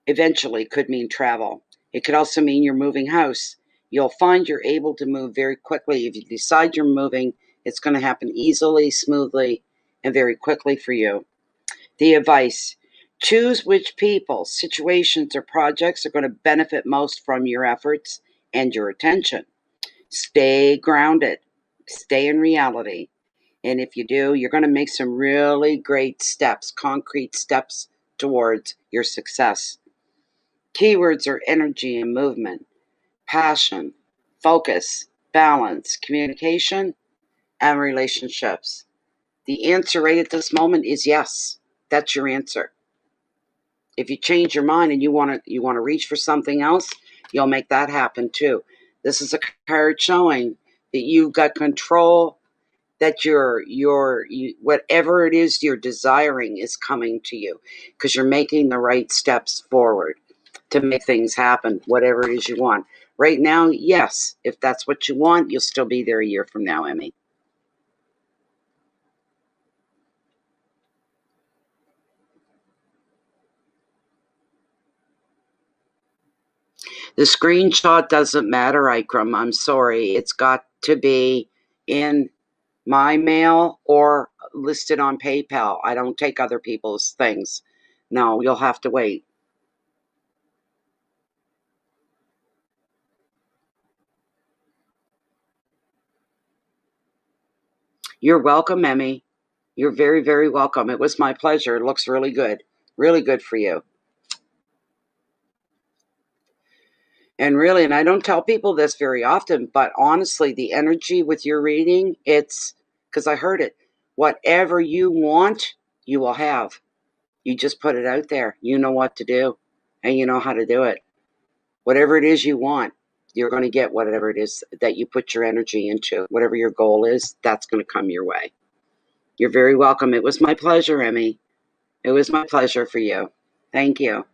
eventually could mean travel. It could also mean you're moving house. You'll find you're able to move very quickly. If you decide you're moving, it's going to happen easily, smoothly, and very quickly for you. The advice: choose which people, situations, or projects are going to benefit most from your efforts and your attention. Stay grounded, stay in reality. And if you do, you're going to make some really great steps, concrete steps towards your success. Keywords are energy and movement, passion, focus, balance, communication, and relationships. The answer right at this moment is yes. That's your answer. If you change your mind and you want to reach for something else, you'll make that happen too. This is a card showing that you've got control, that whatever it is you're desiring is coming to you because you're making the right steps forward to make things happen, whatever it is you want. Right now, yes, if that's what you want, you'll still be there a year from now, Emmy. The screenshot doesn't matter, Ikram. I'm sorry. It's got to be in my mail or listed on PayPal. I don't take other people's things. No, you'll have to wait. You're welcome, Emmy. You're very, very welcome. It was my pleasure. It looks really good. Really good for you. And really, and I don't tell people this very often, but honestly, the energy with your reading, it's because I heard it. Whatever you want, you will have. You just put it out there. You know what to do and you know how to do it. Whatever it is you want, you're going to get whatever it is that you put your energy into. Whatever your goal is, that's going to come your way. You're very welcome. It was my pleasure, Emmy. It was my pleasure for you. Thank you.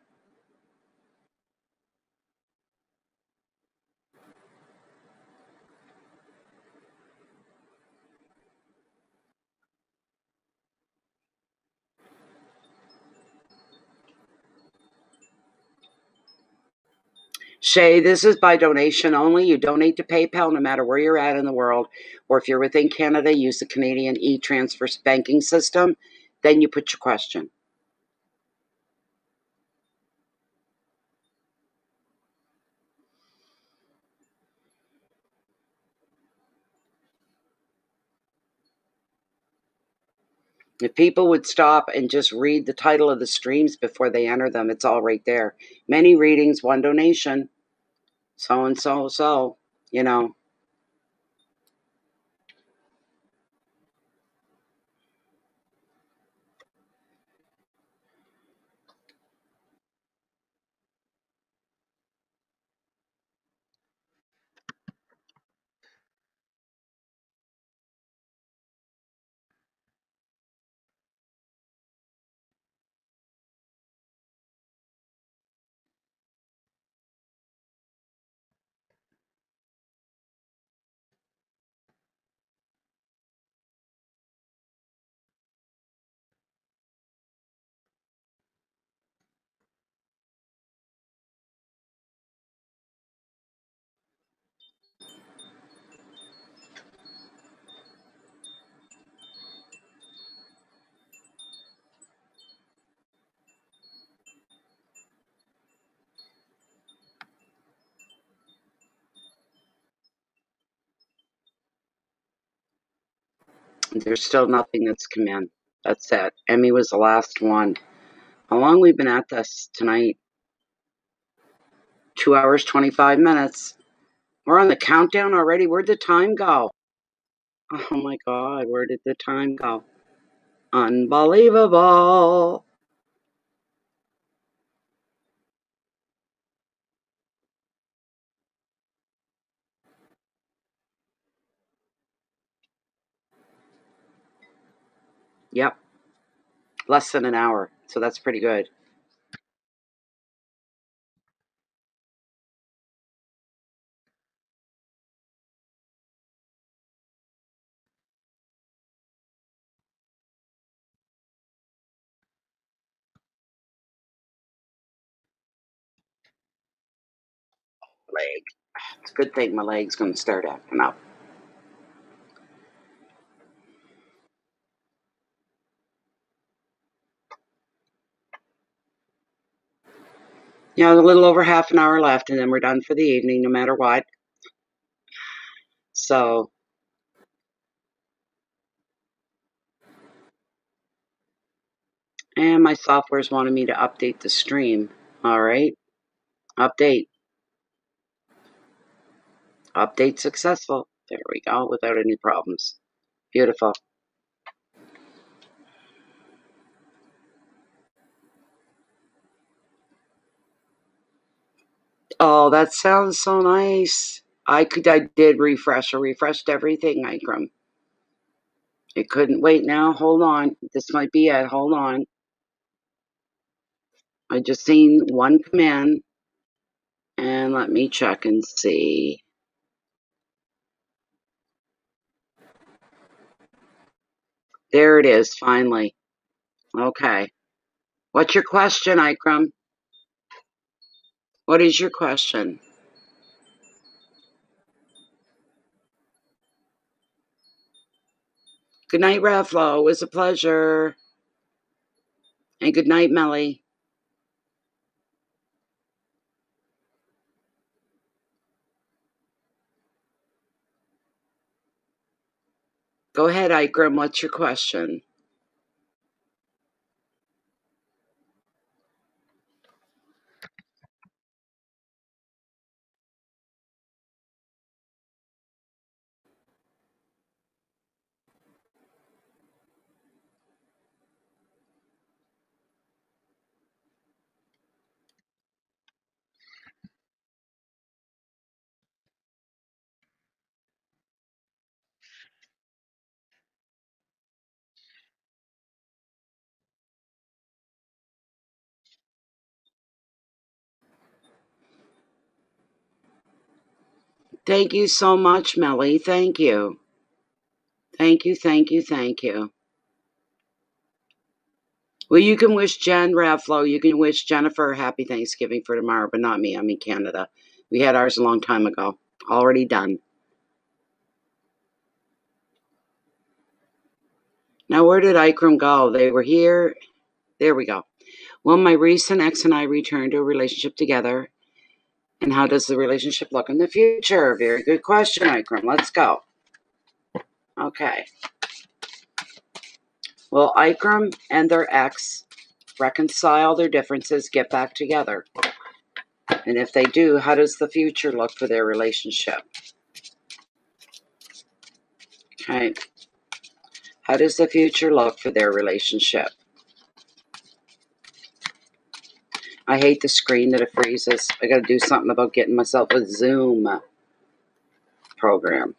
Shay, this is by donation only. You donate to PayPal no matter where you're at in the world, or if you're within Canada, use the Canadian e-transfer banking system. Then you put your question. If people would stop and just read the title of the streams before they enter them, it's all right there. Many readings, one donation, so and so, so, you know. There's still nothing that's come in. That's it. Emmy was the last one. How long we've been at this tonight? 2 hours, 25 minutes. We're on the countdown already. Where'd the time go? Oh my God, where did the time go? Unbelievable. Yep. Less than an hour. So that's pretty good. Leg. It's a good thing my leg's going to start acting up. Yeah, a little over half an hour left, and then we're done for the evening, no matter what. So, and my software's wanting me to update the stream. All right. Update. Update successful. There we go, without any problems. Beautiful. Oh, that sounds so nice. I did refresh. I refreshed everything, Ikram. It couldn't wait now. Hold on. This might be it. Hold on. I just seen one come in. And let me check and see. There it is, finally. Okay. What's your question, Ikram? What is your question? Good night, Raflo. It was a pleasure. And good night, Melly. Go ahead, Ikram. What's your question? Thank you so much, Melly. Thank you. Thank you, thank you, thank you. Well, you can wish Jen, Raflo, you can wish Jennifer a happy Thanksgiving for tomorrow, but not me. I'm in Canada. We had ours a long time ago. Already done. Now, where did Ikram go? They were here. There we go. Will my recent ex and I return to a relationship together? And how does the relationship look in the future? Very good question, Ikram. Let's go. Okay. Will Ikram and their ex reconcile their differences, get back together? And if they do, how does the future look for their relationship? Okay. How does the future look for their relationship? I hate the screen that it freezes. I got to do something about getting myself a Zoom program.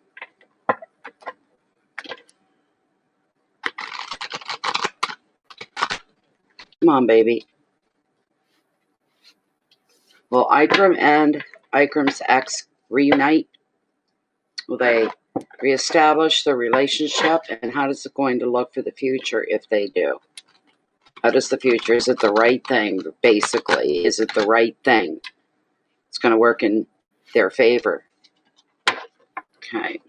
Come on, baby. Will Ikram and Ikram's ex reunite? Will they reestablish the relationship? And how is it going to look for the future if they do? How does the future? Is it the right thing, basically? Is it the right thing? It's going to work in their favor. Okay.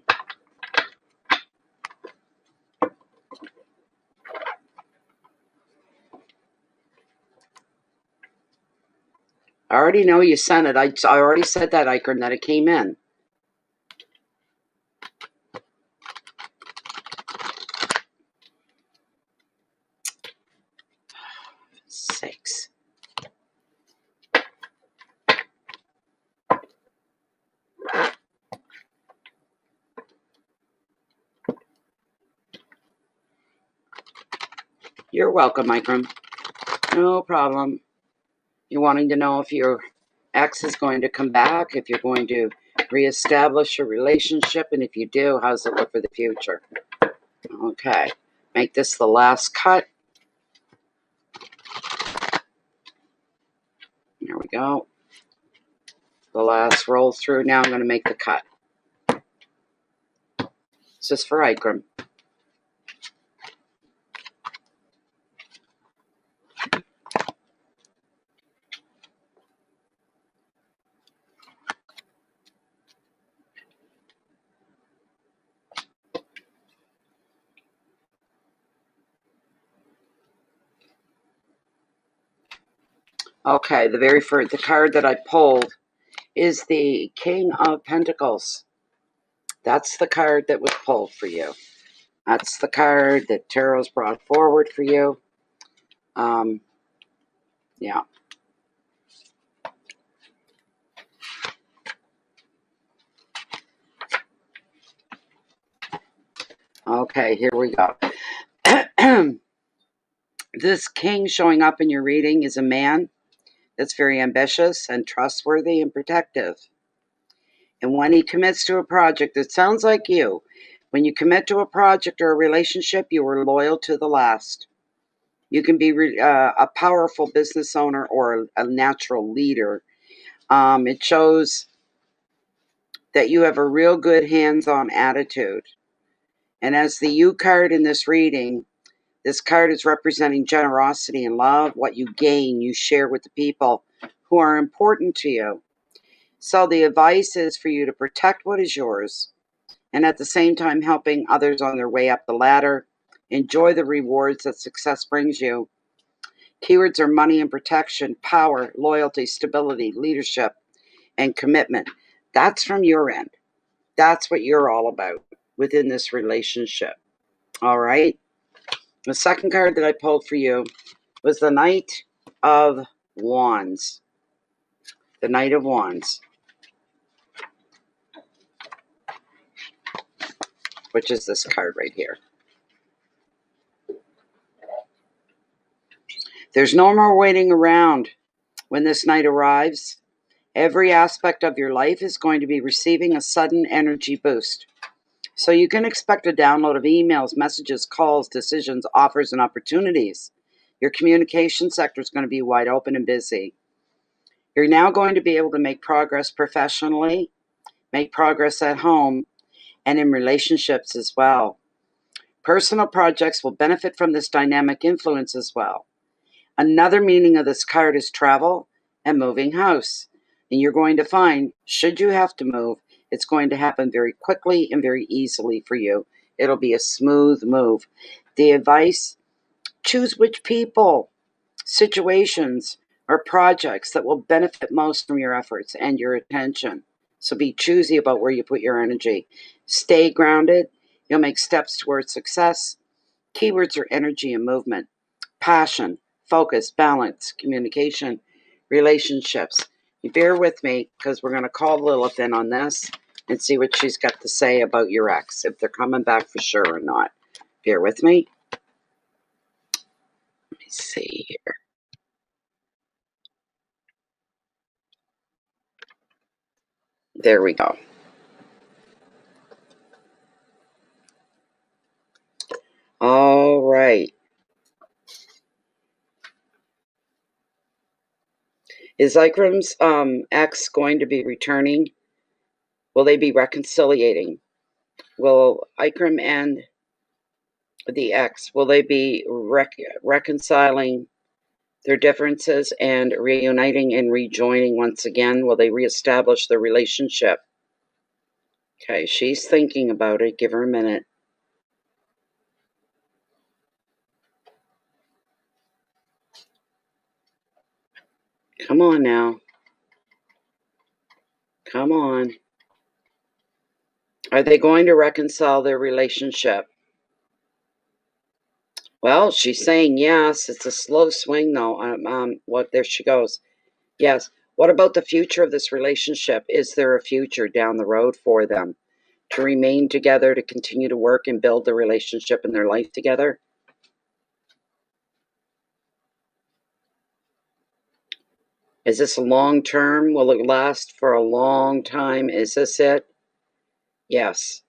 I already know you sent it. I already said that, Ikram, that it came in. sakes. You're welcome, Ikram. No problem. You're wanting to know if your ex is going to come back, if you're going to reestablish a relationship, and if you do, how's it look for the future? Okay. Make this the last cut. There we go. The last roll through. Now I'm going to make the cut. This is for Ikram. Okay, the card that I pulled is the King of Pentacles. That's the card that was pulled for you. That's the card that Tarot's brought forward for you. Yeah. Okay, here we go. This king showing up in your reading is a man that's very ambitious and trustworthy and protective. And when he commits to a project, it sounds like you. When you commit to a project or a relationship, you are loyal to the last. You can be a powerful business owner or a natural leader. It shows that you have a real good hands-on attitude. And as the U card in this reading, this card is representing generosity and love. What you gain, you share with the people who are important to you. So the advice is for you to protect what is yours and at the same time helping others on their way up the ladder. Enjoy the rewards that success brings you. Keywords are money and protection, power, loyalty, stability, leadership, and commitment. That's from your end. That's what you're all about within this relationship. All right? The second card that I pulled for you was the Knight of Wands. The Knight of Wands. Which is this card right here. There's no more waiting around when this night arrives. Every aspect of your life is going to be receiving a sudden energy boost. So you can expect a download of emails, messages, calls, decisions, offers, and opportunities. Your communication sector is going to be wide open and busy. You're now going to be able to make progress professionally, make progress at home, and in relationships as well. Personal projects will benefit from this dynamic influence as well. Another meaning of this card is travel and moving house. And you're going to find, should you have to move, it's going to happen very quickly and very easily for you. It'll be a smooth move. The advice, choose which people, situations, or projects that will benefit most from your efforts and your attention. So be choosy about where you put your energy. Stay grounded. You'll make steps towards success. Keywords are energy and movement, passion, focus, balance, communication, relationships. You bear with me because we're going to call Lilith in on this and see what she's got to say about your ex, if they're coming back for sure or not. Bear with me. Let me see here. There we go. All right. Is Ikram's ex going to be returning? Will they be reconciliating? Will Ikram and the ex, will they be reconciling their differences and reuniting and rejoining once again? Will they reestablish their relationship? Okay, she's thinking about it. Give her a minute. Come on now. Come on. Are they going to reconcile their relationship? Well, she's saying yes. It's a slow swing, though. What? There she goes. Yes. What about the future of this relationship? Is there a future down the road for them to remain together, to continue to work and build the relationship and their life together? Is this long term? Will it last for a long time? Is this it? Yes.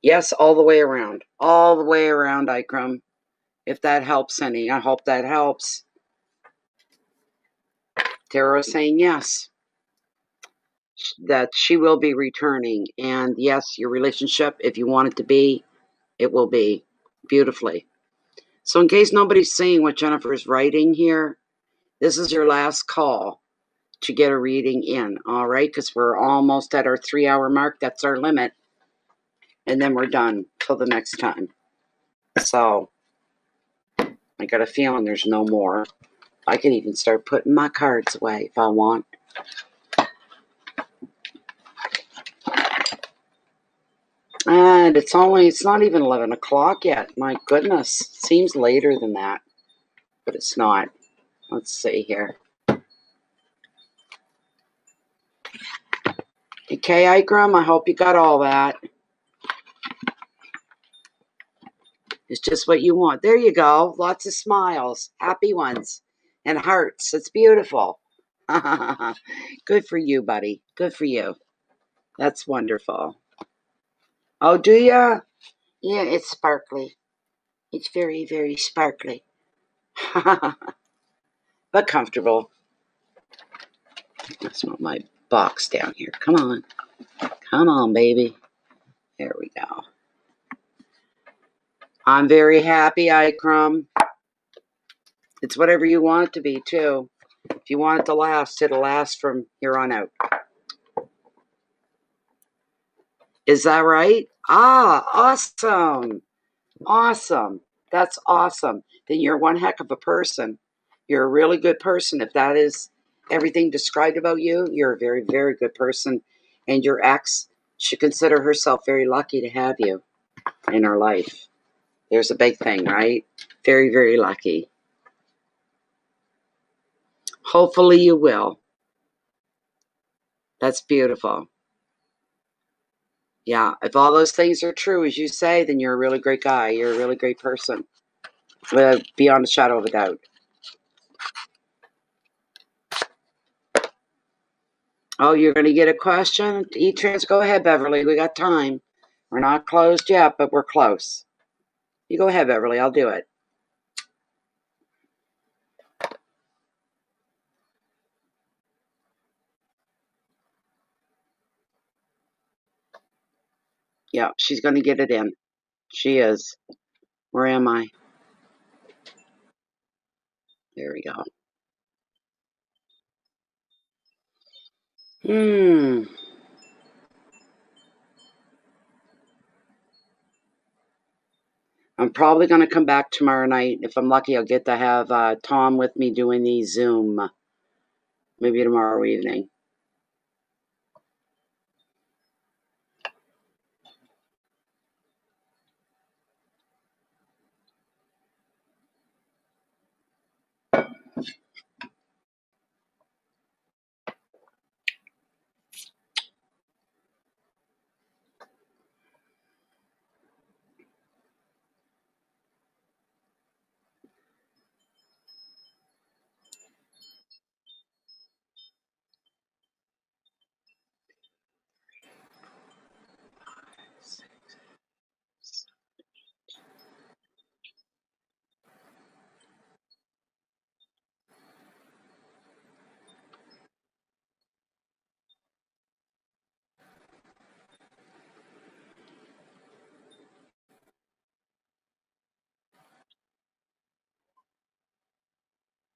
Yes, all the way around. All the way around, Ikram. If that helps any, I hope that helps. Tarot saying yes, that she will be returning. And yes, your relationship, if you want it to be, it will be beautifully. So in case nobody's seeing what Jennifer's writing here, this is your last call to get a reading in, all right? Because we're almost at our 3-hour mark. That's our limit. And then we're done till the next time. So I got a feeling there's no more. I can even start putting my cards away if I want. And it's not even 11 o'clock yet. My goodness. It seems later than that. But it's not. Let's see here. Okay, Ikram, I hope you got all that. It's just what you want. There you go. Lots of smiles. Happy ones. And hearts. It's beautiful. Good for you, buddy. Good for you. That's wonderful. Oh, do ya? Yeah, it's sparkly. It's very, very sparkly. But comfortable. That's not my box down here. Come on. Come on, baby. There we go. I'm very happy, Ikram. It's whatever you want it to be, too. If you want it to last, it'll last from here on out. Is that right? Ah, awesome. Awesome. That's awesome. Then you're one heck of a person. You're a really good person. If that is everything described about you, you're a very, very good person. And your ex should consider herself very lucky to have you in her life. There's a big thing, right? Very, very lucky. Hopefully you will. That's beautiful. Yeah, if all those things are true, as you say, then you're a really great guy. You're a really great person. Beyond a shadow of a doubt. Oh, you're going to get a question? E-Trans, go ahead, Beverly. We got time. We're not closed yet, but we're close. You go ahead, Beverly. I'll do it. Yeah, she's going to get it in. She is. Where am I? There we go. I'm probably going to come back tomorrow night. If I'm lucky, I'll get to have Tom with me doing the Zoom. Maybe tomorrow evening.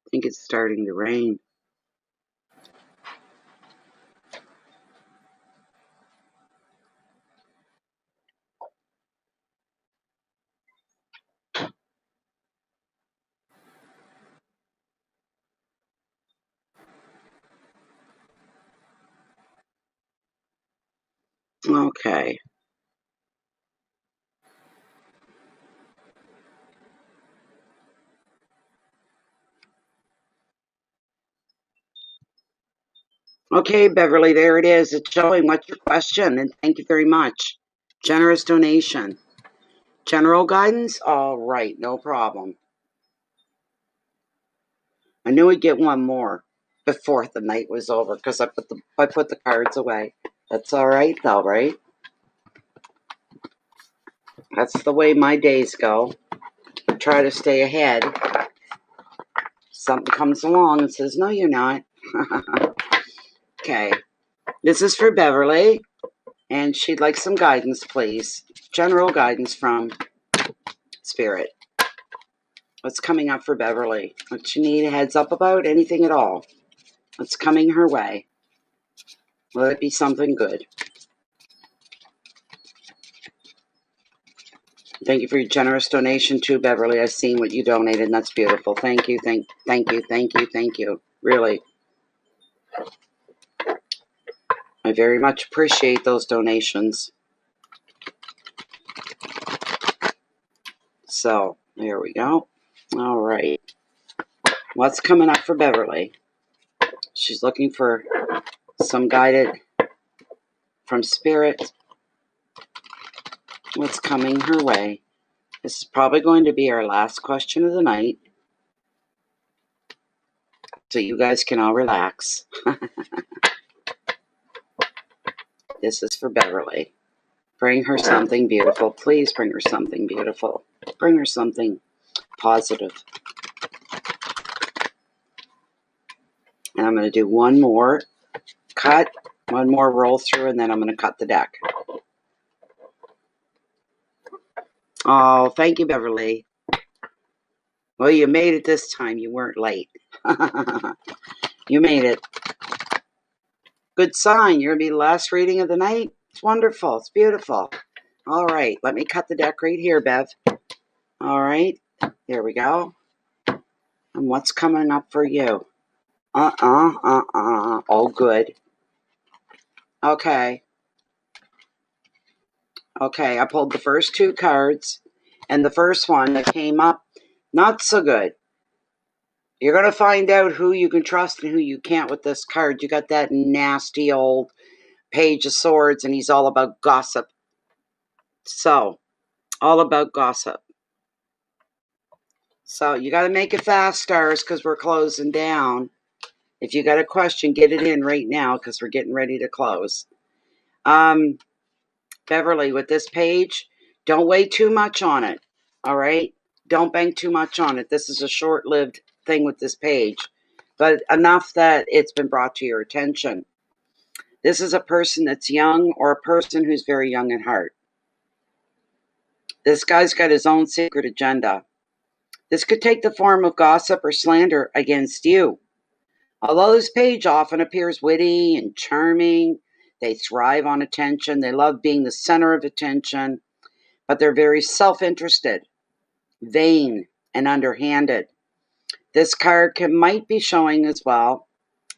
I think it's starting to rain. Okay. Okay, Beverly, there it is. It's showing. What's your question? And thank you very much. Generous donation. General guidance? All right, no problem. I knew we'd get one more before the night was over because I put the cards away. That's all right, though, right? That's the way my days go. I try to stay ahead. Something comes along and says, "No, you're not." Okay, this is for Beverly, and she'd like some guidance, please. General guidance from Spirit. What's coming up for Beverly? What you need a heads up about? Anything at all? What's coming her way? Will it be something good? Thank you for your generous donation too, Beverly. I've seen what you donated, and that's beautiful. Thank you, thank you. Really, I very much appreciate those donations. So, there we go. All right. What's coming up for Beverly? She's looking for some guided from Spirit. What's coming her way? This is probably going to be our last question of the night. So you guys can all relax. This is for Beverly. Bring her something beautiful. Please bring her something beautiful. Bring her something positive. And I'm going to do one more cut, one more roll through, and then I'm going to cut the deck. Oh, thank you, Beverly. Well, you made it this time. You weren't late. You made it. Good sign. You're going to be the last reading of the night. It's wonderful. It's beautiful. All right. Let me cut the deck right here, Bev. All right. There we go. And what's coming up for you? Oh, good. Okay. Okay, I pulled the first two cards, and the first one that came up, not so good. You're going to find out who you can trust and who you can't with this card. You got that nasty old Page of Swords, and he's all about gossip. So, all about gossip. So, you got to make it fast, stars, because we're closing down. If you got a question, get it in right now, because we're getting ready to close. Beverly, with this page, don't wait too much on it, all right? Don't bank too much on it. This is a short-lived thing with this page, but enough that it's been brought to your attention. This is a person that's young or a person who's very young at heart. This guy's got his own secret agenda. This could take the form of gossip or slander against you. Although this page often appears witty and charming, they thrive on attention. They love being the center of attention, but they're very self-interested, vain, and underhanded. This card might be showing as well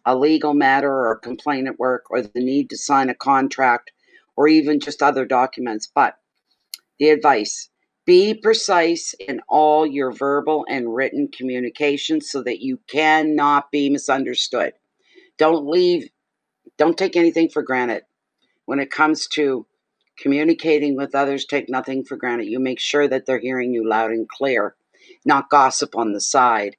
a legal matter or a complaint at work or the need to sign a contract or even just other documents. But the advice, be precise in all your verbal and written communication so that you cannot be misunderstood. Don't take anything for granted. When it comes to communicating with others, take nothing for granted. You make sure that they're hearing you loud and clear, not gossip on the side.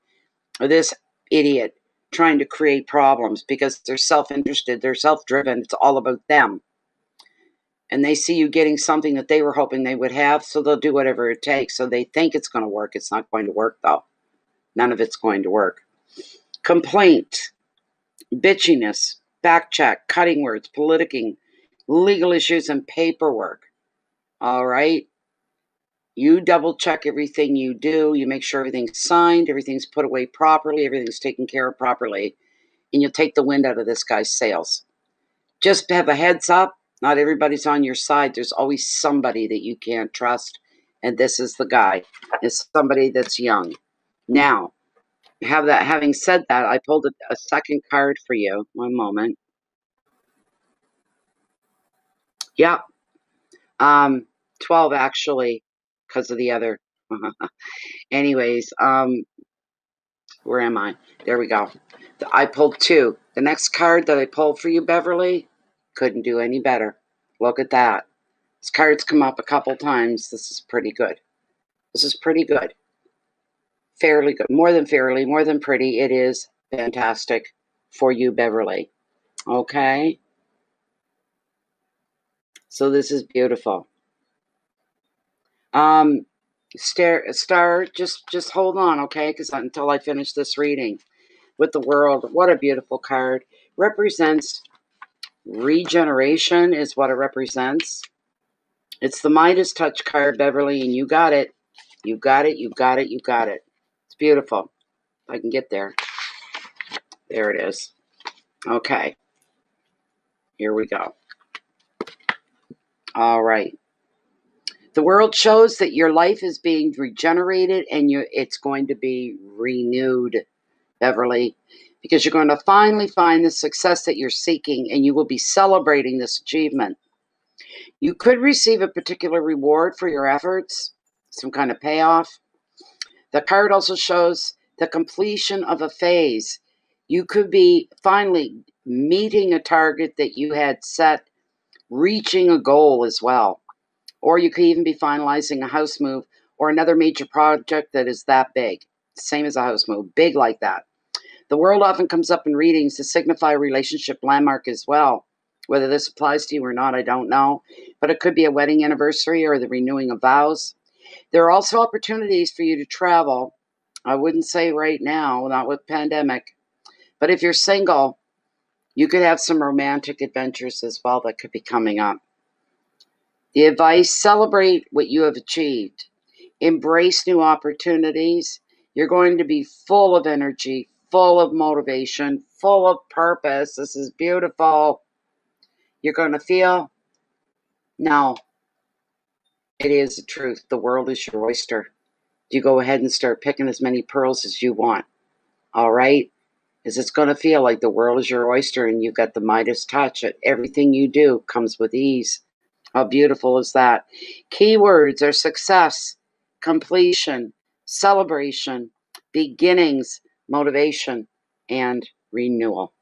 Or this idiot trying to create problems because they're self-interested, they're self-driven, it's all about them. And they see you getting something that they were hoping they would have, so they'll do whatever it takes. So they think it's going to work. It's not going to work, though. None of it's going to work. Complaint, bitchiness, backcheck, cutting words, politicking, legal issues, and paperwork. All right? You double check everything you do. You make sure everything's signed, everything's put away properly, everything's taken care of properly, and you'll take the wind out of this guy's sails. Just to have a heads up, not everybody's on your side. There's always somebody that you can't trust, and this is the guy. It's somebody that's young. Now, having said that, I pulled a second card for you. One moment. Yep. 12 actually, because of the other. Anyways, Where am I? There we go. I pulled 2. The next card that I pulled for you, Beverly, couldn't do any better. Look at that. This card's come up a couple times. This is pretty good. This is pretty good. Fairly good. More than fairly, more than pretty. It is fantastic for you, Beverly. Okay? So this is beautiful. Star, just hold on, okay? Because until I finish this reading with the world, what a beautiful card. Represents regeneration is what it represents. It's the Midas Touch card, Beverly, and you got it. You got it, you got it, you got it. It's beautiful. If I can get there. There it is. Okay. Here we go. All right. The world shows that your life is being regenerated and it's going to be renewed, Beverly, because you're going to finally find the success that you're seeking and you will be celebrating this achievement. You could receive a particular reward for your efforts, some kind of payoff. The card also shows the completion of a phase. You could be finally meeting a target that you had set, reaching a goal as well. Or you could even be finalizing a house move or another major project that is that big. Same as a house move, big like that. The world often comes up in readings to signify a relationship landmark as well. Whether this applies to you or not, I don't know. But it could be a wedding anniversary or the renewing of vows. There are also opportunities for you to travel. I wouldn't say right now, not with pandemic. But if you're single, you could have some romantic adventures as well that could be coming up. The advice, celebrate what you have achieved. Embrace new opportunities. You're going to be full of energy, full of motivation, full of purpose. This is beautiful. You're going to feel, no, it is the truth. The world is your oyster. You go ahead and start picking as many pearls as you want. All right? Because it's going to feel like the world is your oyster and you've got the Midas touch. Everything you do comes with ease. How beautiful is that? Keywords are success, completion, celebration, beginnings, motivation, and renewal.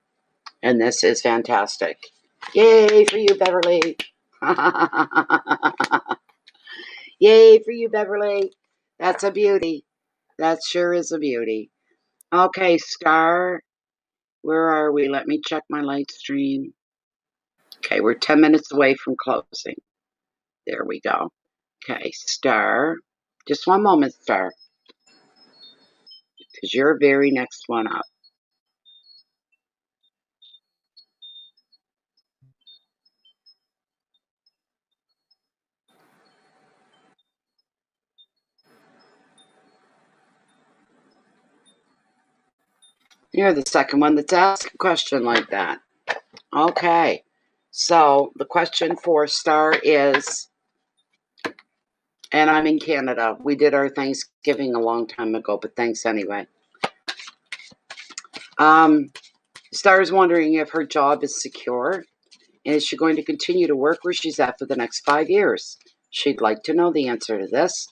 And this is fantastic. Yay for you, Beverly. Yay for you, Beverly. That's a beauty. That sure is a beauty. Okay, Star, where are we? Let me check my light stream. Okay, we're 10 minutes away from closing. There we go. Okay, Star. Just one moment, Star. Because you're very next one up. You're the second one that's asked a question like that. Okay. So the question for Star is, and I'm in Canada. We did our Thanksgiving a long time ago, but thanks anyway. Star is wondering if her job is secure and is she going to continue to work where she's at for the next 5 years? She'd like to know the answer to this.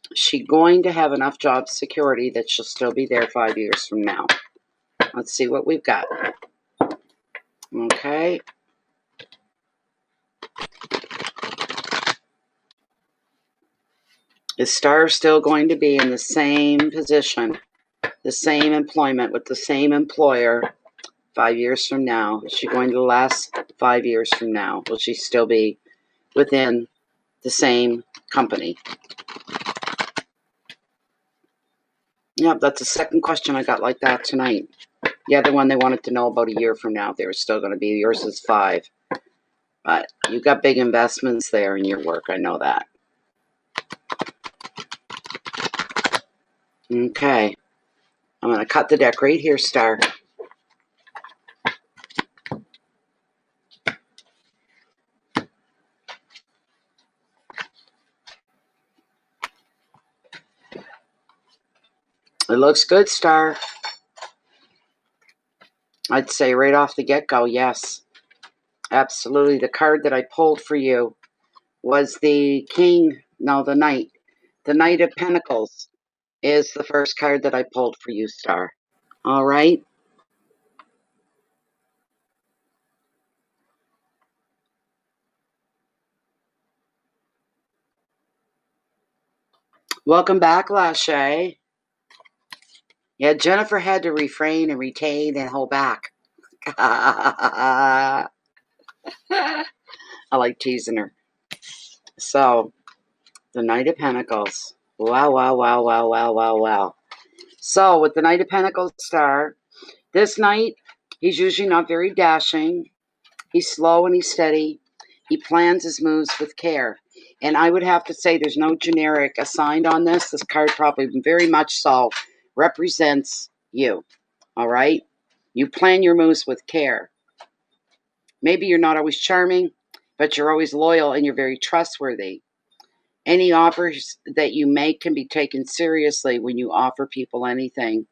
Is she going to have enough job security that she'll still be there 5 years from now? Let's see what we've got. Okay. Is Star still going to be in the same position, the same employment with the same employer 5 years from now? Is she going to last 5 years from now? Will she still be within the same company? Yep, that's the second question I got like that tonight. The other one they wanted to know about a year from now if they were still going to be. Yours is 5. But you got big investments there in your work. I know that. Okay. I'm going to cut the deck right here, Star. It looks good, Star. I'd say right off the get-go, yes. Absolutely. The card that I pulled for you was the Knight. The Knight of Pentacles. is the first card that I pulled for you, Star. All right. Welcome back, Lachey. Yeah, Jennifer had to refrain and retain and hold back. I like teasing her. So, the Knight of Pentacles. Wow, wow, wow, wow, wow, wow, wow. So, with the Knight of Pentacles, Star, this knight, he's usually not very dashing. He's slow and he's steady. He plans his moves with care. And I would have to say there's no generic assigned on this. This card probably very much so represents you. All right? You plan your moves with care. Maybe you're not always charming, but you're always loyal and you're very trustworthy. Any offers that you make can be taken seriously when you offer people anything.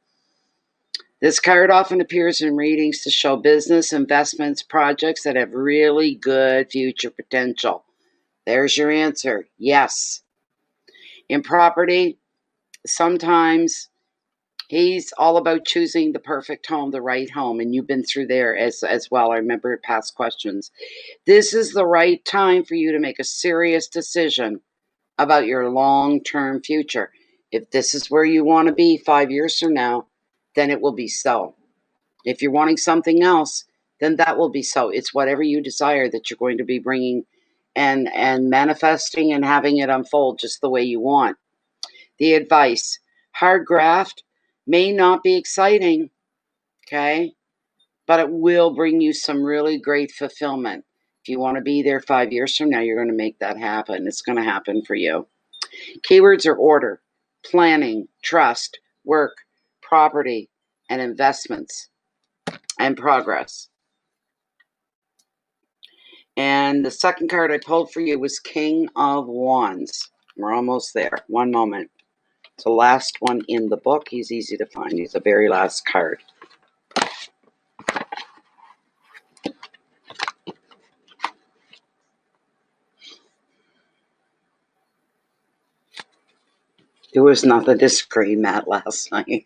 This card often appears in readings to show business, investments, projects that have really good future potential. There's your answer. Yes. In property, sometimes he's all about choosing the perfect home, the right home, and you've been through there as well. I remember past questions. This is the right time for you to make a serious decision about your long-term future. If this is where you want to be 5 years from now, then it will be so. If you're wanting something else, then that will be so. It's whatever you desire that you're going to be bringing and manifesting and having it unfold just the way you want. The advice: hard graft may not be exciting, okay, but it will bring you some really great fulfillment. If you want to be there 5 years from now, you're going to make that happen. It's going to happen for you. Keywords are order, planning, trust, work, property, and investments, and progress. And the second card I pulled for you was King of Wands. We're almost there. One moment. It's the last one in the book. He's easy to find. He's the very last card. There was nothing to scream at last night.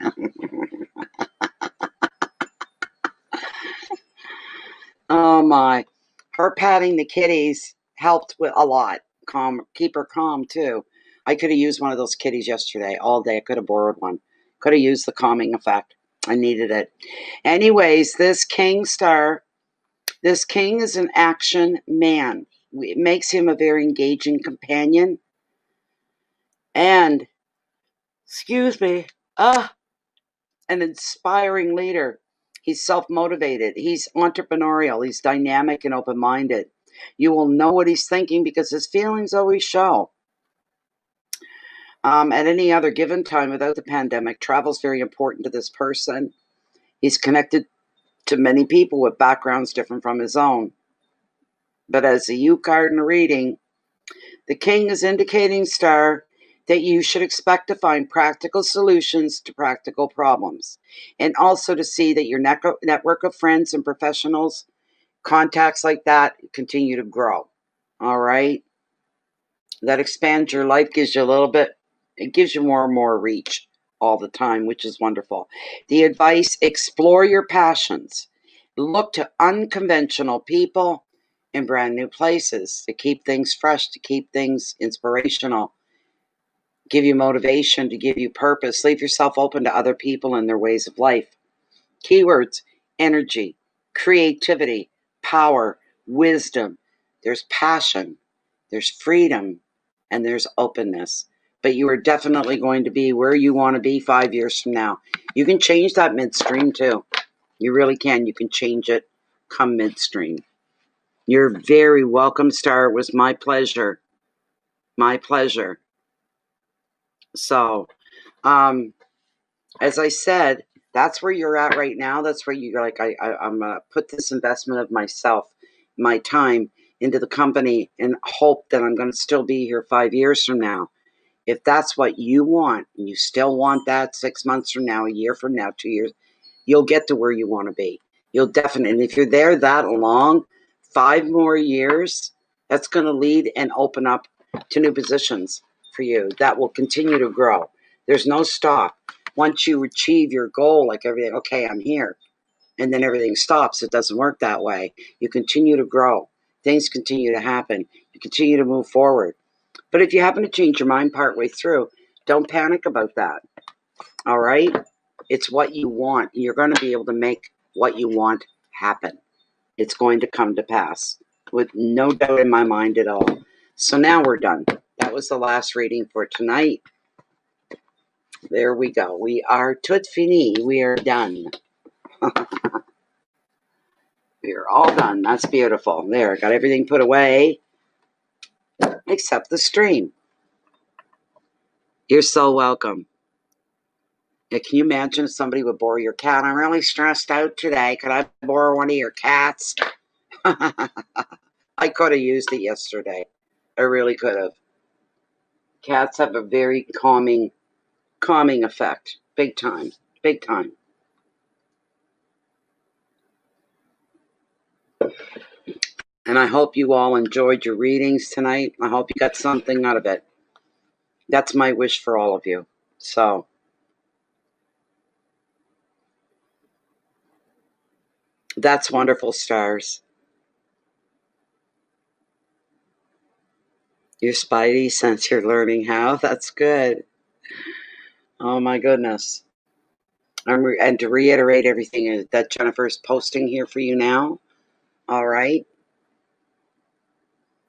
Oh my. Her patting the kitties helped with a lot. Keep her calm too. I could have used one of those kitties yesterday all day. I could have borrowed one. Could have used the calming effect. I needed it. Anyways, this king is an action man. It makes him a very engaging companion. And, an inspiring leader. He's self-motivated. He's entrepreneurial. He's dynamic and open-minded. You will know what he's thinking because his feelings always show. At any other given time without the pandemic, travel is very important to this person. He's connected to many people with backgrounds different from his own. But as a U card in a reading, the king is indicating, Star, that you should expect to find practical solutions to practical problems, and also to see that your network of friends and professionals, contacts like that, continue to grow. All right? That expands your life, gives you a little bit, it gives you more and more reach all the time, which is wonderful. The advice: explore your passions. Look to unconventional people in brand new places to keep things fresh, to keep things inspirational, give you motivation, to give you purpose. Leave yourself open to other people and their ways of life. Keywords: energy, creativity, power, wisdom. There's passion, there's freedom, and there's openness. But you are definitely going to be where you want to be 5 years from now. You can change that midstream too. You really can. You can change it come midstream. You're very welcome, Star. It was my pleasure. My pleasure. So, as I said, that's where you're at right now. That's where you're like, I'm going to put this investment of myself, my time into the company and hope that I'm going to still be here 5 years from now. If that's what you want, and you still want that 6 months from now, a year from now, 2 years, you'll get to where you want to be. You'll definitely, and if you're there that long, 5 more years, that's going to lead and open up to new positions for you that will continue to grow. There's no stop. Once you achieve your goal, like everything, okay, I'm here, and then everything stops. It doesn't work that way. You continue to grow. Things continue to happen. You continue to move forward. But if you happen to change your mind partway through, don't panic about that. All right? It's what you want. You're going to be able to make what you want happen. It's going to come to pass with no doubt in my mind at all. So now we're done. That was the last reading for tonight. There we go. We are tout fini. We are done. We are all done. That's beautiful. There, got everything put away except the stream. You're so welcome. Yeah, can you imagine if somebody would borrow your cat? I'm really stressed out today. Could I borrow one of your cats? I could have used it yesterday. I really could have. Cats have a very calming effect. Big time. Big time. And I hope you all enjoyed your readings tonight. I hope you got something out of it. That's my wish for all of you. So, that's wonderful, stars. Your spidey sense you're learning how. That's good. Oh my goodness. And to reiterate everything that Jennifer's posting here for you now. All right.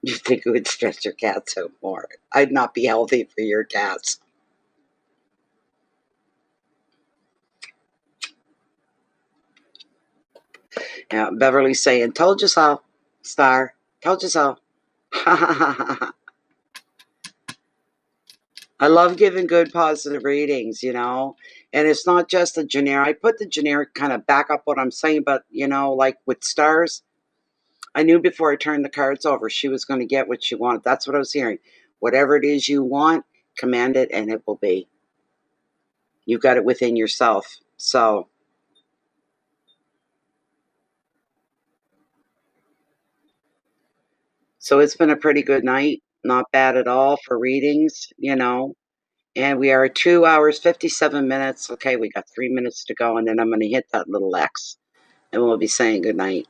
You think it would stress your cats out more. I'd not be healthy for your cats. Yeah, Beverly's saying, told you so, Star. Told you so. I love giving good positive readings, and it's not just the generic. I put the generic kind of back up what I'm saying, but, like with stars, I knew before I turned the cards over, she was going to get what she wanted. That's what I was hearing. Whatever it is you want, command it and it will be. You've got it within yourself. So it's been a pretty good night. Not bad at all for readings, And we are 2 hours, 57 minutes. Okay, we got 3 minutes to go, and then I'm going to hit that little X, and we'll be saying goodnight.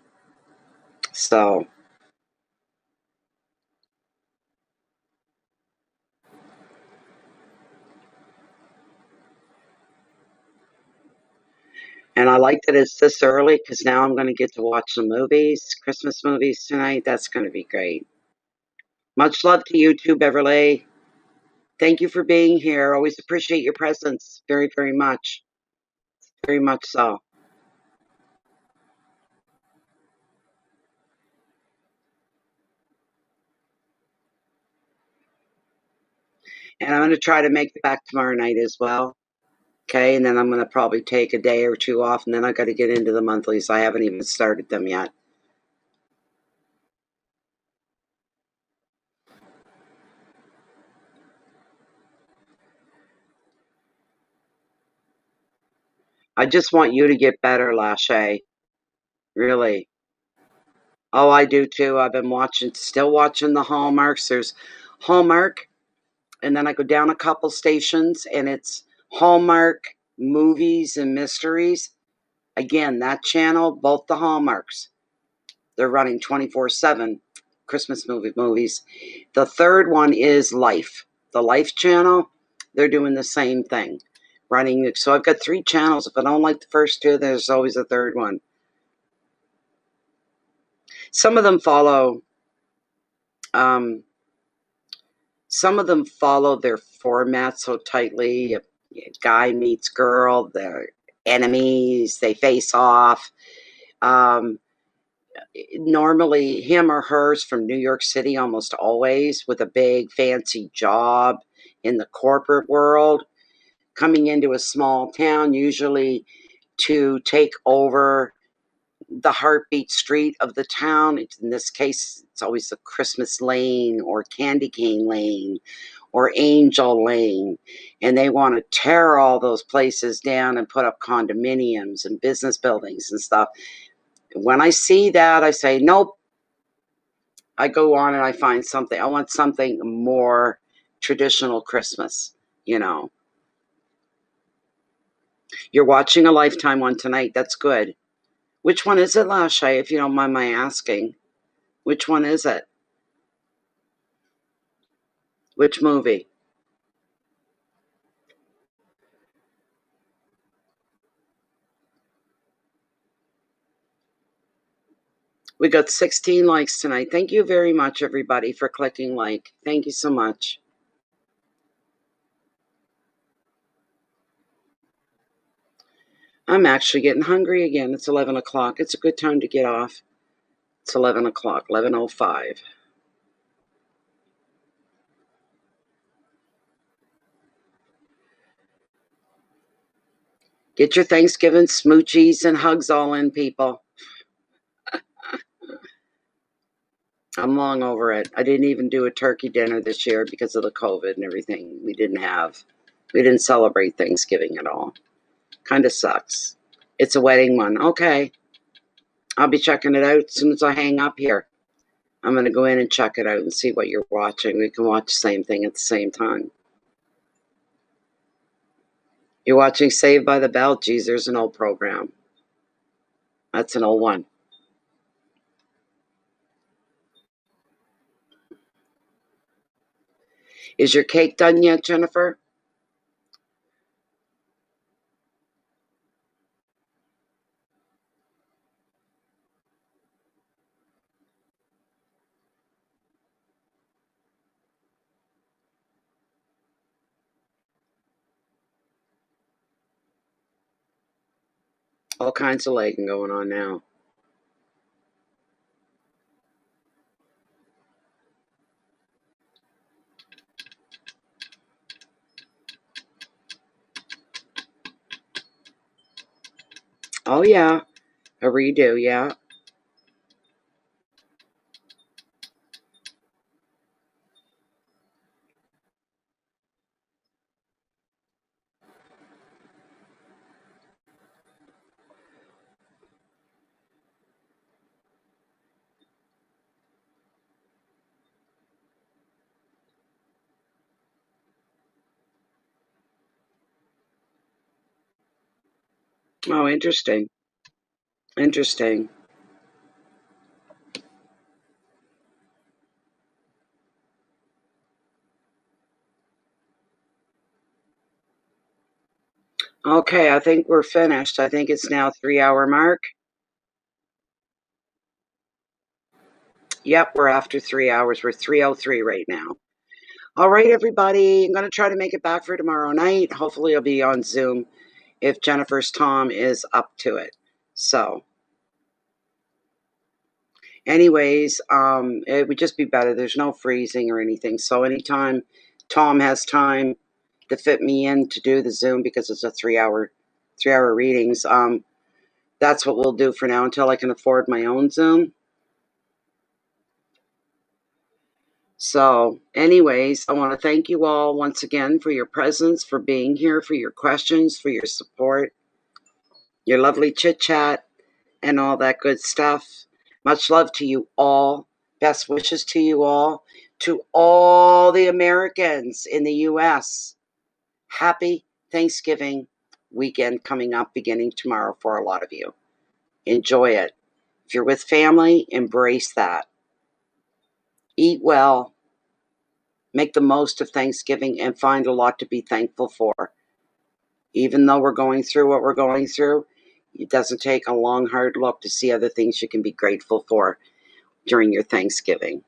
So, and I like that it's this early because now I'm going to get to watch some movies, Christmas movies tonight. That's going to be great. Much love to you too, Beverly. Thank you for being here. Always appreciate your presence very, very much. Very much so. And I'm going to try to make it back tomorrow night as well. Okay, and then I'm going to probably take a day or two off, and then I got to get into the monthlies. I haven't even started them yet. I just want you to get better, Lachey. Really. Oh, I do too. I've been still watching the Hallmarks. There's Hallmark, and then I go down a couple stations, and it's Hallmark Movies and Mysteries. Again, that channel, both the Hallmarks, they're running 24/7 Christmas movies. The third one is Life. The Life channel, they're doing the same thing. Running. So I've got 3 channels. If I don't like the first 2, there's always a third one. Some of them follow their format so tightly. Guy meets girl, they're enemies, they face off. Normally him or her's from New York City almost always, with a big fancy job in the corporate world, coming into a small town usually to take over the heartbeat street of the town. In this case, it's always the Christmas Lane or Candy Cane Lane or Angel Lane. And they want to tear all those places down and put up condominiums and business buildings and stuff. When I see that, I say, nope. I go on and I find something. I want something more traditional Christmas, You're watching a Lifetime one tonight. That's good. Which one is it, Lashay, if you don't mind my asking? Which one is it? Which movie? We got 16 likes tonight. Thank you very much, everybody, for clicking like. Thank you so much. I'm actually getting hungry again. It's 11 o'clock. It's a good time to get off. It's 11 o'clock, 11:05. Get your Thanksgiving smoochies and hugs all in, people. I'm long over it. I didn't even do a turkey dinner this year because of the COVID and everything. We didn't celebrate Thanksgiving at all. Kind of sucks. It's a wedding one. Okay. I'll be checking it out as soon as I hang up here. I'm going to go in and check it out and see what you're watching. We can watch the same thing at the same time. You're watching Saved by the Bell. Geez, there's an old program. That's an old one. Is your cake done yet, Jennifer? All kinds of legging going on now. Oh, yeah. A redo, yeah. Oh, interesting. Interesting. Okay, I think we're finished. I think it's now 3-hour mark. Yep, we're after 3 hours. We're 3:03 right now. All right, everybody. I'm going to try to make it back for tomorrow night. Hopefully, I'll be on Zoom if Jennifer's Tom is up to it. So, anyways, it would just be better. There's no freezing or anything. So, anytime Tom has time to fit me in to do the Zoom because it's a 3-hour readings, that's what we'll do for now until I can afford my own Zoom. So, anyways, I want to thank you all once again for your presence, for being here, for your questions, for your support, your lovely chit chat, and all that good stuff. Much love to you all. Best wishes to you all. To all the Americans in the U.S., happy Thanksgiving weekend coming up beginning tomorrow for a lot of you. Enjoy it. If you're with family, embrace that. Eat well. Make the most of Thanksgiving and find a lot to be thankful for. Even though we're going through what we're going through, it doesn't take a long, hard look to see other things you can be grateful for during your Thanksgiving.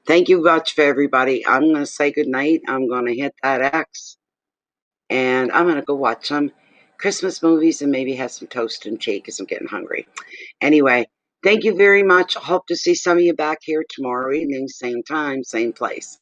Thank you much for everybody. I'm going to say goodnight. I'm going to hit that X. And I'm going to go watch some Christmas movies and maybe have some toast and tea because I'm getting hungry. Anyway, thank you very much. I hope to see some of you back here tomorrow evening, same time, same place.